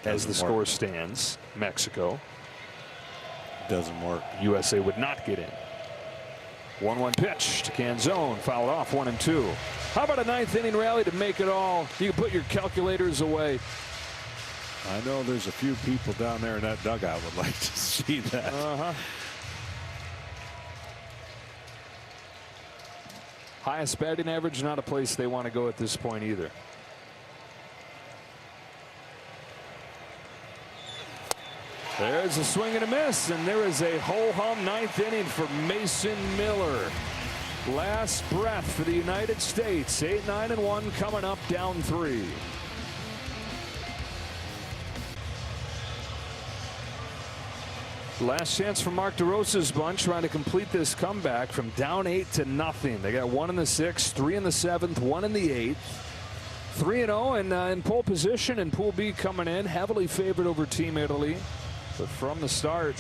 As the score stands, Mexico. Doesn't work. USA would not get in. 1-1 pitch to Canzone, fouled off 1-2. How about a 9th inning rally to make it all? You can put your calculators away. I know there's a few people down there in that dugout would like to see that. Highest batting average, not a place they want to go at this point either. There's a swing and a miss, and there is a ho-hum 9th inning for Mason Miller. Last breath for the United States. 8-9-1 coming up, down 3. Last chance for Mark DeRosa's bunch trying to complete this comeback from down 8-0. They got 1 in the 6th, 3 in the 7th, 1 in the 8th. 3-0 and in pole position, and Pool B coming in heavily favored over Team Italy. But from the start,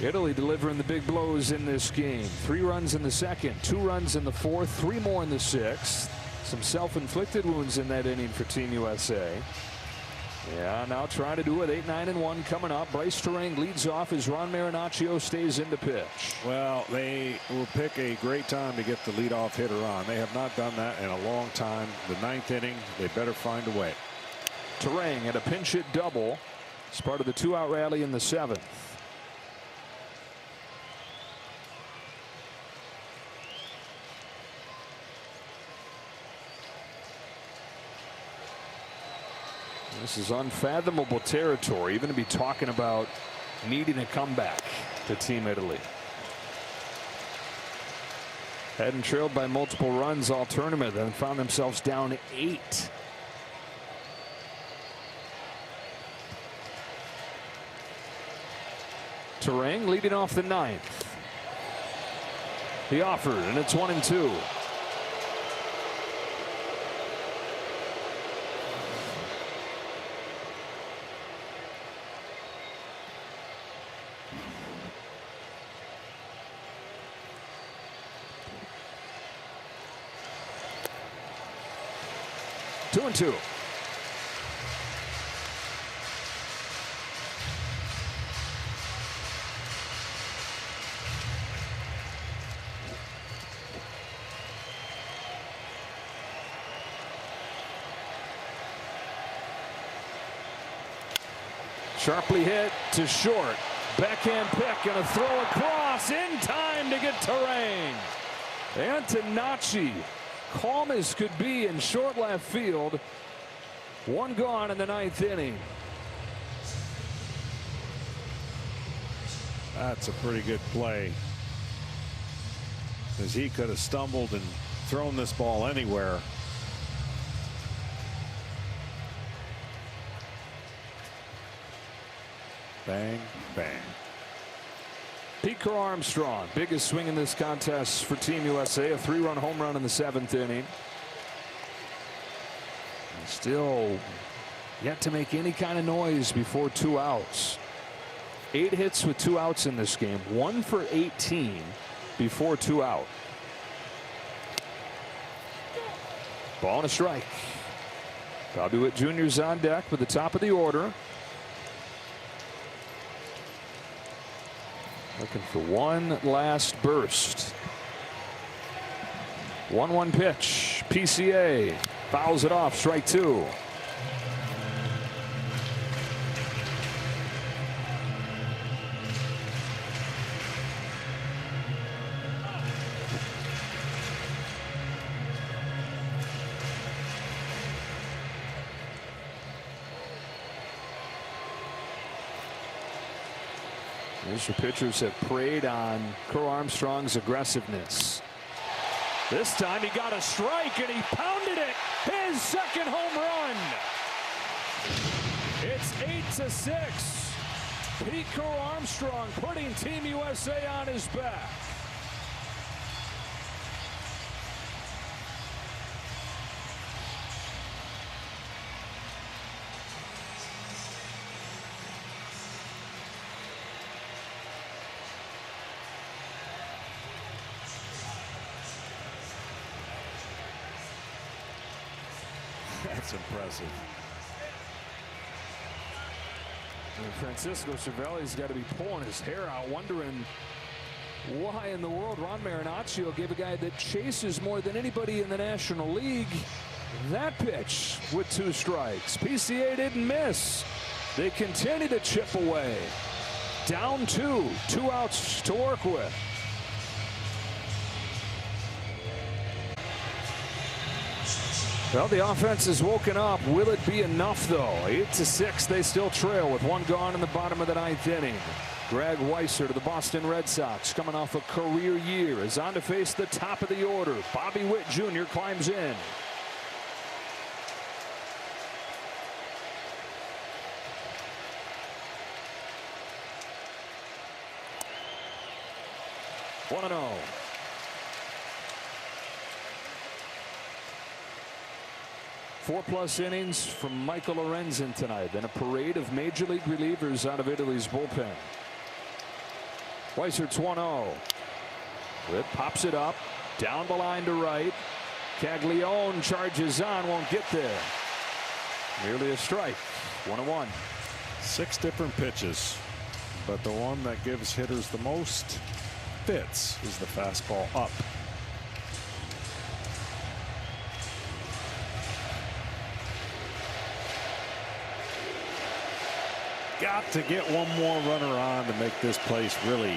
Italy delivering the big blows in this game. 3 runs in the 2nd, 2 runs in the 4th, 3 more in the 6th. Some self-inflicted wounds in that inning for Team USA. Yeah, now trying to do it. 8-9-1 coming up. Bryce Terang leads off as Ron Marinaccio stays into pitch. Well, they will pick a great time to get the leadoff hitter on. They have not done that in a long time. The 9th inning, they better find a way. Terang at a pinch hit double. It's part of the 2-out rally in the 7th. This is unfathomable territory, even to be talking about needing a comeback to Team Italy. Hadn't trailed by multiple runs all tournament, then found themselves down 8. Terang leading off the 9th. He offered, and it's 1-2. Two and 2. Sharply hit to short. Backhand pick and a throw across in time to get Terang. Antonacci, calm as could be in short left field. 1 gone in the 9th inning. That's a pretty good play, as he could have stumbled and thrown this ball anywhere. Bang, bang. Pete Crow Armstrong, biggest swing in this contest for Team USA, a 3-run home run in the 7th inning. And still yet to make any kind of noise before 2 outs. 8 hits with 2 outs in this game, 1 for 18 before 2 out. Ball and a strike. Bobby Witt Jr.'s on deck with the top of the order. Looking for one last burst. 1-1 pitch. PCA fouls it off. Strike 2. These are pitchers that preyed on Crow Armstrong's aggressiveness. This time he got a strike and he pounded it. His second home run. It's 8-6. Pete Crow Armstrong putting Team USA on his back. That's impressive. And Francisco Cervelli's got to be pulling his hair out, wondering why in the world Ron Marinaccio gave a guy that chases more than anybody in the National League that pitch with 2 strikes. PCA didn't miss. They continue to chip away. Down 2. 2 outs to work with. Well, the offense has woken up. Will it be enough, though? 8-6. They still trail with 1 gone in the bottom of the 9th inning. Greg Weissert of the Boston Red Sox, coming off a career year, is on to face the top of the order. Bobby Witt Jr. climbs in. One 1-0. 4+ innings from Michael Lorenzen tonight. Then a parade of major league relievers out of Italy's bullpen. Weissert's 1-0. Witt pops it up down the line to right. Caglione charges on, won't get there. Merely a strike. 1-1. 6 different pitches, but the one that gives hitters the most fits is the fastball up. Got to get one more runner on to make this place really.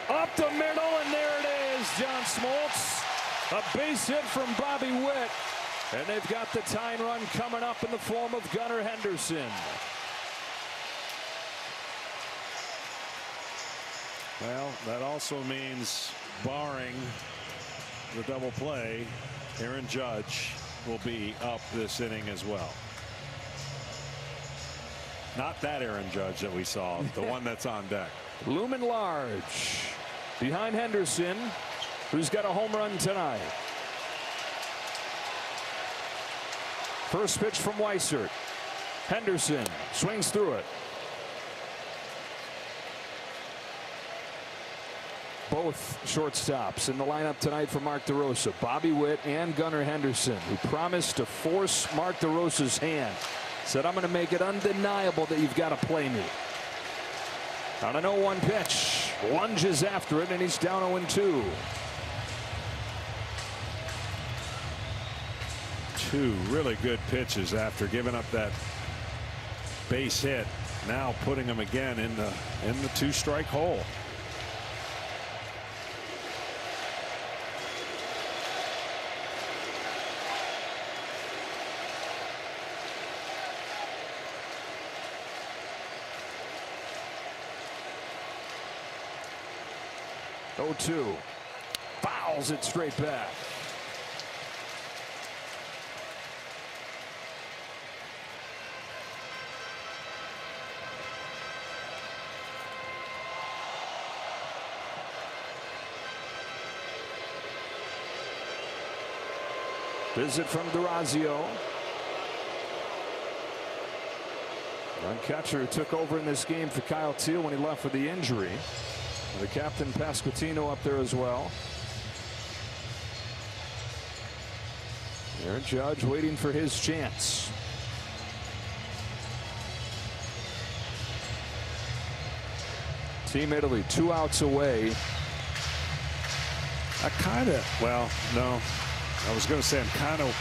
Up the middle, and there it is. John Smoltz. A base hit from Bobby Witt. And they've got the tying run coming up in the form of Gunnar Henderson. Well, that also means, barring the double play, Aaron Judge will be up this inning as well. Not that Aaron Judge that we saw, the one that's on deck. Looming large behind Henderson, who's got a home run tonight. First pitch from Weissert. Henderson swings through it. Both shortstops in the lineup tonight for Mark DeRosa. Bobby Witt and Gunnar Henderson, who promised to force Mark DeRosa's hand. Said, I'm going to make it undeniable that you've got to play me. On an 0-1 pitch. Lunges after it, and he's down 0-2. 2 really good pitches after giving up that base hit. Now putting him again in the 2-strike hole. Oh, 2. Fouls it straight back. Visit from Durazio. One catcher took over in this game for Kyle Teal when he left with the injury. The captain Pasquantino up there as well. Aaron Judge waiting for his chance. Team Italy 2 outs away. Well, no. I was going to say I'm kind of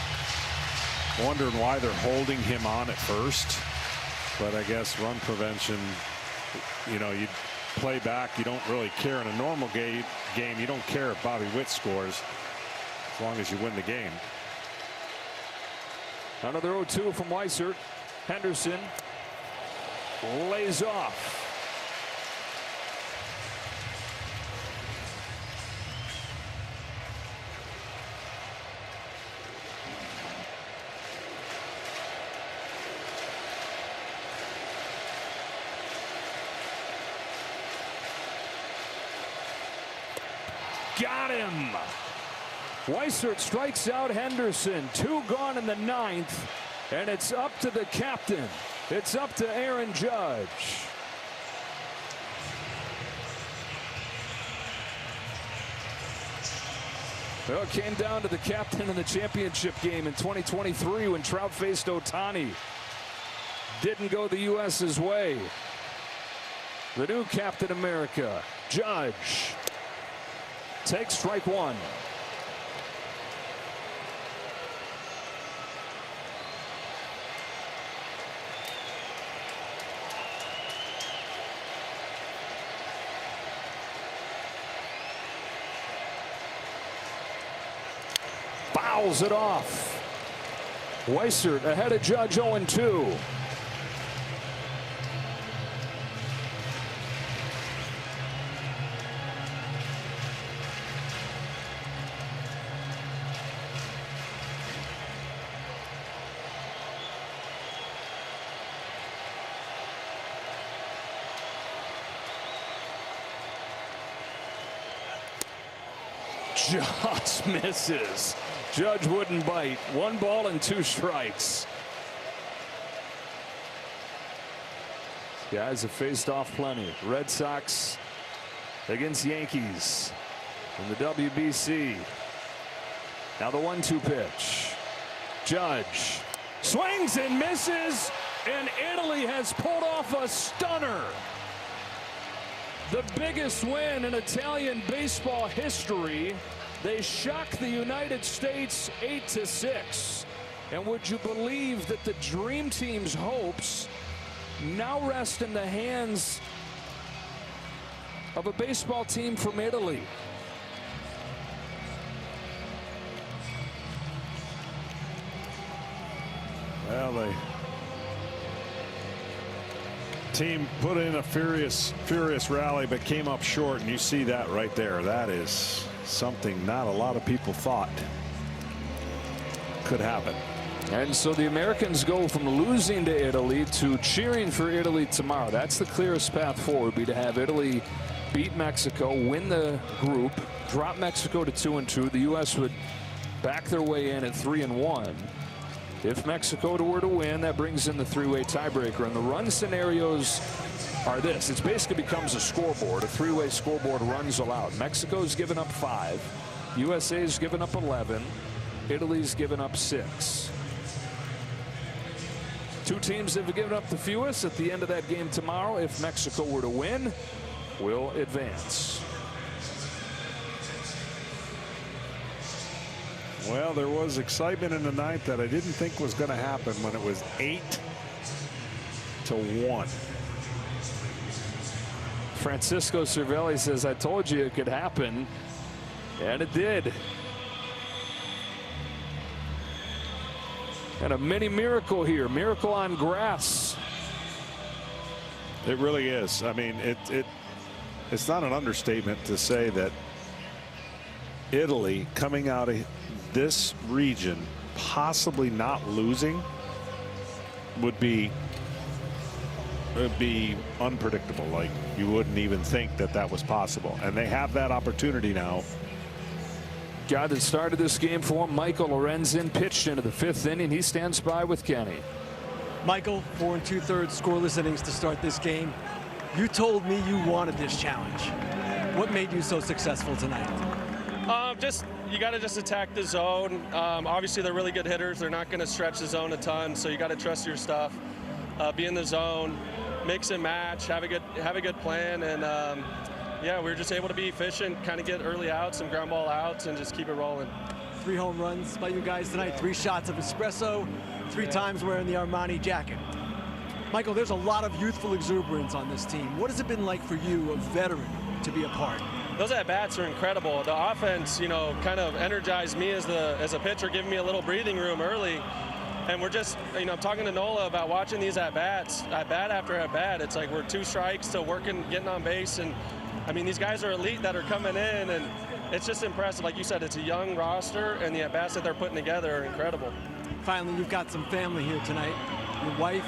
wondering why they're holding him on at first. But I guess run prevention, you know, you play back. You don't really care in a normal game. You don't care if Bobby Witt scores as long as you win the game. Another 0-2 from Weissert. Henderson lays off. Got him. Weissert strikes out Henderson. 2 gone in the 9th, and it's up to the captain. It's up to Aaron Judge. Well, it came down to the captain in the championship game in 2023 when Trout faced Ohtani. Didn't go the U.S.'s way. The new Captain America, Judge, takes strike 1. Fouls it off. Weissert ahead of Judge 0-2. Just misses. Judge wouldn't bite. 1 ball and 2 strikes. Guys have faced off plenty. Red Sox against Yankees in the WBC. Now the 1-2 pitch. Judge swings and misses, and Italy has pulled off a stunner. The biggest win in Italian baseball history. They shocked the United States 8-6. And would you believe that the Dream Team's hopes now rest in the hands of a baseball team from Italy? Well, the team put in a furious rally, but came up short, and you see that right there. That is something not a lot of people thought could happen. And so the Americans go from losing to Italy to cheering for Italy tomorrow. That's the clearest path forward, be to have Italy beat Mexico, win the group, drop Mexico to 2-2. The U.S. would back their way in at 3-1. If Mexico were to win, that brings in the 3-way tiebreaker. And the run scenarios are this. It basically becomes a scoreboard, a 3-way scoreboard, runs allowed. Mexico's given up 5. USA's given up 11. Italy's given up 6. 2 teams have given up the fewest. At the end of that game tomorrow, if Mexico were to win, will advance. Well, there was excitement in the 9th that I didn't think was going to happen when it was 8-1. Francisco Cervelli says, I told you it could happen, and it did. And a mini miracle here, miracle on grass. It really is. I mean, it's not an understatement to say that Italy, coming out of this region, possibly not losing, would be unpredictable. Like, you wouldn't even think that that was possible, and they have that opportunity now. Guy that started this game for him, Michael Lorenzen, pitched into the 5th inning. He stands by with Kenny. Michael, 4 2/3 scoreless innings to start this game. You told me you wanted this challenge. What made you so successful tonight? You got to just attack the zone. Obviously, they're really good hitters. They're not going to stretch the zone a ton, so you got to trust your stuff. Be in the zone. mix and match, have a good plan, and yeah, we were just able to be efficient, kind of get early outs, some ground ball outs, and just keep it rolling. 3 home runs by you guys tonight, 3 shots of espresso, 3 times wearing the Armani jacket. Michael, there's a lot of youthful exuberance on this team. What has it been like for you, a veteran, to be a part? Those at-bats are incredible. The offense, you know, kind of energized me as a pitcher, giving me a little breathing room early. And we're just, you know, I'm talking to Nola about watching these at-bats, at-bat after at-bat. It's like we're 2 strikes to working, getting on base. And, I mean, these guys are elite that are coming in, and it's just impressive. Like you said, it's a young roster, and the at-bats that they're putting together are incredible. Finally, you've got some family here tonight. Your wife,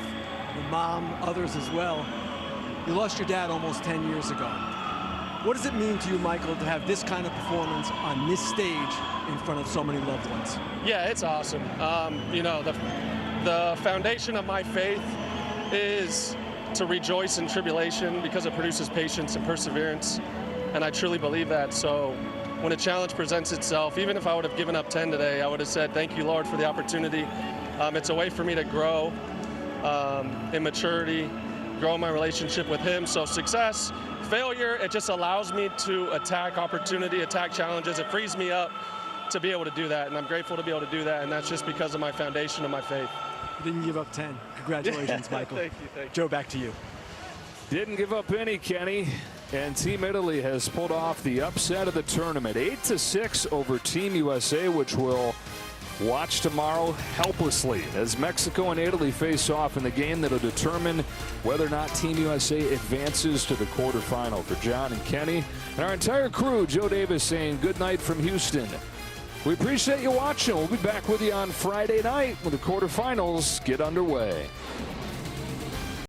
your mom, others as well. You lost your dad almost 10 years ago. What does it mean to you, Michael, to have this kind of performance on this stage in front of so many loved ones? Yeah, it's awesome. You know, the foundation of my faith is to rejoice in tribulation because it produces patience and perseverance, and I truly believe that. So when a challenge presents itself, even if I would have given up 10 today, I would have said, thank you, Lord, for the opportunity. It's a way for me to grow in maturity, grow my relationship with him. So success, failure, it just allows me to attack opportunity, attack challenges. It frees me up to be able to do that, and I'm grateful to be able to do that, and that's just because of my foundation of my faith. You didn't give up 10. Congratulations, Michael. Thank you. Joe, back to you. Didn't give up any, Kenny. And Team Italy has pulled off the upset of the tournament, 8-6 over Team USA, which we'll watch tomorrow helplessly as Mexico and Italy face off in the game that will determine whether or not Team USA advances to the quarterfinal. For John and Kenny and our entire crew, Joe Davis saying good night from Houston. We appreciate you watching. We'll be back with you on Friday night when the quarterfinals get underway.